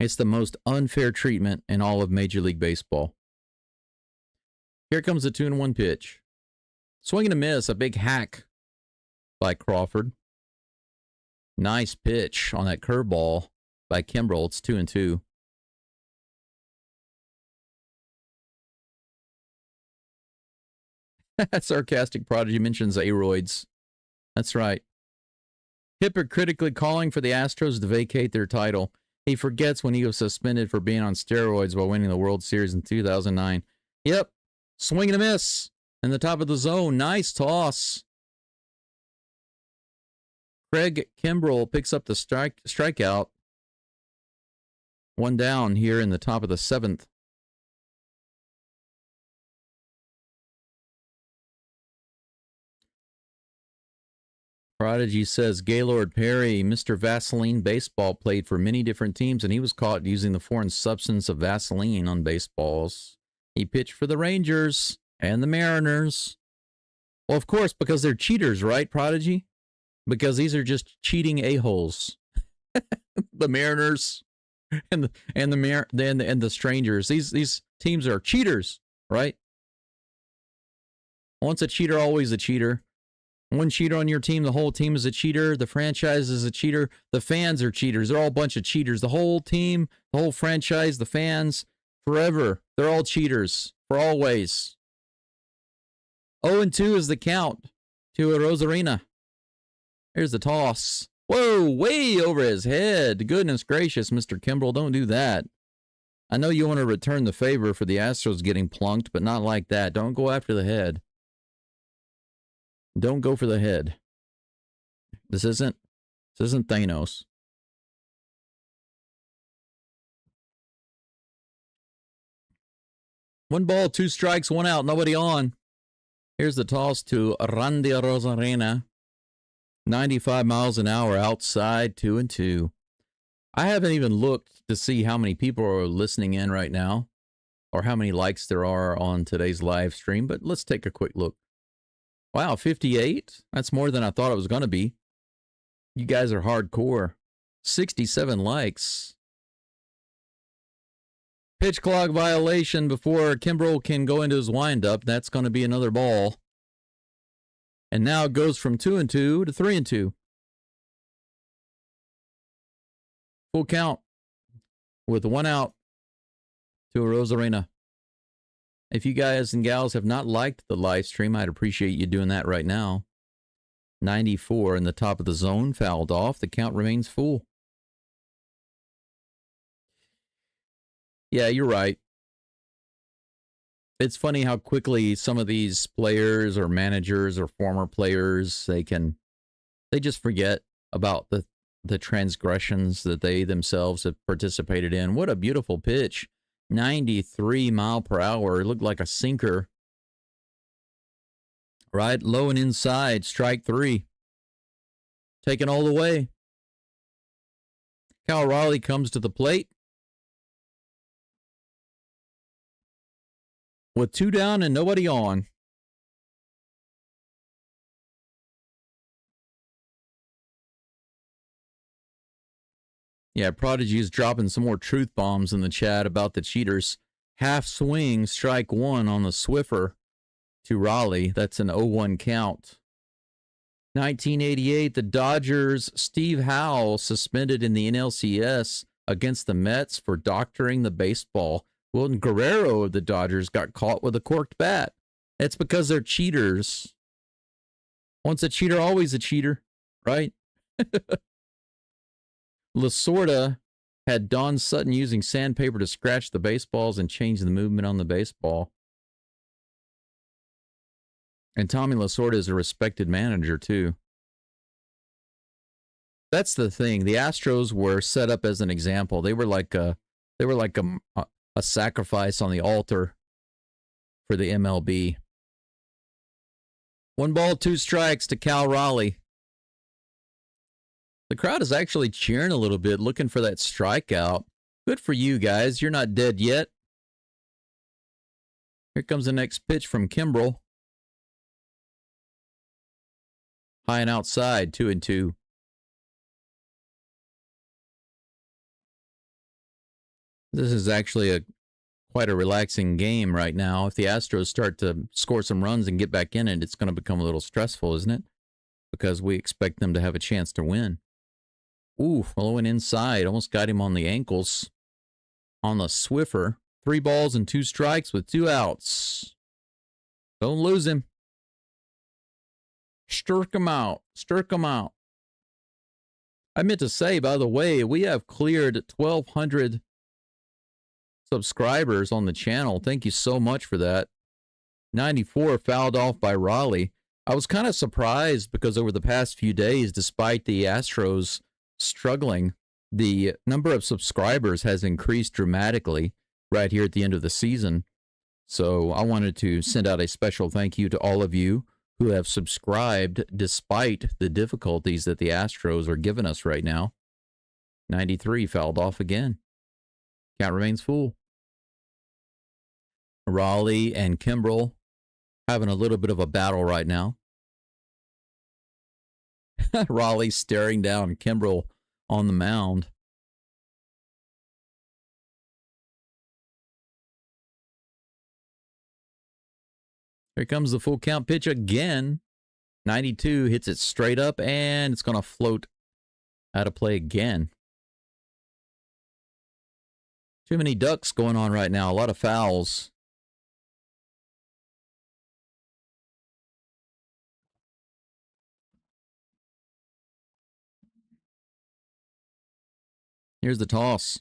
It's the most unfair treatment in all of Major League Baseball. Here comes the 2-1 pitch. Swing and a miss, a big hack by Crawford. Nice pitch on that curveball by Kimbrell. It's 2-2. Sarcastic Prodigy mentions aroids. That's right. Hypocritically calling for the Astros to vacate their title. He forgets when he was suspended for being on steroids while winning the World Series in 2009. Yep. Swing and a miss. In the top of the zone. Nice toss. Craig Kimbrell picks up the strikeout. 1 down here in the top of the 7th. Prodigy says Gaylord Perry, Mr. Vaseline Baseball, played for many different teams, and he was caught using the foreign substance of Vaseline on baseballs. He pitched for the Rangers and the Mariners. Well, of course, because they're cheaters, right, Prodigy? Because these are just cheating a-holes. The Mariners and the Strangers. These teams are cheaters, right? Once a cheater, always a cheater. One cheater on your team, the whole team is a cheater. The franchise is a cheater. The fans are cheaters. They're all a bunch of cheaters. The whole team, the whole franchise, the fans, forever. They're all cheaters for always. 0-2 is the count to Rosarina. Here's the toss. Whoa, way over his head. Goodness gracious, Mr. Kimbrell, don't do that. I know you want to return the favor for the Astros getting plunked, but not like that. Don't go after the head. Don't go for the head. This isn't Thanos. One ball, 2 strikes, 1 out, nobody on. Here's the toss to Randy Rosarena. 95 miles an hour outside, 2-2. I haven't even looked to see how many people are listening in right now or how many likes there are on today's live stream, but let's take a quick look. Wow, 58? That's more than I thought it was going to be. You guys are hardcore. 67 likes. Pitch clock violation before Kimbrell can go into his windup. That's going to be another ball. And now it goes from 2-2 to 3-2. Full count with 1 out to Rosarena. If you guys and gals have not liked the live stream, I'd appreciate you doing that right now. 94 in the top of the zone, fouled off. The count remains full. Yeah, you're right. It's funny how quickly some of these players or managers or former players, they just forget about the transgressions that they themselves have participated in. What a beautiful pitch. 93 mile per hour. It looked like a sinker. Right, low and inside, strike 3. Taken all the way. Cal Raleigh comes to the plate. With 2 down and nobody on. Yeah, Prodigy is dropping some more truth bombs in the chat about the cheaters. Half swing, strike 1 on the Swiffer to Raleigh. That's an 0-1 count. 1988, the Dodgers, Steve Howe suspended in the NLCS against the Mets for doctoring the baseball. Wilton Guerrero of the Dodgers got caught with a corked bat. It's because they're cheaters. Once a cheater, always a cheater, right? Lasorda had Don Sutton using sandpaper to scratch the baseballs and change the movement on the baseball. And Tommy Lasorda is a respected manager, too. That's the thing. The Astros were set up as an example. They were like a sacrifice on the altar for the MLB. 1 ball, 2 strikes to Cal Raleigh. The crowd is actually cheering a little bit, looking for that strikeout. Good for you guys. You're not dead yet. Here comes the next pitch from Kimbrel. High and outside, 2-2. This is actually quite a relaxing game right now. If the Astros start to score some runs and get back in it, it's going to become a little stressful, isn't it? Because we expect them to have a chance to win. Ooh, following inside. Almost got him on the ankles. On the Swiffer. 3 balls and 2 strikes with 2 outs. Don't lose him. Stirk him out. Stirk him out. I meant to say, by the way, we have cleared 1,200 subscribers on the channel. Thank you so much for that. 94 fouled off by Raleigh. I was kind of surprised because over the past few days, despite the Astros struggling, the number of subscribers has increased dramatically right here at the end of the season. So I wanted to send out a special thank you to all of you who have subscribed despite the difficulties that the Astros are giving us right now. 93 fouled off again. Count remains full. Raleigh and Kimbrel having a little bit of a battle right now. Raleigh staring down Kimbrel on the mound. Here comes the full count pitch again. 92 hits it straight up, and it's going to float out of play again. Too many ducks going on right now. A lot of fouls. Here's the toss.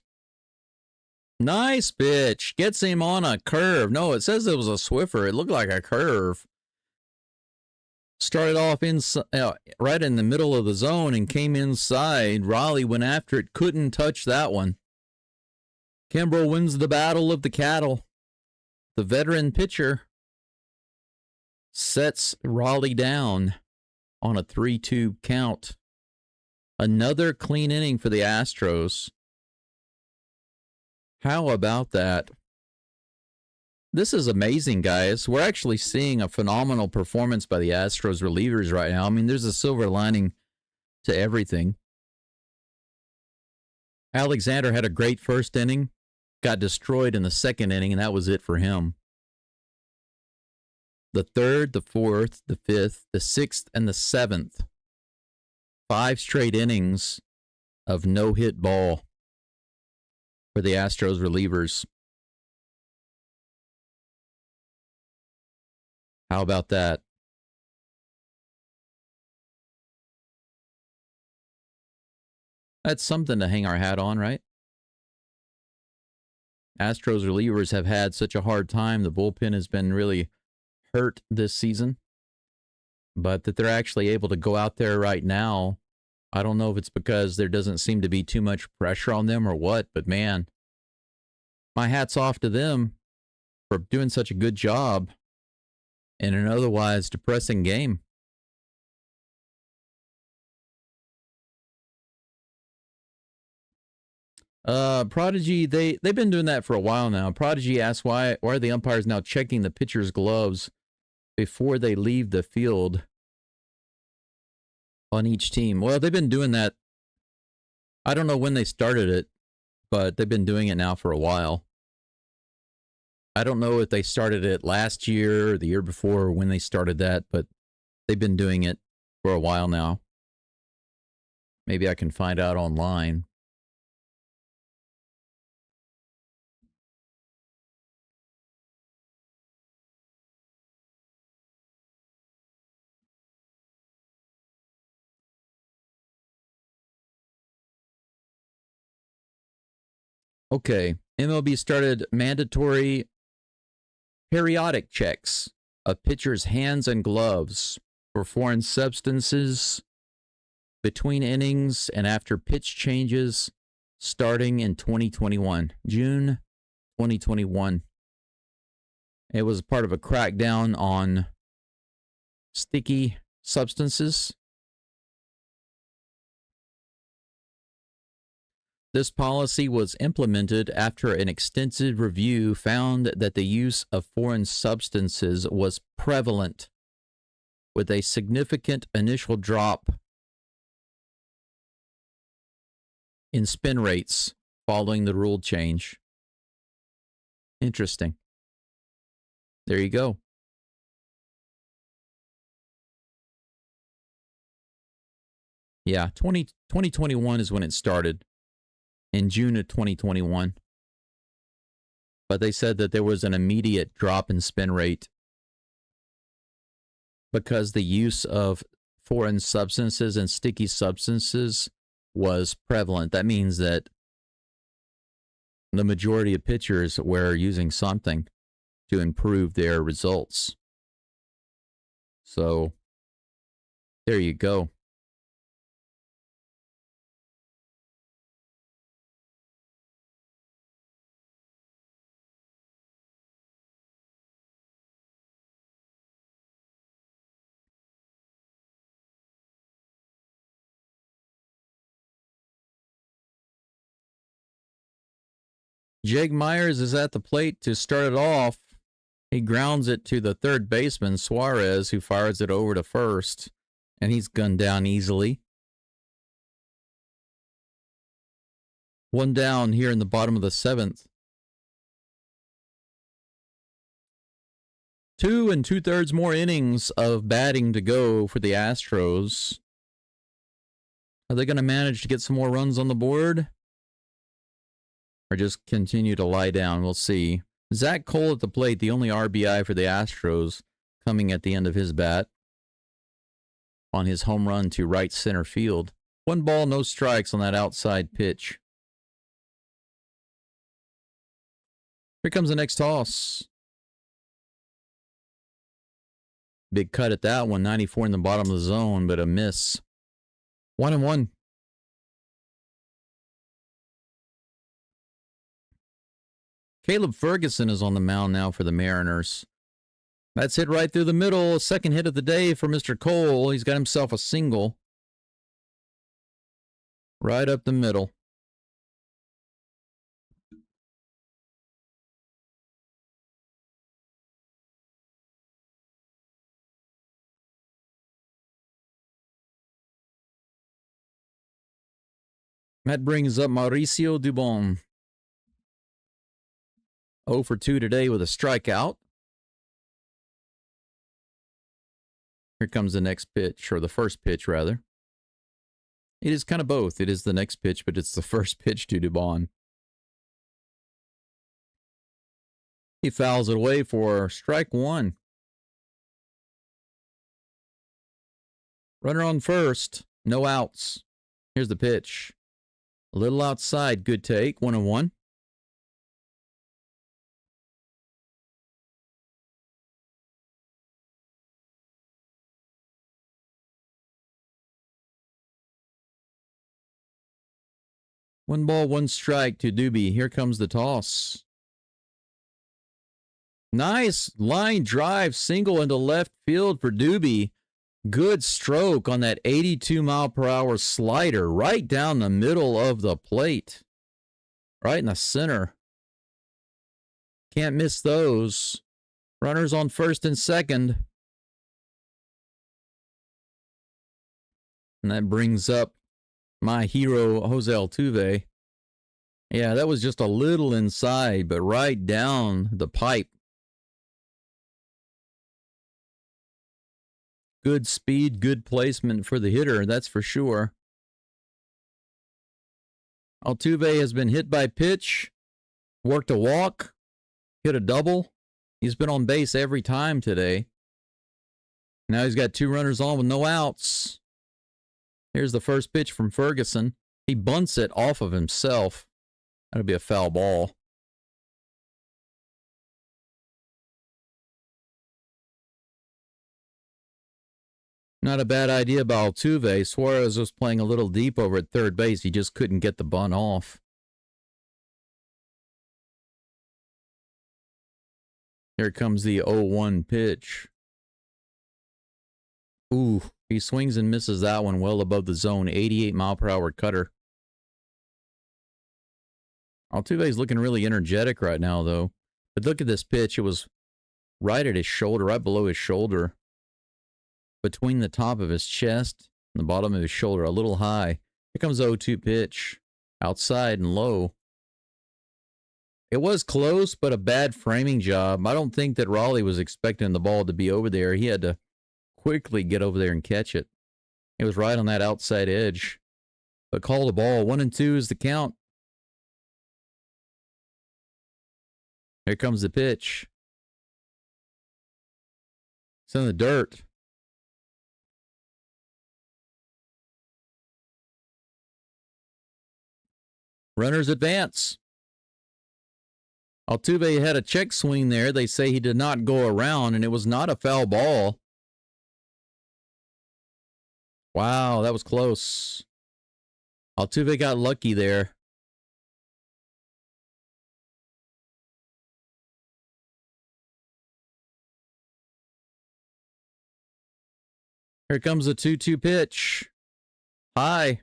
Nice pitch. Gets him on a curve. No, it says it was a Swiffer. It looked like a curve. Started off right in the middle of the zone and came inside. Raleigh went after it. Couldn't touch that one. Kimbrel wins the battle of the cattle. The veteran pitcher sets Raleigh down on a 3-2 count. Another clean inning for the Astros. How about that? This is amazing, guys. We're actually seeing a phenomenal performance by the Astros relievers right now. I mean, there's a silver lining to everything. Alexander had a great first inning, got destroyed in the second inning, and that was it for him. The third, the fourth, the fifth, the sixth, and the seventh. 5 straight innings of no-hit ball for the Astros relievers. How about that? That's something to hang our hat on, right? Astros relievers have had such a hard time. The bullpen has been really hurt this season. But that they're actually able to go out there right now, I don't know if it's because there doesn't seem to be too much pressure on them or what, but man, my hat's off to them for doing such a good job in an otherwise depressing game. Prodigy, they've been doing that for a while now. Prodigy asks why are the umpires now checking the pitcher's gloves before they leave the field on each team? Well, they've been doing that. I don't know when they started it, but they've been doing it now for a while. I don't know if they started it last year or the year before or when they started that, but they've been doing it for a while now. Maybe I can find out online. Okay, MLB started mandatory periodic checks of pitchers' hands and gloves for foreign substances between innings and after pitch changes starting in 2021, June 2021. It was part of a crackdown on sticky substances. This policy was implemented after an extensive review found that the use of foreign substances was prevalent, with a significant initial drop in spin rates following the rule change. Interesting. There you go. Yeah, 2021 is when it started, in June of 2021. But they said that there was an immediate drop in spin rate because the use of foreign substances and sticky substances was prevalent. That means that the majority of pitchers were using something to improve their results. So, there you go. Jake Myers is at the plate to start it off. He grounds it to the third baseman, Suarez, who fires it over to first, and he's gunned down easily. One down here in the bottom of the seventh. 2 2/3 more innings of batting to go for the Astros. Are they going to manage to get some more runs on the board? Or just continue to lie down? We'll see. Zach Cole at the plate, the only RBI for the Astros, coming at the end of his bat on his home run to right center field. 1 ball, no strikes on that outside pitch. Here comes the next toss. Big cut at that one, 94 in the bottom of the zone, but a miss. 1-1. Caleb Ferguson is on the mound now for the Mariners. That's hit right through the middle. Second hit of the day for Mr. Cole. He's got himself a single. Right up the middle. That brings up Mauricio Dubon. 0 for 2 today with a strikeout. Here comes the next pitch, or the first pitch, rather. It is kind of both. It is the next pitch, but it's the first pitch to Dubon. He fouls it away for strike 1. Runner on first. No outs. Here's the pitch. A little outside. Good take. 1-1. One ball, one strike to Doobie. Here comes the toss. Nice line drive single into left field for Doobie. Good stroke on that 82-mile-per-hour slider right down the middle of the plate. Right in the center. Can't miss those. Runners on first and second. And that brings up my hero, Jose Altuve. Yeah, that was just a little inside, but right down the pipe. Good speed, good placement for the hitter, that's for sure. Altuve has been hit by pitch, worked a walk, hit a double. He's been on base every time today. Now he's got 2 runners on with no outs. Here's the first pitch from Ferguson. He bunts it off of himself. That'll be a foul ball. Not a bad idea by Altuve. Suarez was playing a little deep over at third base. He just couldn't get the bunt off. Here comes the 0-1 pitch. Ooh, he swings and misses that one well above the zone. 88-mile-per-hour cutter. Altuve's looking really energetic right now, though. But look at this pitch. It was right at his shoulder, right below his shoulder. Between the top of his chest and the bottom of his shoulder, a little high. Here comes the 0-2 pitch. Outside and low. It was close, but a bad framing job. I don't think that Raleigh was expecting the ball to be over there. He had to quickly get over there and catch it. It was right on that outside edge. But call the ball. 1-2 is the count. Here comes the pitch. It's in the dirt. Runners advance. Altuve had a check swing there. They say he did not go around, and it was not a foul ball. Wow, that was close. Altuve got lucky there. Here comes the 2-2 pitch. High.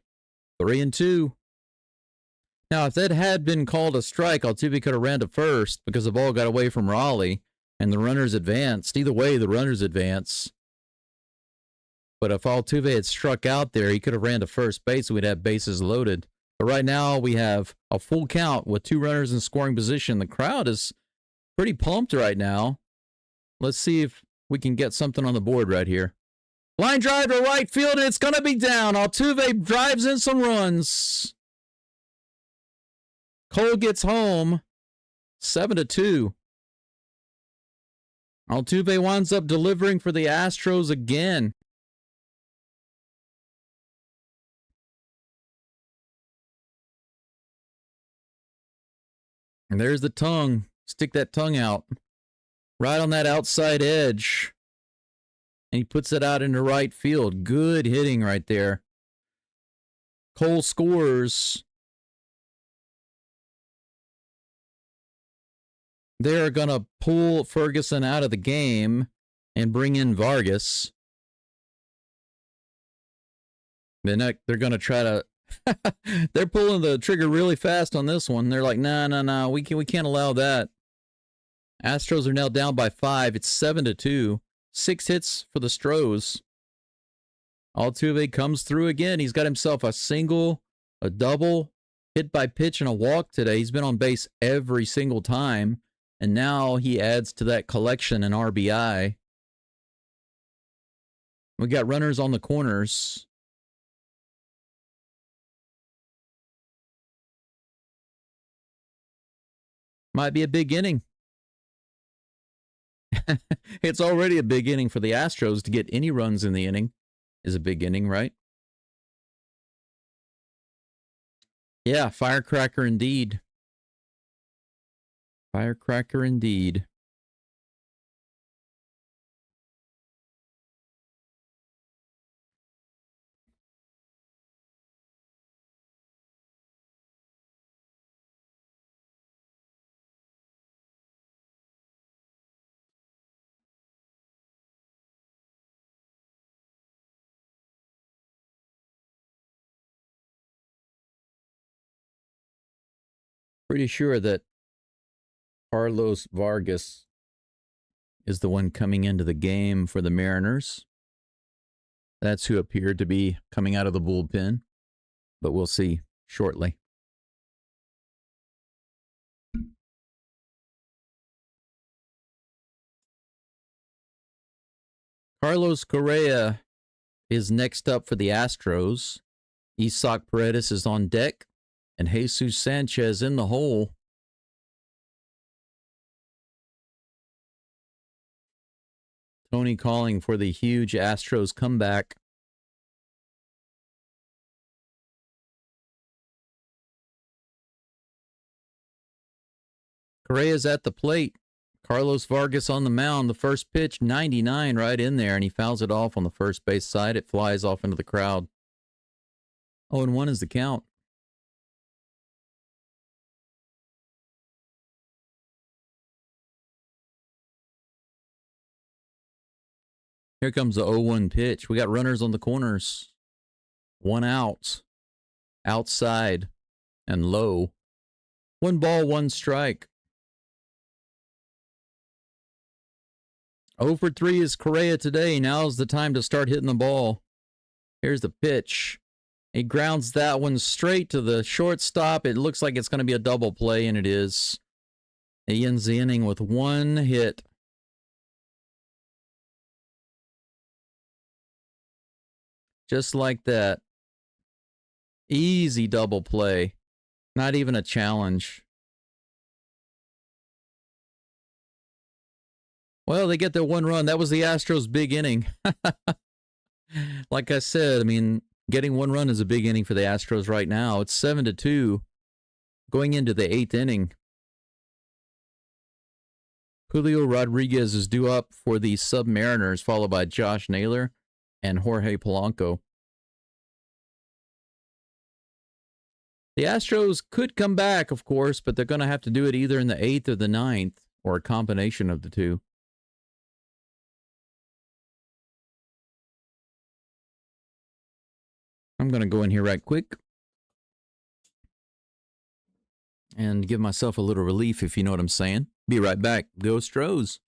3-2. Now, if that had been called a strike, Altuve could have ran to first because the ball got away from Raleigh and the runners advanced. Either way, the runners advance. But if Altuve had struck out there, he could have ran to first base and we'd have bases loaded. But right now, we have a full count with 2 runners in scoring position. The crowd is pretty pumped right now. Let's see if we can get something on the board right here. Line drive to right field, and it's going to be down. Altuve drives in some runs. Cole gets home. 7-2. Altuve winds up delivering for the Astros again. And there's the tongue. Stick that tongue out. Right on that outside edge. And he puts it out into right field. Good hitting right there. Cole scores. They're going to pull Ferguson out of the game and bring in Vargas. They're going to try to... They're pulling the trigger really fast on this one. They're like, no, we can't allow that. Astros are now down by 5. It's 7-2. 6 hits for the Stros. Altuve comes through again. He's got himself a single, a double, hit by pitch, and a walk today. He's been on base every single time. And now he adds to that collection an RBI. We got runners on the corners. Might be a big inning. It's already a big inning for the Astros. To get any runs in the inning is a big inning, right? Yeah, firecracker indeed. Firecracker indeed. Pretty sure that Carlos Vargas is the one coming into the game for the Mariners. That's who appeared to be coming out of the bullpen, but we'll see shortly. Carlos Correa is next up for the Astros. Isaac Paredes is on deck, and Jesus Sanchez in the hole. Tony calling for the huge Astros comeback. Correa's at the plate. Carlos Vargas on the mound. The first pitch, 99 right in there, and he fouls it off on the first base side. It flies off into the crowd. 0-1 is the count. Here comes the 0-1 pitch. We got runners on the corners. 1 out. Outside and low. 1 ball, 1 strike. 0 for 3 is Correa today. Now's the time to start hitting the ball. Here's the pitch. He grounds that one straight to the shortstop. It looks like it's going to be a double play, and it is. He ends the inning with 1 hit. Just like that. Easy double play. Not even a challenge. Well, they get their 1 run. That was the Astros' big inning. Like I said, I mean, getting 1 run is a big inning for the Astros right now. It's 7-2 going into the 8th inning. Julio Rodriguez is due up for the Submariners, followed by Josh Naylor and Jorge Polanco. The Astros could come back, of course, but they're going to have to do it either in the 8th or the 9th, or a combination of the two. I'm going to go in here right quick and give myself a little relief, if you know what I'm saying. Be right back. Go Stros.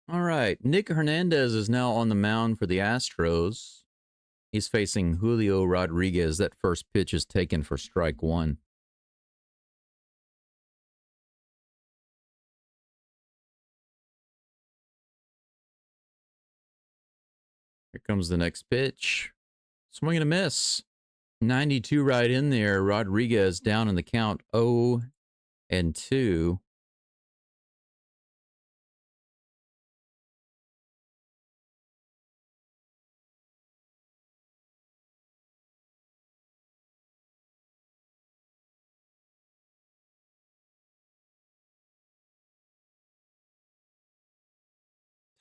All right. Nick Hernandez is now on the mound for the Astros. He's facing Julio Rodriguez. That first pitch is taken for strike 1. Here comes the next pitch. Swing and a miss. 92 right in there. Rodriguez down in the count 0-2.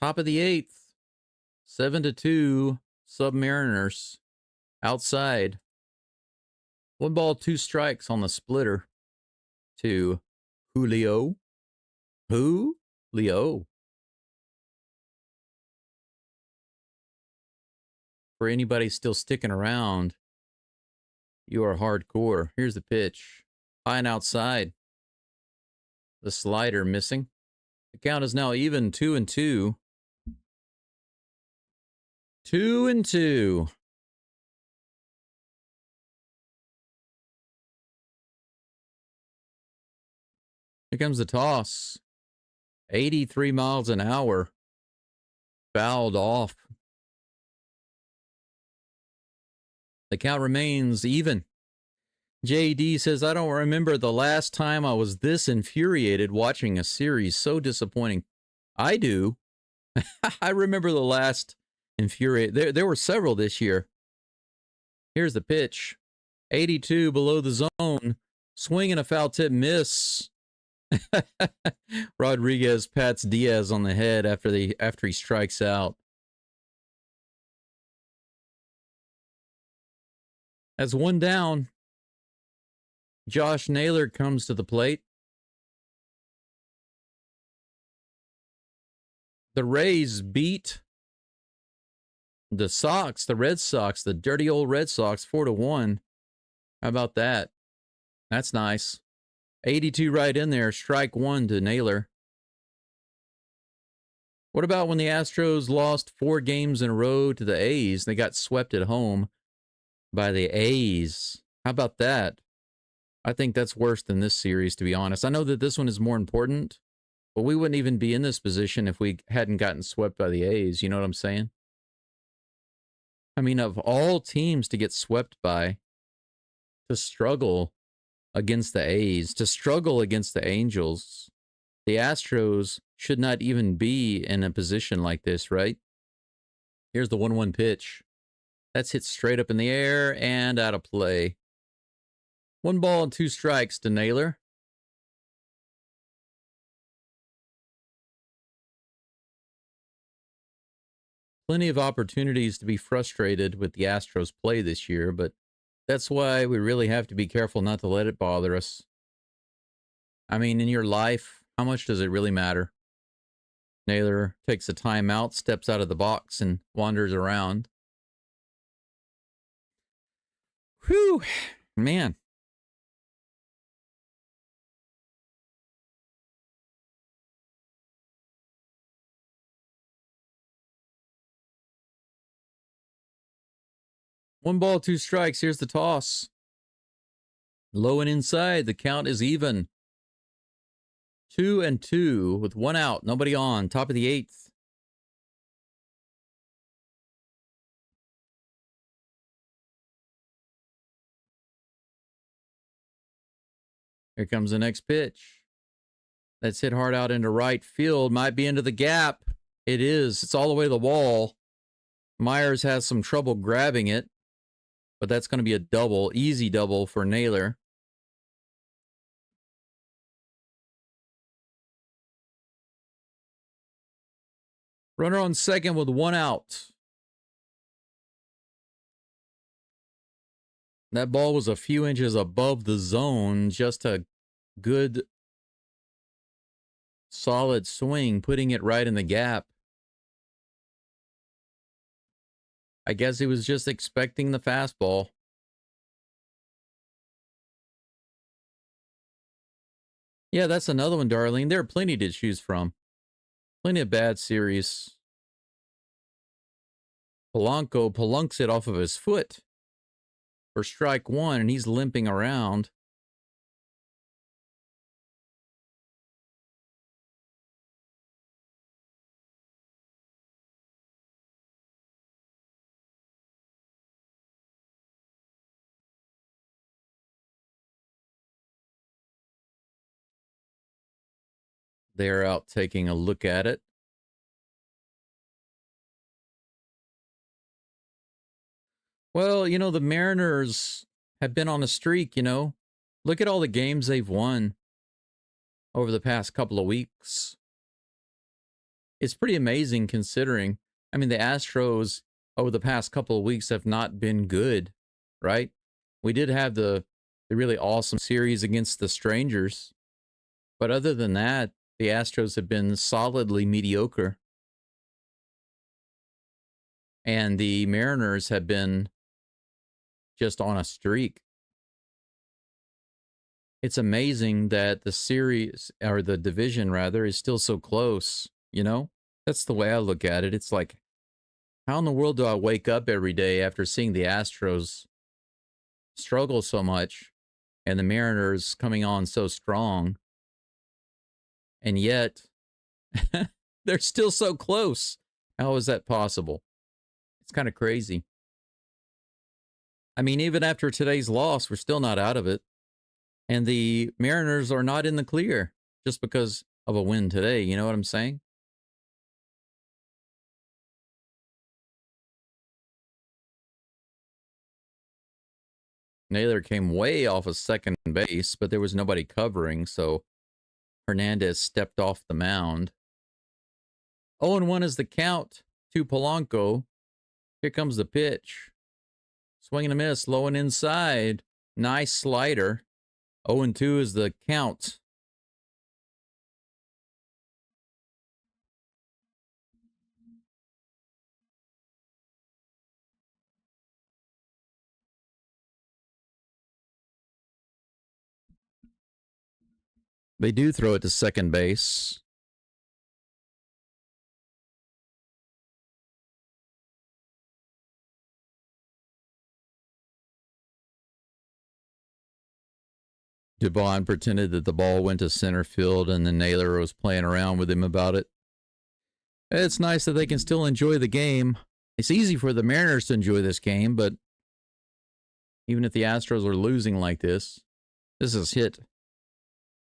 Top of the 8th. 7-2. Submariners. Outside. 1 ball, 2 strikes on the splitter to Julio. Julio. For anybody still sticking around, you are hardcore. Here's the pitch. High and outside. The slider missing. The count is now even, 2-2. 2-2. Here comes the toss. 83 miles an hour. fouled off. The count remains even. JD says, I don't remember the last time I was this infuriated watching a series. So disappointing. I do. I remember the last infuriated. There were several this year. Here's the pitch. 82 below the zone. Swing and a foul tip miss. Rodriguez pats Diaz on the head after he strikes out. As one down, Josh Naylor comes to the plate. The Rays beat the Sox, the Red Sox, the dirty old Red Sox, 4-1. How about that? That's nice. 82 right in there, strike one to Naylor. What about when the Astros lost 4 games in a row to the A's? They got swept at home by the A's. How about that? I think that's worse than this series, to be honest. I know that this one is more important, but we wouldn't even be in this position if we hadn't gotten swept by the A's. You know what I'm saying? I mean, of all teams to get swept by, to struggle against the A's, to struggle against the Angels, the Astros should not even be in a position like this, right? Here's the 1-1 pitch. That's hit straight up in the air and out of play. 1 ball and 2 strikes to Naylor. Plenty of opportunities to be frustrated with the Astros play this year, but that's why we really have to be careful not to let it bother us. I mean, in your life, how much does it really matter? Naylor takes a timeout, steps out of the box, and wanders around. Whew, man. One ball, 2 strikes. Here's the toss. Low and inside. The count is even. 2-2 with 1 out. Nobody on. Top of the 8th. Here comes the next pitch. That's hit hard out into right field. Might be into the gap. It is. It's all the way to the wall. Myers has some trouble grabbing it, but that's going to be a double, easy double for Naylor. Runner on second with 1 out. That ball was a few inches above the zone. Just a good, solid swing, putting it right in the gap. I guess he was just expecting the fastball. Yeah, that's another one, Darlene. There are plenty to choose from. Plenty of bad series. Polanco palunks it off of his foot for strike 1, and he's limping around. They're out taking a look at it. Well, you know, the Mariners have been on a streak, you know. Look at all the games they've won over the past couple of weeks. It's pretty amazing considering. I mean, the Astros over the past couple of weeks have not been good, right? We did have the really awesome series against the Strangers. But other than that, the Astros have been solidly mediocre. And the Mariners have been just on a streak. It's amazing that the series, or the division rather, is still so close, you know? That's the way I look at it. It's like, how in the world do I wake up every day after seeing the Astros struggle so much and the Mariners coming on so strong? And yet, they're still so close. How is that possible? It's kind of crazy. I mean, even after today's loss, we're still not out of it. And the Mariners are not in the clear just because of a win today. You know what I'm saying? Naylor came way off of second base, but there was nobody covering, so Hernandez stepped off the mound. 0-1 is the count to Polanco. Here comes the pitch. Swing and a miss, low and inside. Nice slider. 0-2 is the count. They do throw it to second base. Dubon pretended that the ball went to center field, and then Naylor was playing around with him about it. It's nice that they can still enjoy the game. It's easy for the Mariners to enjoy this game, but even if the Astros are losing like this is hit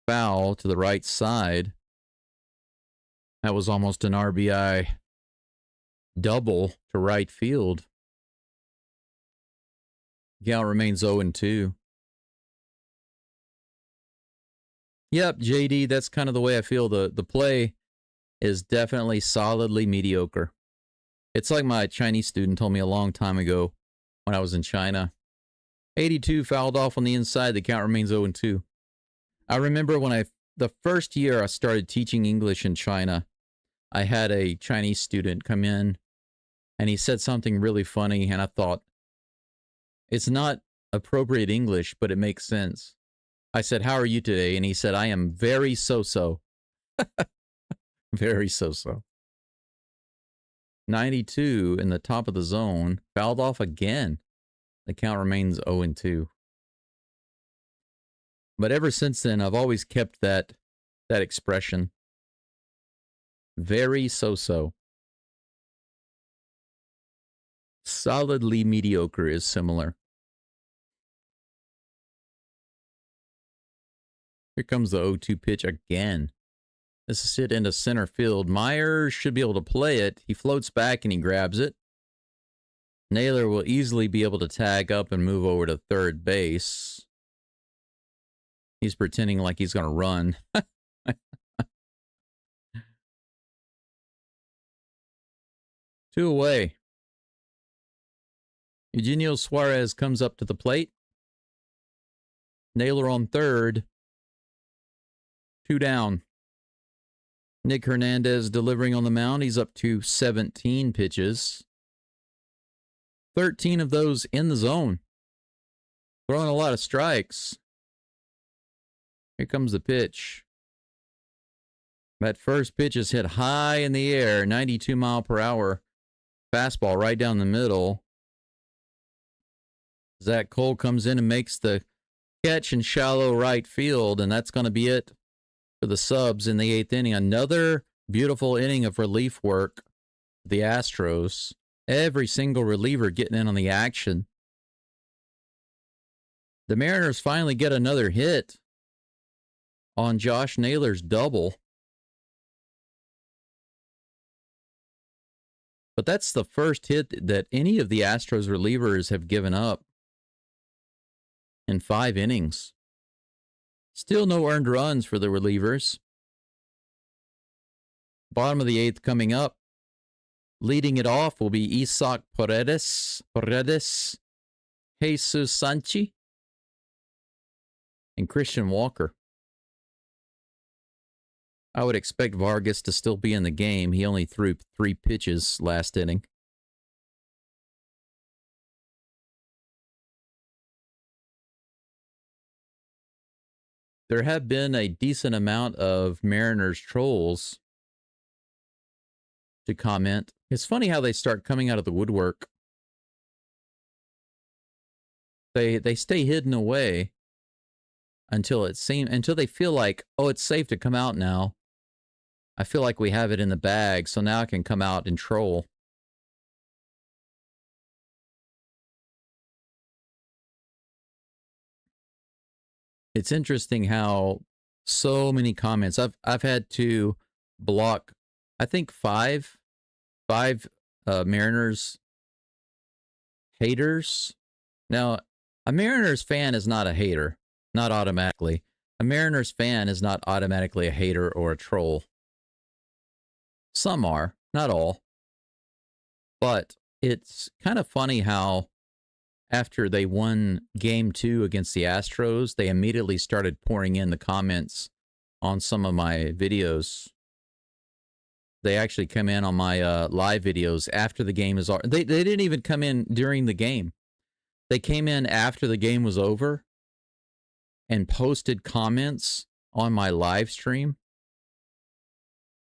foul to the right side. That was almost an RBI double to right field. Count remains 0-2. Yep, JD, that's kind of the way I feel. The play is definitely solidly mediocre. It's like my Chinese student told me a long time ago when I was in China. 82 fouled off on the inside. The count remains 0-2. I remember when the first year I started teaching English in China, I had a Chinese student come in and he said something really funny, and I thought, it's not appropriate English, but it makes sense. I said, how are you today? And he said, I am very so-so. Very so-so. 92 in the top of the zone. Fouled off again. The count remains 0-2. But ever since then, I've always kept that expression. Very so-so. Solidly mediocre is similar. Here comes the 0-2 pitch again. This is hit into center field. Myers should be able to play it. He floats back and he grabs it. Naylor will easily be able to tag up and move over to third base. He's pretending like he's going to run. 2 away. Eugenio Suarez comes up to the plate. Naylor on third. 2 down. Nick Hernandez delivering on the mound. He's up to 17 pitches. 13 of those in the zone. Throwing a lot of strikes. Here comes the pitch. That first pitch is hit high in the air. 92 mile per hour. Fastball right down the middle. Zach Cole comes in and makes the catch in shallow right field, and that's going to be it for the Subs in the 8th inning. Another beautiful inning of relief work. The Astros. Every single reliever getting in on the action. The Mariners finally get another hit on Josh Naylor's double. But that's the first hit that any of the Astros relievers have given up in 5 innings. Still no earned runs for the relievers. Bottom of the 8th coming up. Leading it off will be Isaac Paredes, Jesus Sanchi, and Christian Walker. I would expect Vargas to still be in the game. He only threw 3 pitches last inning. There have been a decent amount of Mariners trolls to comment. It's funny how they start coming out of the woodwork. They stay hidden away until they feel like, oh, it's safe to come out now. I feel like we have it in the bag, so now I can come out and troll. It's interesting how so many comments. I've had to block, I think five Mariners haters. Now, a Mariners fan is not a hater, not automatically. A Mariners fan is not automatically a hater or a troll. Some are, not all. But it's kind of funny how after they won game 2 against the Astros, they immediately started pouring in the comments on some of my videos. They actually come in on my live videos after the game is over. They didn't even come in during the game. They came in after the game was over and posted comments on my live stream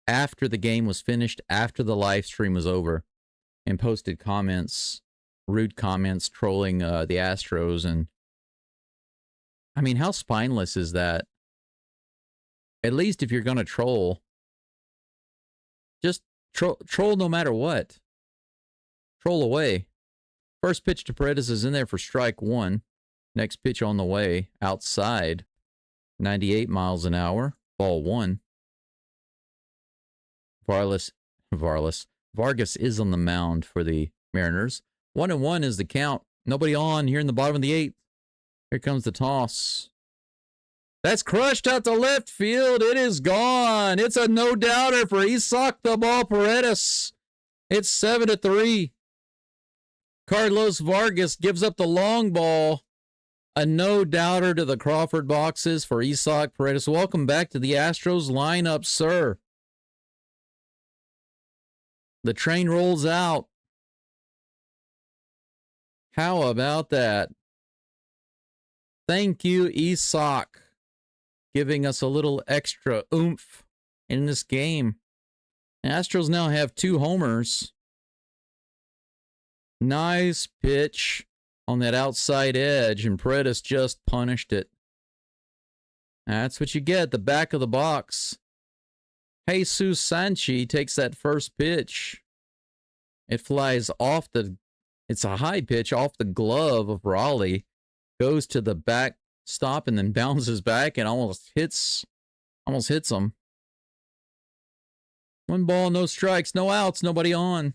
after the game was finished, after the live stream was over, and posted comments, rude comments, trolling the Astros. And I mean, how spineless is that? At least if you're going to troll, just troll no matter what. Troll away. First pitch to Paredes is in there for strike 1. Next pitch on the way, outside, 98 miles an hour, ball 1. Vargas is on the mound for the Mariners. 1-1 is the count. Nobody on here in the bottom of the 8th. Here comes the toss. That's crushed out to left field. It is gone. It's a no-doubter for Isak the ball Paredes. It's 7-3. Carlos Vargas gives up the long ball. A no-doubter to the Crawford boxes for Isak Paredes. Welcome back to the Astros lineup, sir. The train rolls out. How about that? Thank you, Isak, giving us a little extra oomph in this game. The Astros now have 2 homers. Nice pitch on that outside edge, and Paredes just punished it. That's what you get, the back of the box. Jesus Sanchi takes that first pitch. It flies off it's a high pitch off the glove of Raleigh, goes to the back stop and then bounces back and almost hits him. 1 ball, no strikes, no outs, nobody on.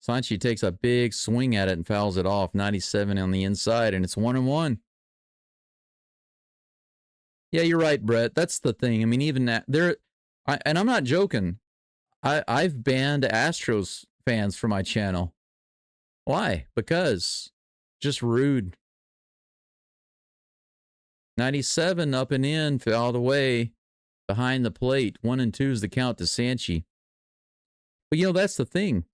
Sanchi takes a big swing at it and fouls it off. 97 on the inside, and it's 1-1. Yeah, you're right, Brett. That's the thing. I mean, even that, and I'm not joking. I've banned Astros fans from my channel. Why? Because just rude. 97 up and in, fouled away behind the plate. 1-2 is the count to Sanchi. But you know, that's the thing.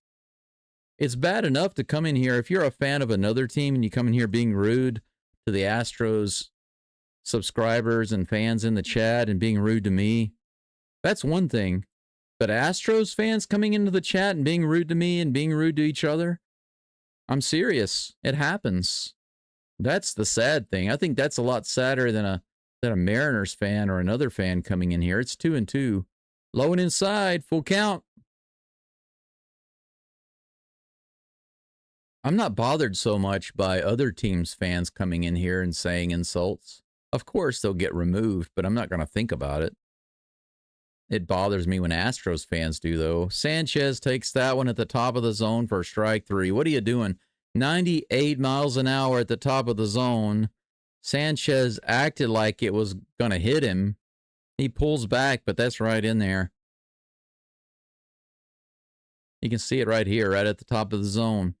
It's bad enough to come in here, if you're a fan of another team and you come in here being rude to the Astros subscribers and fans in the chat and being rude to me, that's one thing. But Astros fans coming into the chat and being rude to me and being rude to each other, I'm serious. It happens. That's the sad thing. I think that's a lot sadder than a Mariners fan or another fan coming in here. It's 2-2. Low and inside, full count. I'm not bothered so much by other teams' fans coming in here and saying insults. Of course, they'll get removed, but I'm not going to think about it. It bothers me when Astros fans do, though. Sanchez takes that one at the top of the zone for strike 3. What are you doing? 98 miles an hour at the top of the zone. Sanchez acted like it was going to hit him. He pulls back, but that's right in there. You can see it right here, right at the top of the zone.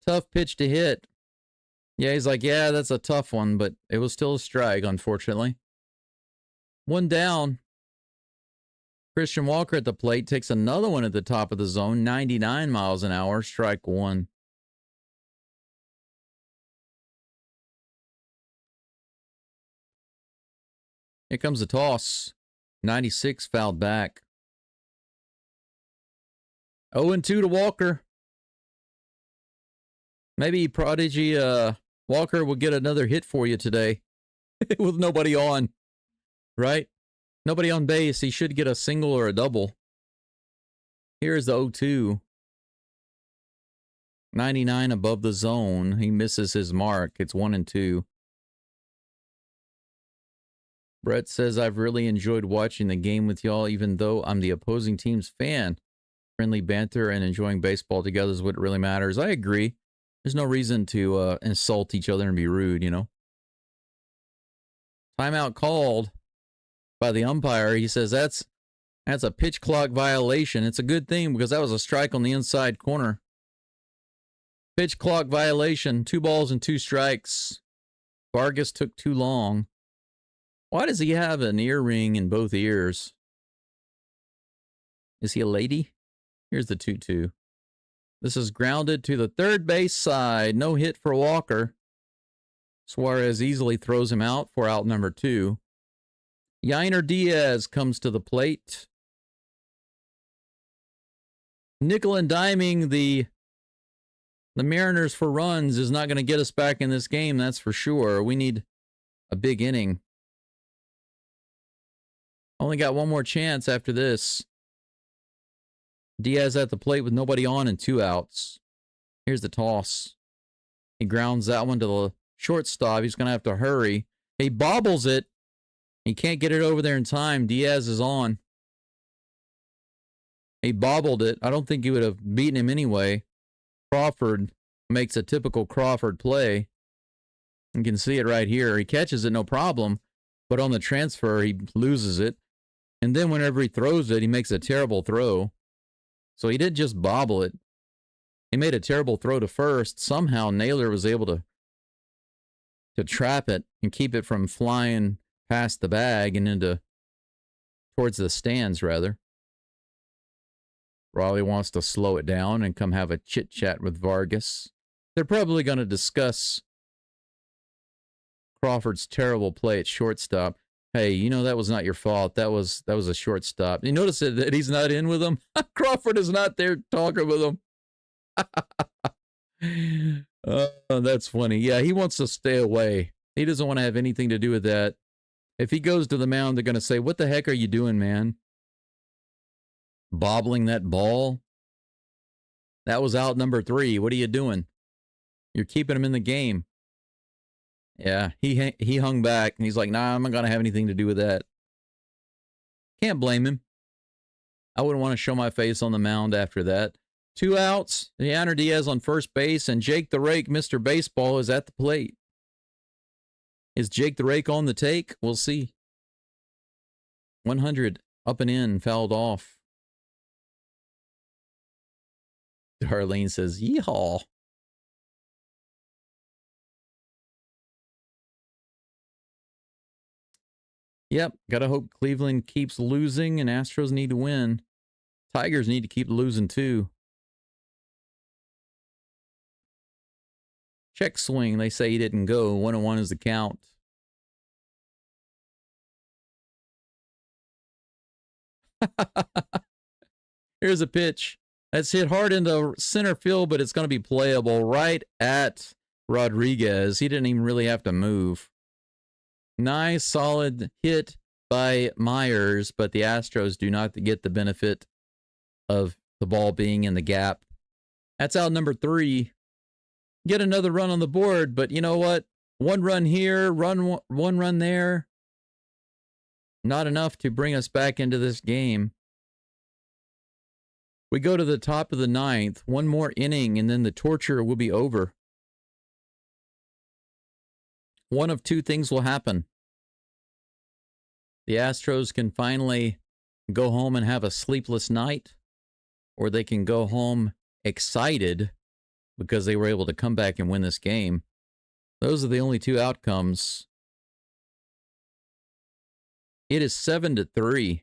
Tough pitch to hit. Yeah, he's like, yeah, that's a tough one, but it was still a strike, unfortunately. 1 down. Christian Walker at the plate takes another one at the top of the zone, 99 miles an hour, strike 1. Here comes the toss. 96 fouled back. 0-2 to Walker. Maybe Prodigy Walker will get another hit for you today with nobody on, right? Nobody on base. He should get a single or a double. Here's the 0-2. 99 above the zone. He misses his mark. It's 1-2. Brett says, I've really enjoyed watching the game with y'all, even though I'm the opposing team's fan. Friendly banter and enjoying baseball together is what really matters. I agree. There's no reason to insult each other and be rude, you know. Timeout called by the umpire. He says that's a pitch clock violation. It's a good thing because that was a strike on the inside corner. Pitch clock violation. 2 balls and 2 strikes. Vargas took too long. Why does he have an earring in both ears? Is he a lady? Here's the 2-2. This is grounded to the third base side. No hit for Walker. Suarez easily throws him out for out number 2. Yainer Diaz comes to the plate. Nickel and diming the Mariners for runs is not going to get us back in this game, that's for sure. We need a big inning. Only got one more chance after this. Diaz at the plate with nobody on and 2 outs. Here's the toss. He grounds that one to the shortstop. He's going to have to hurry. He bobbles it. He can't get it over there in time. Diaz is on. He bobbled it. I don't think he would have beaten him anyway. Crawford makes a typical Crawford play. You can see it right here. He catches it, no problem. But on the transfer, he loses it. And then whenever he throws it, he makes a terrible throw. So he didn't just bobble it. He made a terrible throw to first. Somehow Naylor was able to trap it and keep it from flying past the bag and into towards the stands, rather. Raleigh wants to slow it down and come have a chit-chat with Vargas. They're probably going to discuss Crawford's terrible play at shortstop. Hey, you know that was not your fault. That was a shortstop. You notice that he's not in with him? Crawford is not there talking with him. That's funny. Yeah, he wants to stay away. He doesn't want to have anything to do with that. If he goes to the mound, they're going to say, what the heck are you doing, man? Bobbling that ball? That was out number 3. What are you doing? You're keeping him in the game. Yeah, he hung back, and he's like, nah, I'm not going to have anything to do with that. Can't blame him. I wouldn't want to show my face on the mound after that. 2 outs. Yainer Diaz on first base, and Jake the Rake, Mr. Baseball, is at the plate. Is Jake the Rake on the take? We'll see. 100 up and in, fouled off. Darlene says, yeehaw. Yep, gotta hope Cleveland keeps losing and Astros need to win. Tigers need to keep losing too. Check swing, they say he didn't go. 1-1 is the count. Here's a pitch. That's hit hard into center field, but it's going to be playable right at Rodriguez. He didn't even really have to move. Nice, solid hit by Myers, but the Astros do not get the benefit of the ball being in the gap. That's out number 3. Get another run on the board, but you know what? 1 run here, one run there. Not enough to bring us back into this game. We go to the top of the 9th. 1 more inning, and then the torture will be over. One of 2 things will happen. The Astros can finally go home and have a sleepless night, or they can go home excited because they were able to come back and win this game. Those are the only 2 outcomes. It is 7-3.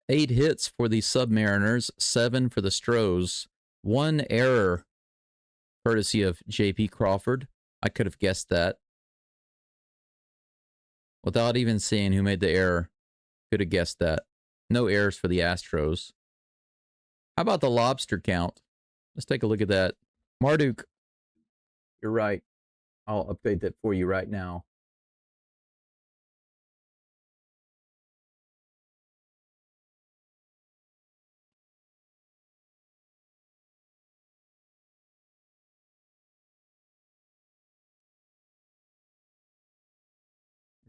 8 hits for the Submariners, 7 for the Stros. 1 error, courtesy of J.P. Crawford. I could have guessed that. Without even seeing who made the error, could have guessed that. No errors for the Astros. How about the lobster count? Let's take a look at that. Marduk, you're right. I'll update that for you right now.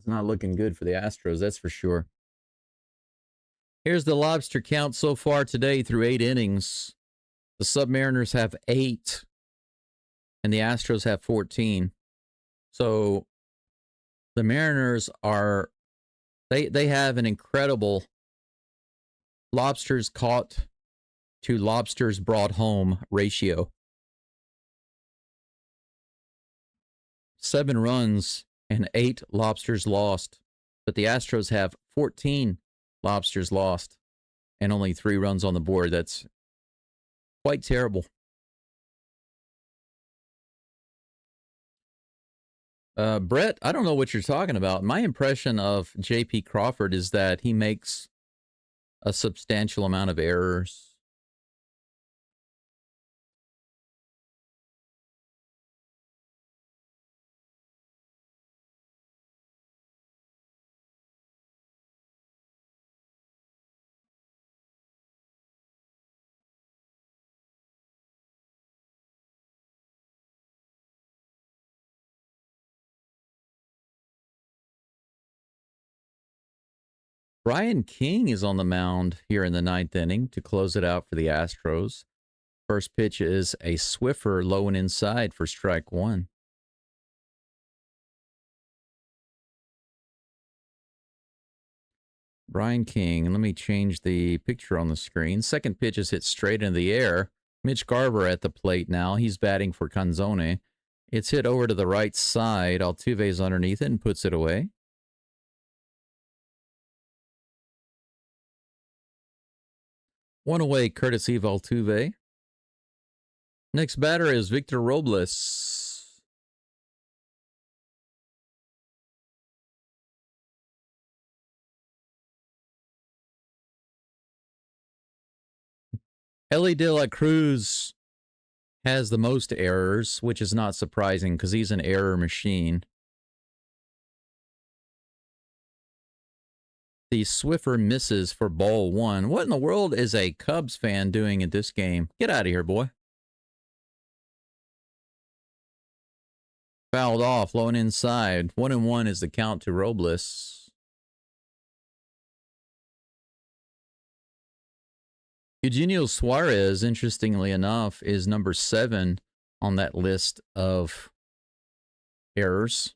not looking good for the Astros, that's for sure. Here's the lobster count so far today through 8 innings. The Submariners have 8, and the Astros have 14. So the Mariners are, they have an incredible lobsters caught to lobsters brought home ratio. 7 runs and 8 lobsters lost. But the Astros have 14 lobsters lost and only 3 runs on the board. That's quite terrible. Brett, I don't know what you're talking about. My impression of J.P. Crawford is that he makes a substantial amount of errors. Brian King is on the mound here in the 9th inning to close it out for the Astros. First pitch is a Swiffer low and inside for strike 1. Brian King, let me change the picture on the screen. Second pitch is hit straight into the air. Mitch Garver at the plate now. He's batting for Canzone. It's hit over to the right side. Altuve's underneath it and puts it away. One away, courtesy of Altuve. Next batter is Victor Robles. Ellie De La Cruz has the most errors, which is not surprising because he's an error machine. The Swiffer misses for ball 1. What in the world is a Cubs fan doing at this game? Get out of here, boy. Fouled off, low and inside. 1-1 is the count to Robles. Eugenio Suarez, interestingly enough, is number 7 on that list of errors.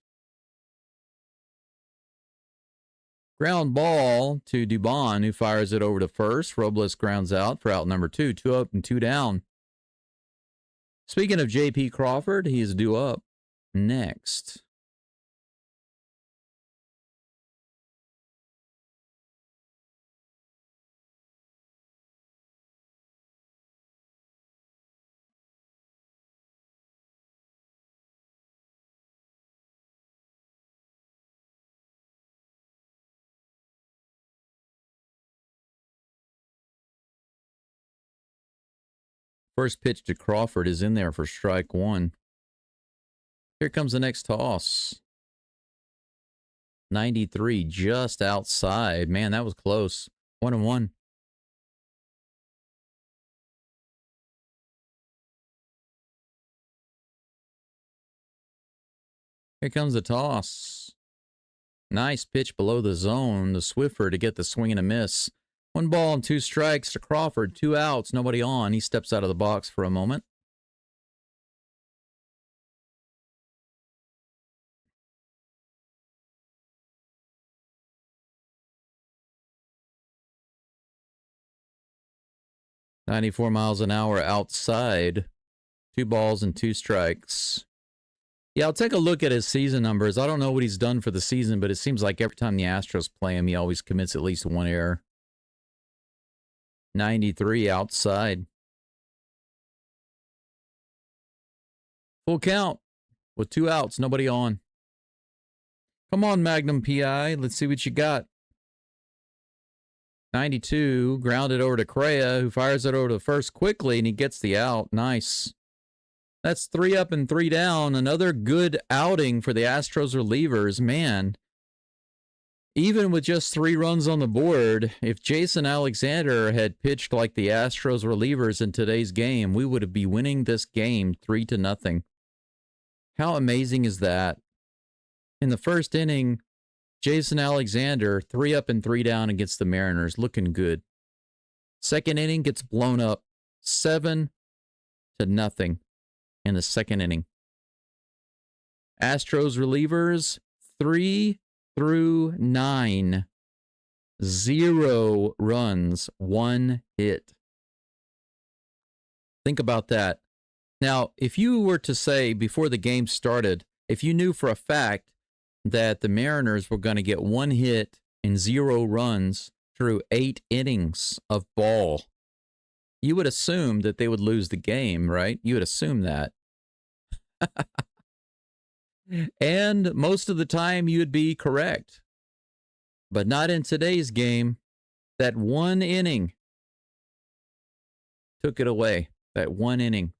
Ground ball to Dubon, who fires it over to first. Robles grounds out for out number 2. 2 up and 2 down. Speaking of J.P. Crawford, he's due up next. First pitch to Crawford is in there for strike 1. Here comes the next toss. 93, just outside. Man, that was close. 1-1. Here comes the toss. Nice pitch below the zone. The Swiffer to get the swing and a miss. 1 ball and 2 strikes to Crawford. 2 outs, nobody on. He steps out of the box for a moment. .94 miles an hour outside. 2 balls and 2 strikes. Yeah, I'll take a look at his season numbers. I don't know what he's done for the season, but it seems like every time the Astros play him, he always commits at least 1 error. 93 outside. Full count with 2 outs, nobody on. Come on, Magnum PI. Let's see what you got. 92, grounded over to Correa, who fires it over to first quickly, and he gets the out. Nice. That's 3 up and 3 down. Another good outing for the Astros relievers. Man, even with just 3 runs on the board, if Jason Alexander had pitched like the Astros relievers in today's game, we would be winning this game 3-0. How amazing is that? In the first inning, Jason Alexander, 3 up and 3 down against the Mariners, looking good. Second inning gets blown up 7-0 in the second inning. Astros relievers 3 through 9. 0 runs, 1 hit. Think about that. Now, if you were to say before the game started, if you knew for a fact that the Mariners were going to get 1 hit and 0 runs through 8 innings of ball, you would assume that they would lose the game, right? You would assume that. And most of the time you would be correct. But not in today's game. That 1 inning took it away. That 1 inning.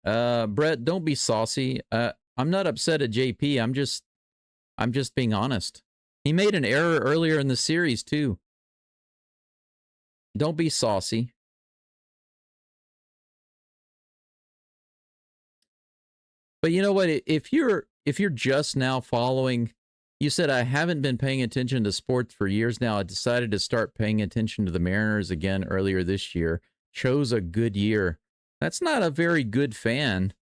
Brett, don't be saucy. I'm not upset at JP. I'm just being honest. He made an error earlier in the series too. Don't be saucy. But you know what? If you're just now following, you said I haven't been paying attention to sports for years now. I decided to start paying attention to the Mariners again earlier this year. Chose a good year. That's not a very good fan.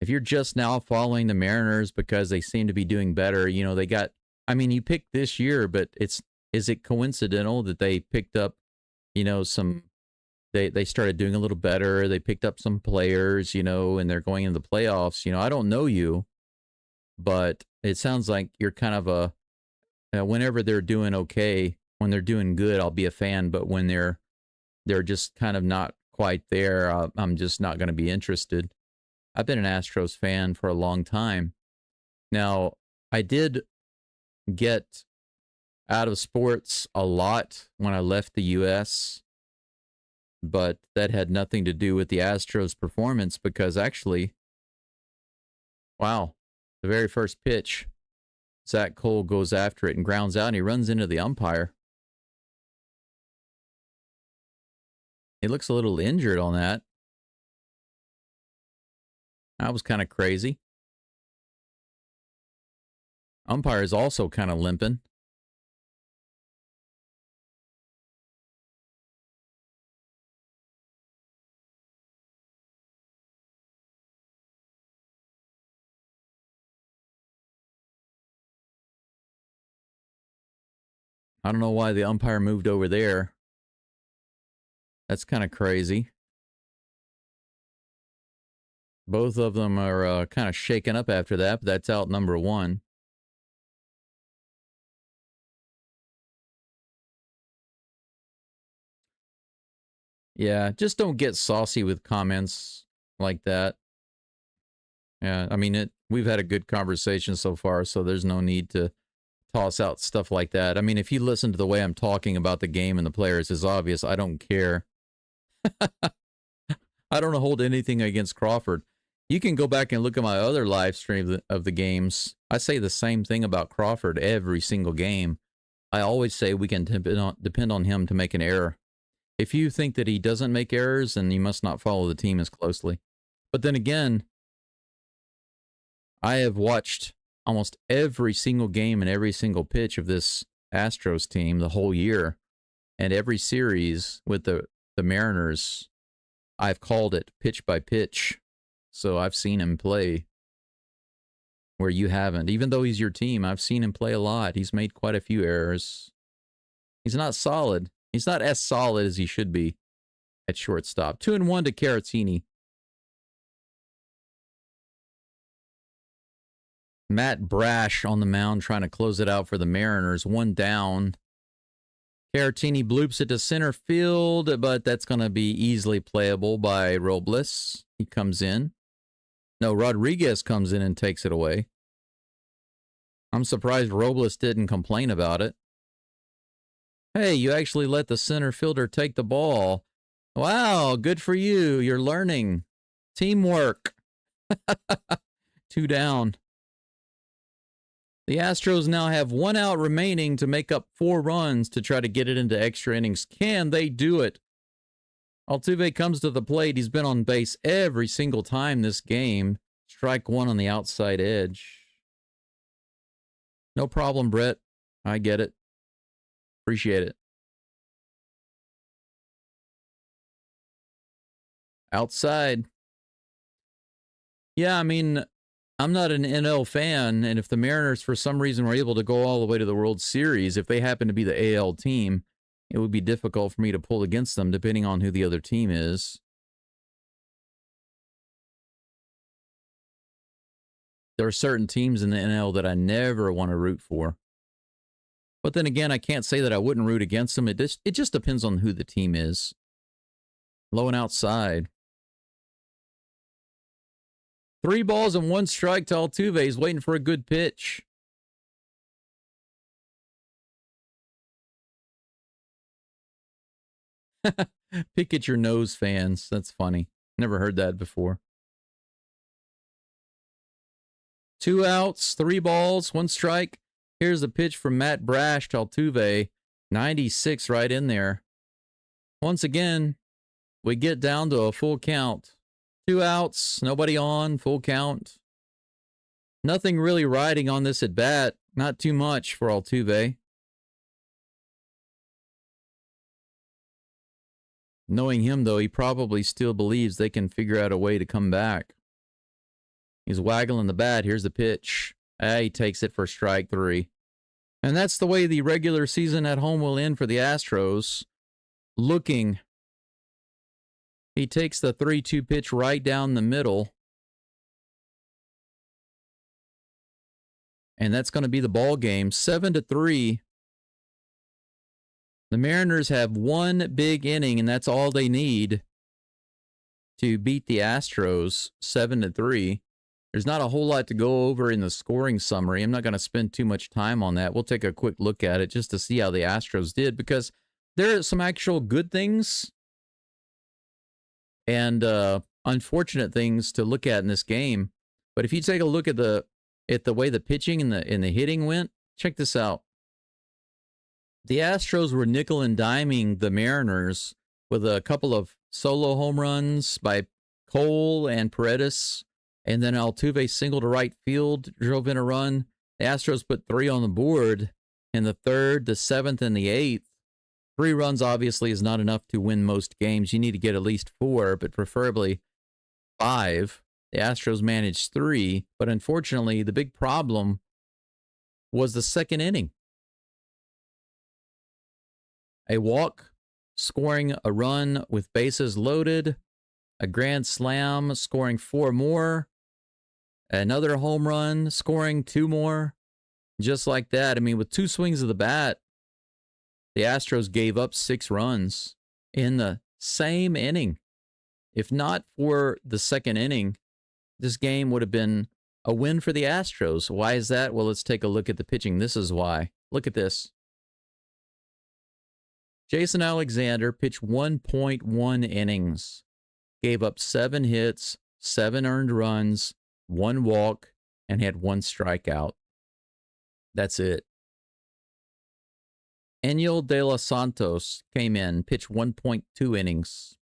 If you're just now following the Mariners because they seem to be doing better, you know, you picked this year, but is it coincidental that they picked up, you know, they started doing a little better. They picked up some players, you know, and they're going into the playoffs. You know, I don't know you, but it sounds like you're kind of whenever they're doing okay, when they're doing good, I'll be a fan. But when they're just kind of not quite there, I'm just not going to be interested. I've been an Astros fan for a long time. Now, I did get out of sports a lot when I left the U.S., but that had nothing to do with the Astros' performance because actually, wow, the very first pitch, Zach Cole goes after it and grounds out, and he runs into the umpire. He looks a little injured on that. That was kind of crazy. Umpire is also kind of limping. I don't know why the umpire moved over there. That's kind of crazy. Both of them are kind of shaken up after that, but that's out number 1. Yeah, just don't get saucy with comments like that. Yeah, I mean, we've had a good conversation so far, so there's no need to toss out stuff like that. I mean, if you listen to the way I'm talking about the game and the players, it's obvious I don't care. I don't hold anything against Crawford. You can go back and look at my other live stream of the games. I say the same thing about Crawford every single game. I always say we can depend on him to make an error. If you think that he doesn't make errors, then you must not follow the team as closely. But then again, I have watched almost every single game and every single pitch of this Astros team the whole year. And every series with the Mariners, I've called it pitch by pitch. So I've seen him play where you haven't. Even though he's your team, I've seen him play a lot. He's made quite a few errors. He's not solid. He's not as solid as he should be at shortstop. 2-1 to Caratini. Matt Brash on the mound trying to close it out for the Mariners. 1 down. Caratini bloops it to center field, but that's going to be easily playable by Robles. He comes in. No, Rodriguez comes in and takes it away. I'm surprised Robles didn't complain about it. Hey, you actually let the center fielder take the ball. Wow, good for you. You're learning. Teamwork. 2 down. The Astros now have 1 out remaining to make up 4 runs to try to get it into extra innings. Can they do it? Altuve comes to the plate. He's been on base every single time this game. Strike one on the outside edge. No problem, Brett. I get it. Appreciate it. Outside. Yeah, I mean, I'm not an NL fan, and if the Mariners for some reason were able to go all the way to the World Series, if they happen to be the AL team, it would be difficult for me to pull against them depending on who the other team is. There are certain teams in the NL that I never want to root for. But then again, I can't say that I wouldn't root against them. It just depends on who the team is. Low and outside. 3 balls and 1 strike to Altuve. He's waiting for a good pitch. Pick at your nose, fans. That's funny. Never heard that before. 2 outs, 3 balls, 1 strike. Here's the pitch from Matt Brash to Altuve. 96 right in there. Once again, we get down to a full count. 2 outs, nobody on, full count. Nothing really riding on this at bat. Not too much for Altuve. Knowing him, though, he probably still believes they can figure out a way to come back. He's waggling the bat. Here's the pitch. He takes it for strike 3. And that's the way the regular season at home will end for the Astros. Looking. He takes the 3-2 pitch right down the middle. And that's going to be the ball game. 7-3. The Mariners have 1 big inning, and that's all they need to beat the Astros 7-3. There's not a whole lot to go over in the scoring summary. I'm not going to spend too much time on that. We'll take a quick look at it just to see how the Astros did, because there are some actual good things and unfortunate things to look at in this game. But if you take a look at the way the pitching and the hitting went, check this out. The Astros were nickel and diming the Mariners with a couple of solo home runs by Cole and Paredes, and then Altuve single to right field, drove in a run. The Astros put 3 on the board in the 3rd, the 7th, and the 8th. 3 runs obviously is not enough to win most games. You need to get at least 4, but preferably 5. The Astros managed 3, but unfortunately, the big problem was the 2nd inning. A walk, scoring a run with bases loaded, a grand slam, scoring 4 more, another home run, scoring 2 more, just like that. I mean, with 2 swings of the bat, the Astros gave up 6 runs in the same inning. If not for the 2nd inning, this game would have been a win for the Astros. Why is that? Well, let's take a look at the pitching. This is why. Look at this. Jason Alexander pitched 1.1 innings, gave up 7 hits, 7 earned runs, 1 walk, and had 1 strikeout. That's it. Enyel De Los Santos came in, pitched 1.2 innings,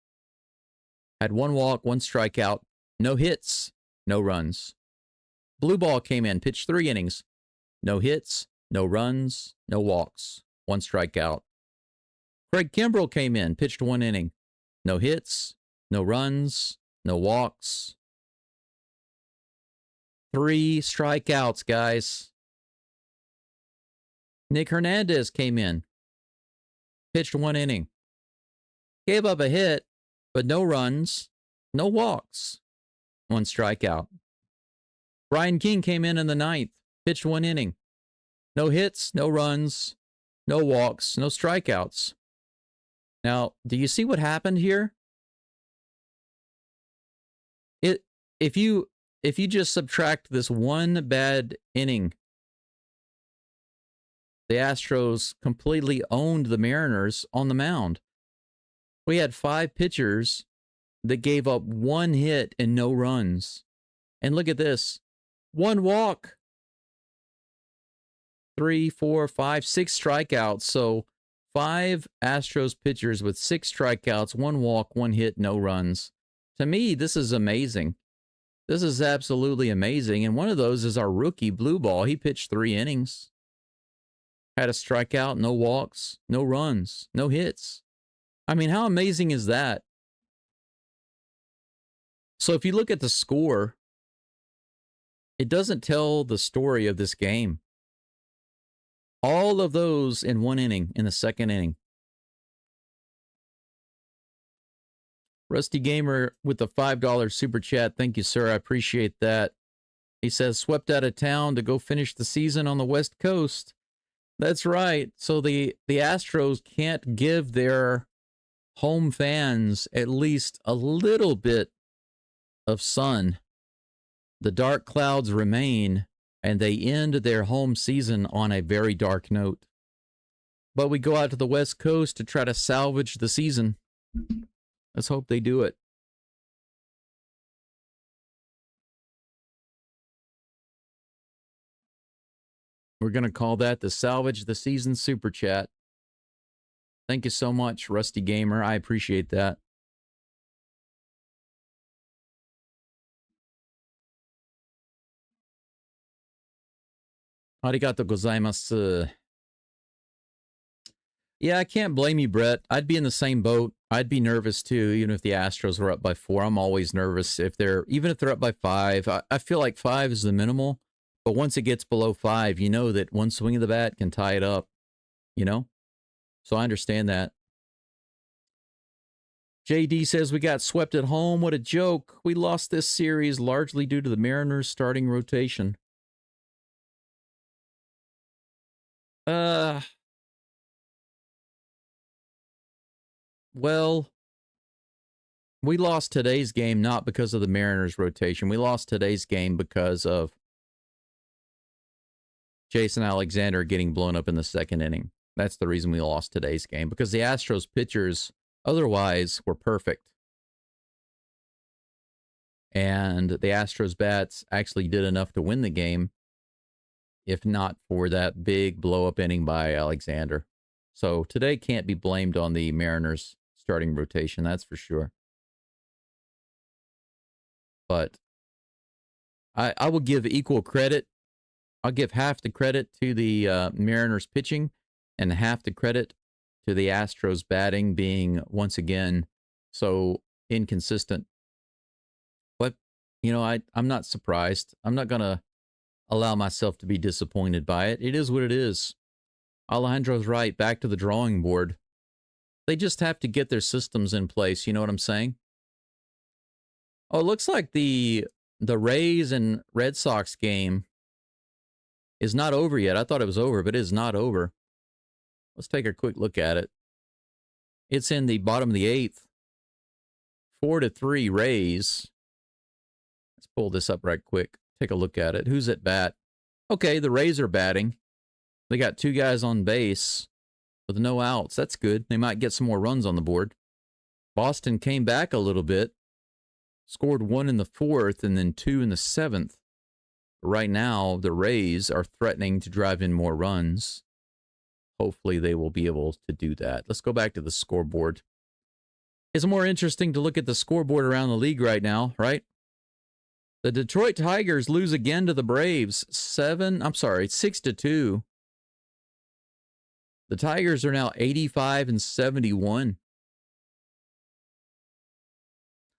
had 1 walk, 1 strikeout, no hits, no runs. Blue Ball came in, pitched 3 innings, no hits, no runs, no walks, 1 strikeout. Craig Kimbrell came in, pitched 1 inning. No hits, no runs, no walks. 3 strikeouts, guys. Nick Hernandez came in, pitched 1 inning. Gave up a hit, but no runs, no walks. 1 strikeout. Brian King came in the 9th, pitched 1 inning. No hits, no runs, no walks, no strikeouts. Now, do you see what happened here? If you just subtract this 1 bad inning, the Astros completely owned the Mariners on the mound. We had 5 pitchers that gave up 1 hit and no runs. And look at this. 1 walk. 3, 4, 5, 6 strikeouts. So 5 Astros pitchers with 6 strikeouts, 1 walk, 1 hit, no runs. To me, this is amazing. This is absolutely amazing. And one of those is our rookie, Blue Ball. He pitched 3 innings. Had a strikeout, no walks, no runs, no hits. I mean, how amazing is that? So if you look at the score, it doesn't tell the story of this game. All of those in 1 inning, in the 2nd inning. Rusty Gamer with the $5 super chat. Thank you, sir. I appreciate that. He says, swept out of town to go finish the season on the West Coast. That's right. So the Astros can't give their home fans at least a little bit of sun. The dark clouds remain, and they end their home season on a very dark note. But we go out to the West Coast to try to salvage the season. Let's hope they do it. We're going to call that the Salvage the Season Super Chat. Thank you so much, Rusty Gamer. I appreciate that. Arigato gozaimasu. Yeah, I can't blame you, Brett. I'd be in the same boat. I'd be nervous too, even if the Astros were up by 4. I'm always nervous even if they're up by 5. I feel like 5 is the minimal. But once it gets below 5, you know that one swing of the bat can tie it up, you know? So I understand that. JD says, we got swept at home. What a joke. We lost this series largely due to the Mariners' starting rotation. Well, we lost today's game not because of the Mariners' rotation. We lost today's game because of Jason Alexander getting blown up in the 2nd inning. That's the reason we lost today's game, because the Astros pitchers otherwise were perfect. And the Astros bats actually did enough to win the game, if not for that big blow-up inning by Alexander. So today can't be blamed on the Mariners' starting rotation, that's for sure. But I will give equal credit. I'll give half the credit to the Mariners pitching and half the credit to the Astros batting being, once again, so inconsistent. But, you know, I'm not surprised. I'm not going to allow myself to be disappointed by it. It is what it is. Alejandro's right. Back to the drawing board. They just have to get their systems in place. You know what I'm saying? Oh, it looks like the Rays and Red Sox game is not over yet. I thought it was over, but it is not over. Let's take a quick look at it. It's in the bottom of the 8th. 4-3 Rays. Let's pull this up right quick. Take a look at it. Who's at bat? Okay, the Rays are batting. They got 2 guys on base with no outs. That's good. They might get some more runs on the board. Boston came back a little bit. Scored 1 in the 4th and then 2 in the 7th. Right now, the Rays are threatening to drive in more runs. Hopefully, they will be able to do that. Let's go back to the scoreboard. It's more interesting to look at the scoreboard around the league right now, right? The Detroit Tigers lose again to the Braves. 6-2. The Tigers are now 85-71.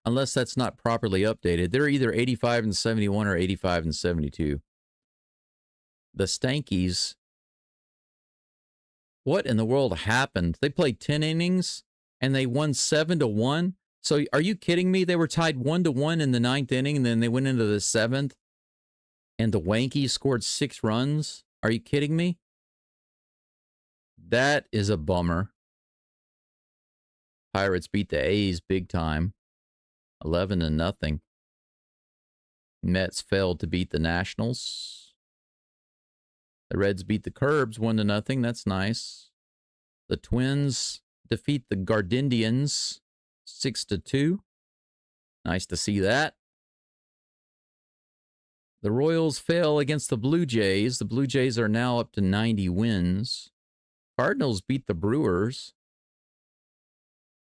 Unless that's not properly updated. They're either 85-71 or 85-72. The Stankies. What in the world happened? They played 10 innings and they won 7-1. So are you kidding me? They were tied 1-1 in the 9th inning and then they went into the 7th and the Wankies scored 6 runs. Are you kidding me? That is a bummer. Pirates beat the A's big time. 11-0. Mets failed to beat the Nationals. The Reds beat the Cubs 1-0. That's nice. The Twins defeat the Gardindians 6-2. Nice to see that. The Royals fail against the Blue Jays. The Blue Jays are now up to 90 wins. Cardinals beat the Brewers.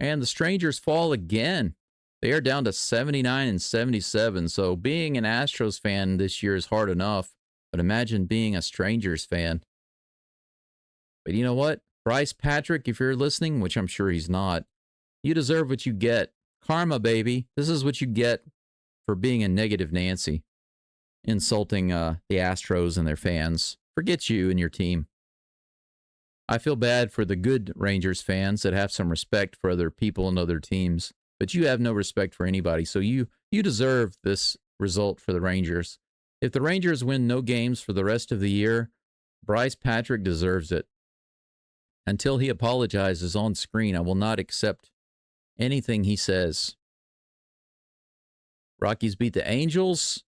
And the Strangers fall again. They are down to 79 and 77. So being an Astros fan this year is hard enough. But imagine being a Strangers fan. But you know what? Bryce Patrick, if you're listening, which I'm sure he's not, you deserve what you get. Karma, baby. This is what you get for being a negative Nancy. Insulting the Astros and their fans. Forget you and your team. I feel bad for the good Rangers fans that have some respect for other people and other teams, but you have no respect for anybody, so you deserve this result for the Rangers. If the Rangers win no games for the rest of the year, Bryce Patrick deserves it. Until he apologizes on screen, I will not accept anything he says. Rockies beat the Angels.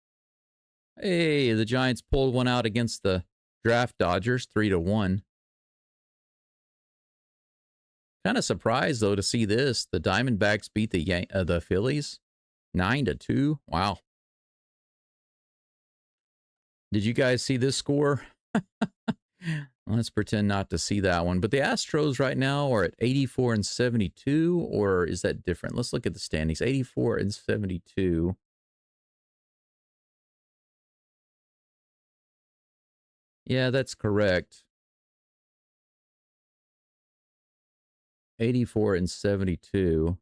Hey, the Giants pulled one out against the draft Dodgers, 3-1. Kind of surprised, though, to see this. The Diamondbacks beat the Phillies 9-2. Wow. Did you guys see this score? Let's pretend not to see that one. But the Astros right now are at 84 and 72, or is that different? Let's look at the standings. 84 and 72. Yeah, that's correct. 84 and 72.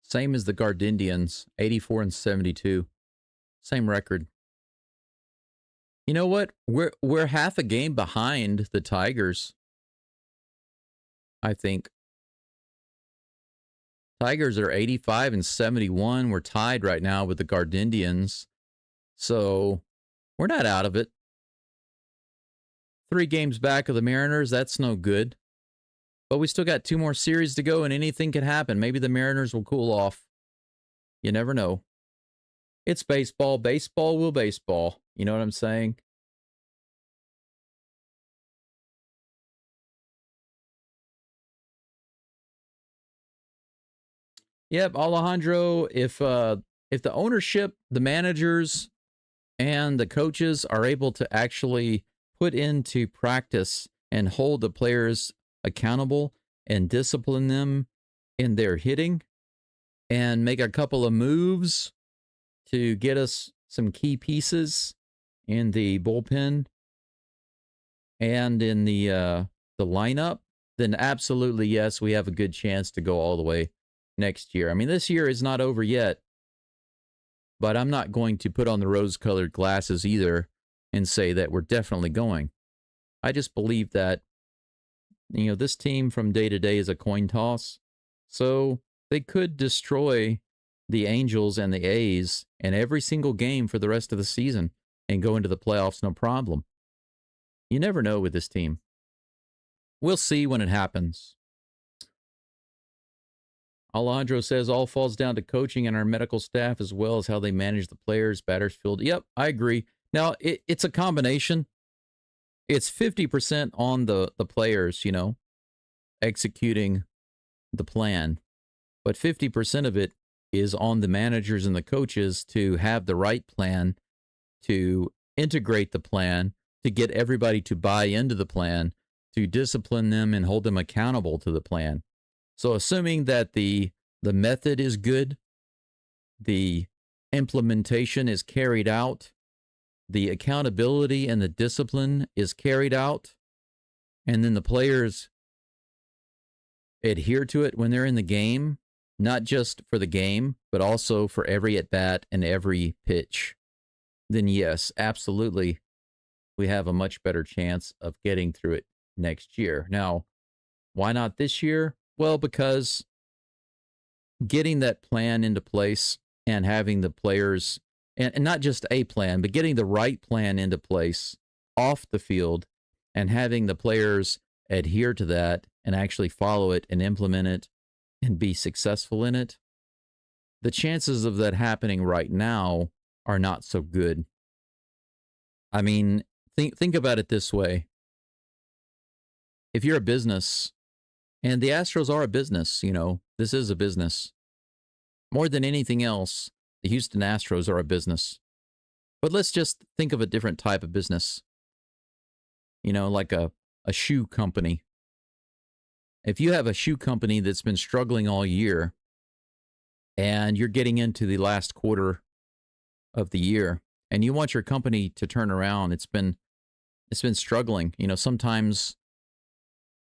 Same as the Gardindians, 84 and 72. Same record. You know what? We're half a game behind the Tigers. I think. Tigers are 85 and 71. We're tied right now with the Gardindians. So we're not out of it. 3 games back of the Mariners. That's no good. But we still got 2 more series to go, and anything can happen. Maybe the Mariners will cool off. You never know. It's baseball. Baseball will baseball. You know what I'm saying? Yep, Alejandro, if the ownership, the managers, and the coaches are able to actually put into practice and hold the players accountable and discipline them in their hitting and make a couple of moves to get us some key pieces in the bullpen and in the lineup, then absolutely, yes, we have a good chance to go all the way next year. I mean, this year is not over yet, but I'm not going to put on the rose-colored glasses either and say that we're definitely going. I just believe that, you know, this team from day to day is a coin toss, so they could destroy the Angels and the A's in every single game for the rest of the season and go into the playoffs no problem. You never know with this team. We'll see when it happens. Alejandro says all falls down to coaching and our medical staff as well as how they manage the players, batters, field. Yep, I agree. Now, it's a combination. It's 50% on the players, you know, executing the plan. But 50% of it is on the managers and the coaches to have the right plan, to integrate the plan, to get everybody to buy into the plan, to discipline them and hold them accountable to the plan. So assuming that the method is good, the implementation is carried out, the accountability and the discipline is carried out, and then the players adhere to it when they're in the game, not just for the game, but also for every at-bat and every pitch, then yes, absolutely, we have a much better chance of getting through it next year. Now, why not this year? Well, because getting that plan into place and having the players, and not just a plan, but getting the right plan into place off the field and having the players adhere to that and actually follow it and implement it and be successful in it, the chances of that happening right now are not so good. I mean, think about it this way. If you're a business, and the Astros are a business, you know, this is a business. More than anything else, the Houston Astros are a business. But let's just think of a different type of business. Like a shoe company. If you have a shoe company that's been struggling all year and you're getting into the last quarter of the year and you want your company to turn around, it's been struggling. Sometimes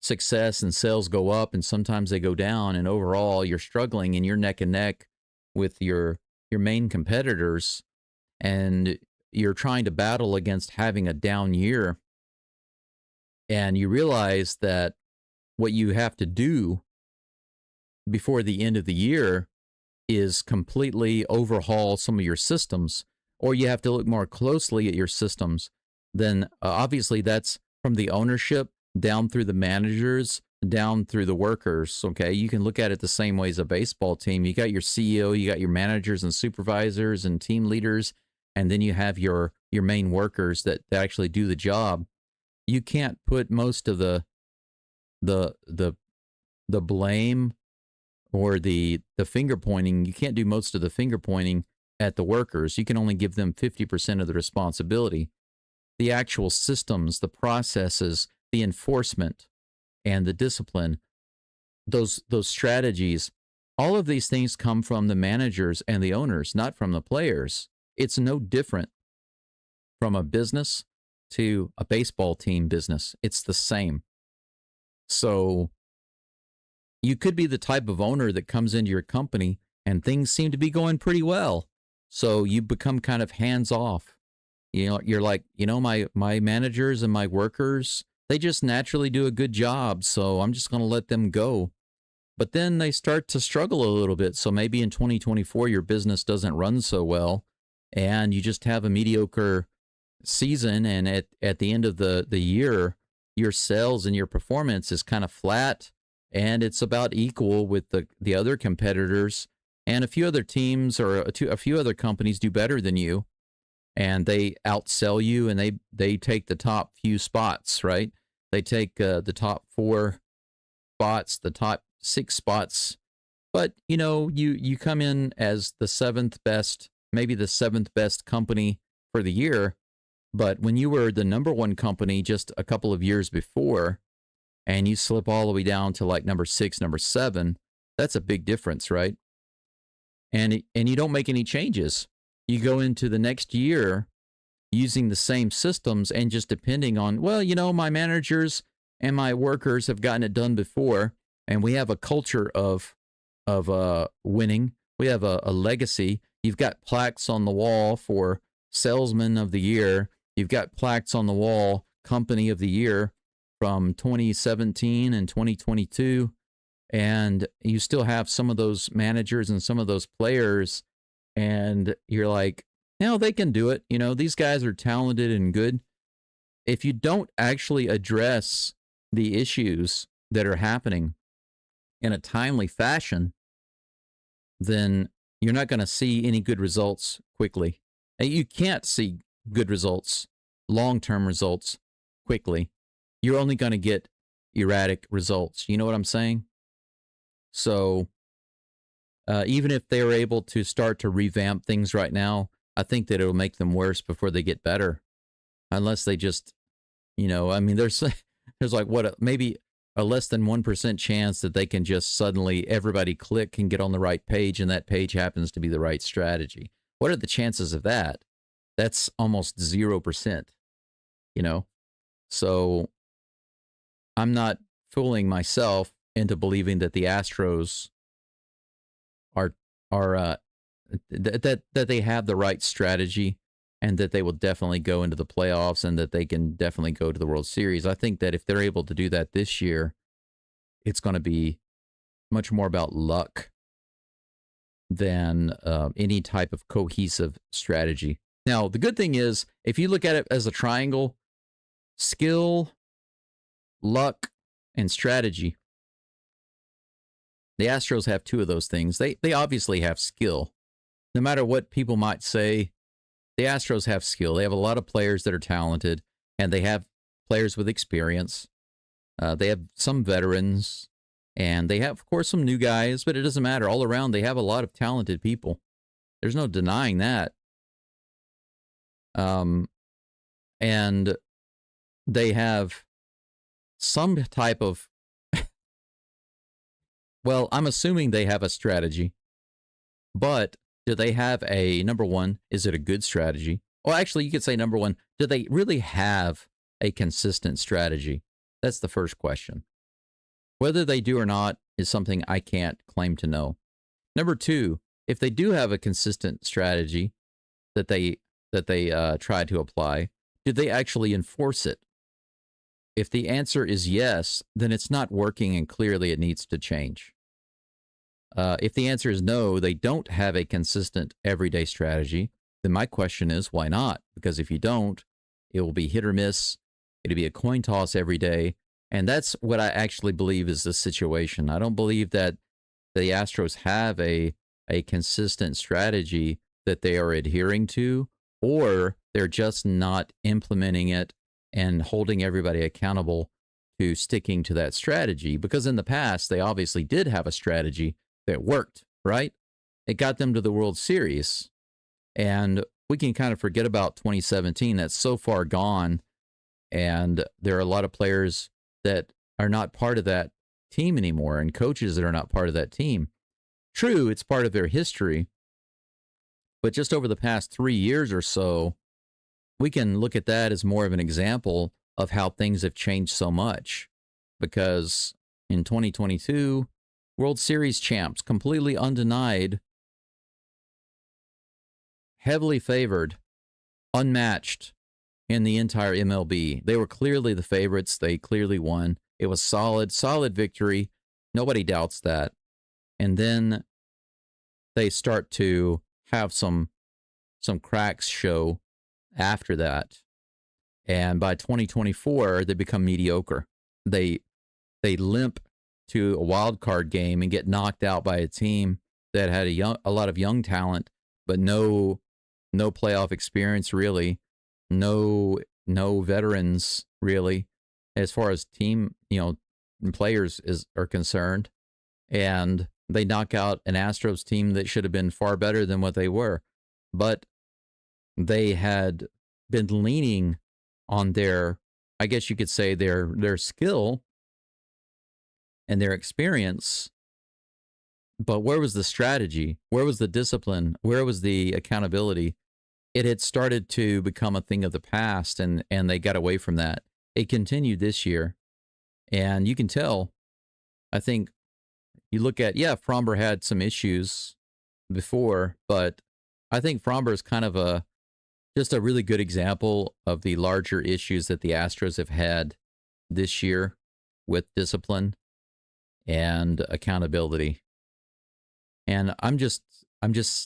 success and sales go up and sometimes they go down, and overall you're struggling and you're neck and neck with your main competitors, and you're trying to battle against having a down year. And you realize that what you have to do before the end of the year is completely overhaul some of your systems, or you have to look more closely at your systems. Then obviously that's from the ownership down through the managers, down through the workers. Okay, you can look at it the same way as a baseball team. You got your CEO, you got your managers and supervisors and team leaders, and then you have your main workers that actually do the job. You can't put most of the blame or the finger pointing. You can't do most of the finger pointing at the workers. You can only give them 50% of the responsibility. The actual systems, the processes, the enforcement, and the discipline, those strategies, all of these things come from the managers and the owners, not from the players. It's no different from a business to a baseball team business. It's the same. So you could be the type of owner that comes into your company and things seem to be going pretty well. So you become kind of hands off. You're like, my managers and my workers, they just naturally do a good job, so I'm just going to let them go. But then they start to struggle a little bit. So maybe in 2024, your business doesn't run so well and you just have a mediocre season. And at the end of the year, your sales and your performance is kind of flat, and it's about equal with the other competitors. And a few other teams or a few other companies do better than you, and they outsell you, and they take the top few spots, right? They take the top 4 spots, the top 6 spots. But, you come in as the 7th best, maybe the 7th best company for the year. But when you were the number 1 company just a couple of years before, and you slip all the way down to like number 6, number 7, that's a big difference, right? And you don't make any changes. You go into the next year using the same systems and just depending on, my managers and my workers have gotten it done before, and we have a culture of winning. We have a legacy. You've got plaques on the wall for Salesman of the Year. You've got plaques on the wall, Company of the Year from 2017 and 2022. And you still have some of those managers and some of those players. And you're like, they can do it. These guys are talented and good. If you don't actually address the issues that are happening in a timely fashion, then you're not going to see any good results quickly. You can't see good results, long-term results quickly. You're only going to get erratic results. You know what I'm saying? So even if they're able to start to revamp things right now, I think that it'll make them worse before they get better. Unless they just, there's like maybe a less than 1% chance that they can just suddenly everybody click and get on the right page, and that page happens to be the right strategy. What are the chances of that? That's almost 0%, So I'm not fooling myself into believing that the Astros are that they have the right strategy and that they will definitely go into the playoffs and that they can definitely go to the World Series. I think that if they're able to do that this year, it's going to be much more about luck than any type of cohesive strategy. Now, the good thing is, if you look at it as a triangle, skill, luck, and strategy, the Astros have 2 of those things. They obviously have skill. No matter what people might say, the Astros have skill. They have a lot of players that are talented, and they have players with experience. They have some veterans, And they have, of course, some new guys, but it doesn't matter. All around, they have a lot of talented people. There's no denying that. And they have some type of, well, I'm assuming they have a strategy, but do they have a, number one, is it a good strategy? Well, actually, you could say number one, do they really have a consistent strategy? That's the first question. Whether they do or not is something I can't claim to know. Number two, if they do have a consistent strategy that they try to apply, do they actually enforce it? If the answer is yes, then it's not working and clearly it needs to change. If the answer is no, they don't have a consistent everyday strategy, then my question is, why not? Because if you don't, it will be hit or miss. It'll be a coin toss every day. And that's what I actually believe is the situation. I don't believe that the Astros have a consistent strategy that they are adhering to, or they're just not implementing it and holding everybody accountable to sticking to that strategy. Because in the past, they obviously did have a strategy that worked, right? It got them to the World Series. And we can kind of forget about 2017. That's so far gone. And there are a lot of players that are not part of that team anymore, and coaches that are not part of that team. True, it's part of their history, but just over the past 3 years or so, we can look at that as more of an example of how things have changed so much. Because in 2022, World Series champs, completely undenied, heavily favored, unmatched in the entire MLB. They were clearly the favorites. They clearly won. It was solid victory. Nobody doubts that. And then they start to have some cracks show after that. And by 2024, they become mediocre. They limp to a wild card game and get knocked out by a team that had a lot of young talent, but no playoff experience really. No veterans really, as far as team, players are concerned. And they knock out an Astros team that should have been far better than what they were. But they had been leaning on their, I guess you could say, their skill and their experience. But where was the strategy? Where was the discipline? Where was the accountability? It had started to become a thing of the past, and they got away from that. It continued this year. And you can tell, I think, you look at, Fromber had some issues before, but I think Fromber is kind of just a really good example of the larger issues that the Astros have had this year with discipline and accountability. And I'm just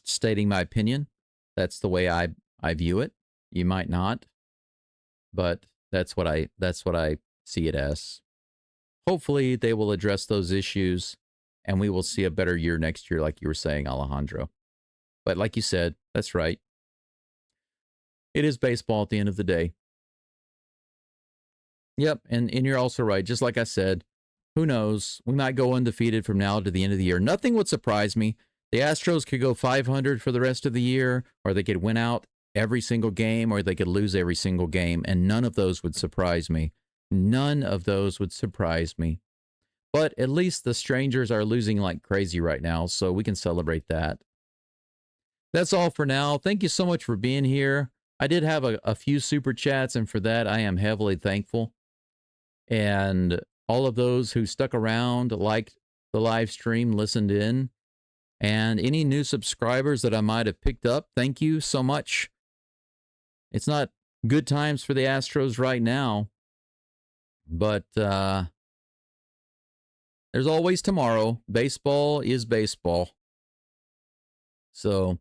stating my opinion. That's the way I view it. You might not, but that's what I see it as. Hopefully they will address those issues and we will see a better year next year, like you were saying, Alejandro. But like you said, that's right. It is baseball at the end of the day. Yep, and you're also right. Just like I said, who knows? We might go undefeated from now to the end of the year. Nothing would surprise me. The Astros could go 500 for the rest of the year, or they could win out every single game, or they could lose every single game, and none of those would surprise me. None of those would surprise me. But at least the Strangers are losing like crazy right now, so we can celebrate that. That's all for now. Thank you so much for being here. I did have a few super chats, and for that, I am heavily thankful. And all of those who stuck around, liked the live stream, listened in, and any new subscribers that I might have picked up, thank you so much. It's not good times for the Astros right now, but there's always tomorrow. Baseball is baseball. So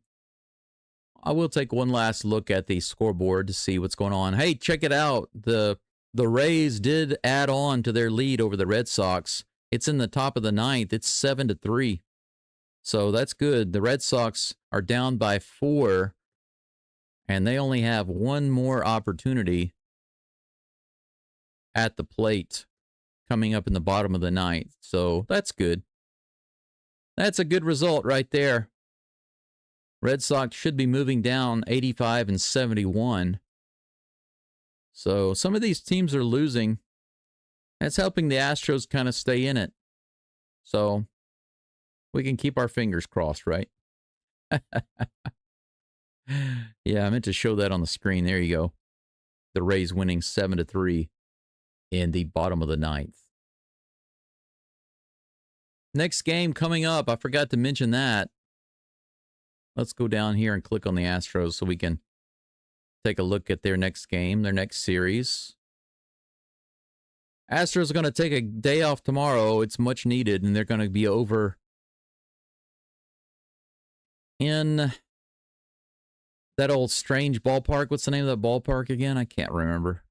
I will take one last look at the scoreboard to see what's going on. Hey, check it out. The Rays did add on to their lead over the Red Sox. It's in the top of the ninth. It's 7-3. So that's good. The Red Sox are down by 4, and they only have one more opportunity at the plate coming up in the bottom of the ninth. So that's good. That's a good result right there. Red Sox should be moving down 85 and 71. So some of these teams are losing. That's helping the Astros kind of stay in it. So we can keep our fingers crossed, right? Yeah, I meant to show that on the screen. There you go. The Rays winning 7-3 in the bottom of the ninth. Next game coming up. I forgot to mention that. Let's go down here and click on the Astros so we can take a look at their next game, their next series. Astros are going to take a day off tomorrow. It's much needed, and they're going to be over in that old strange ballpark. What's the name of that ballpark again? I can't remember.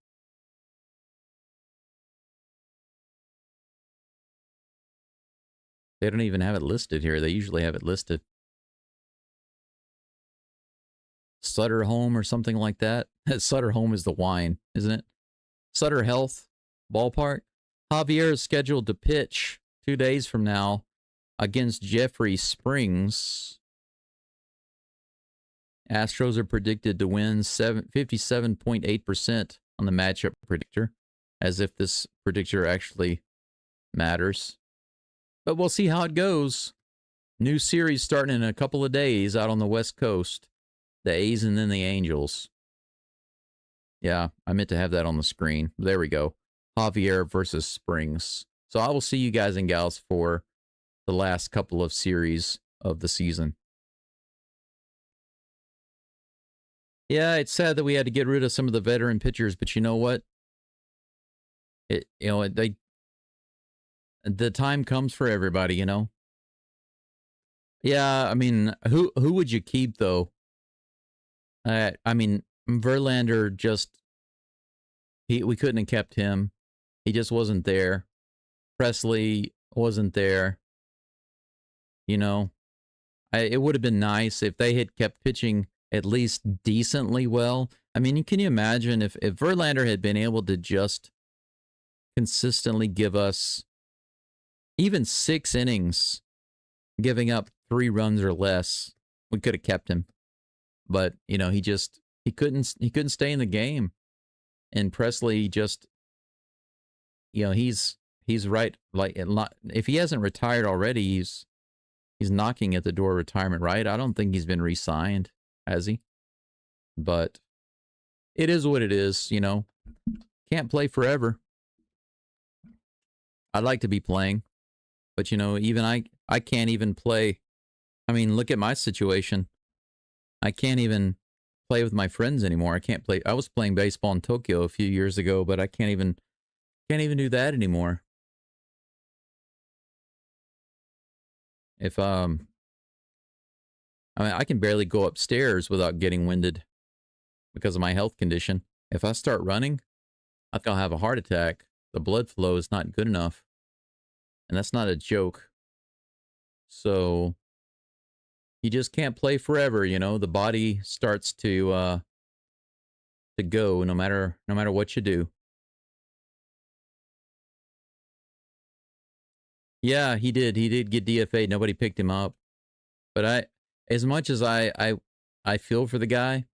They don't even have it listed here. They usually have it listed. Sutter Home or something like that. Sutter Home is the wine, isn't it? Sutter Health Ballpark. Javier is scheduled to pitch 2 days from now against Jeffrey Springs. Astros are predicted to win 57.8% on the matchup predictor, as if this predictor actually matters. But we'll see how it goes. New series starting in a couple of days out on the West Coast. The A's and then the Angels. Yeah, I meant to have that on the screen. There we go. Javier versus Springs. So I will see you guys and gals for the last couple of series of the season. Yeah, it's sad that we had to get rid of some of the veteran pitchers, but you know what? The time comes for everybody, you know. Yeah, I mean, who would you keep though? I mean, Verlander just we couldn't have kept him. He just wasn't there. Presley wasn't there. You know, it would have been nice if they had kept pitching at least decently well. I mean, can you imagine if Verlander had been able to just consistently give us even 6 innings, giving up 3 runs or less, we could have kept him. But, you know, he couldn't stay in the game. And Presley just, you know, he's right. Like, if he hasn't retired already, he's knocking at the door of retirement, right? I don't think he's been re-signed, has he? But it is what it is, you know. Can't play forever. I'd like to be playing, but, you know, even I can't even play. I mean, look at my situation. I can't even play with my friends anymore. I can't play. I was playing baseball in Tokyo a few years ago, but I can't even do that anymore. If I mean, I can barely go upstairs without getting winded because of my health condition. If I start running, I think I'll have a heart attack. The blood flow is not good enough. And that's not a joke. So you just can't play forever, you know. The body starts to go no matter what you do. Yeah, he did. He did get DFA'd. Nobody picked him up. But as much as I feel for the guy,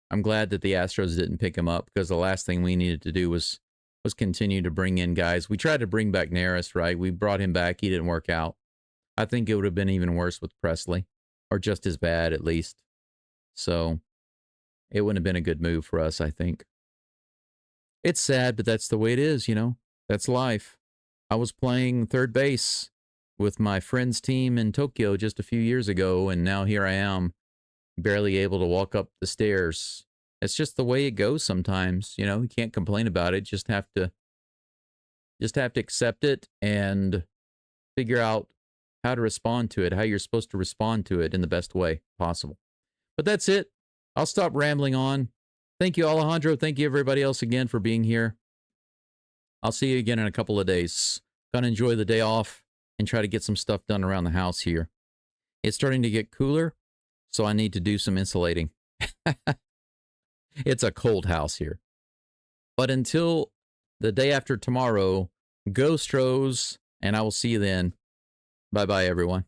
I'm glad that the Astros didn't pick him up, because the last thing we needed to do was continue to bring in guys. We tried to bring back Neris, right? We brought him back. He didn't work out. I think it would have been even worse with Presley, or just as bad at least. So it wouldn't have been a good move for us, I think. It's sad, but that's the way it is, you know. That's life. I was playing third base with my friend's team in Tokyo just a few years ago, and now here I am, barely able to walk up the stairs. It's just the way it goes sometimes, you know. You can't complain about it. Just have to accept it and figure out how to respond to it, how you're supposed to respond to it in the best way possible. But that's it. I'll stop rambling on. Thank you, Alejandro. Thank you, everybody else, again for being here. I'll see you again in a couple of days. Gonna enjoy the day off and try to get some stuff done around the house here. It's starting to get cooler, so I need to do some insulating. It's a cold house here. But until the day after tomorrow, Go Stros, and I will see you then. Bye-bye, everyone.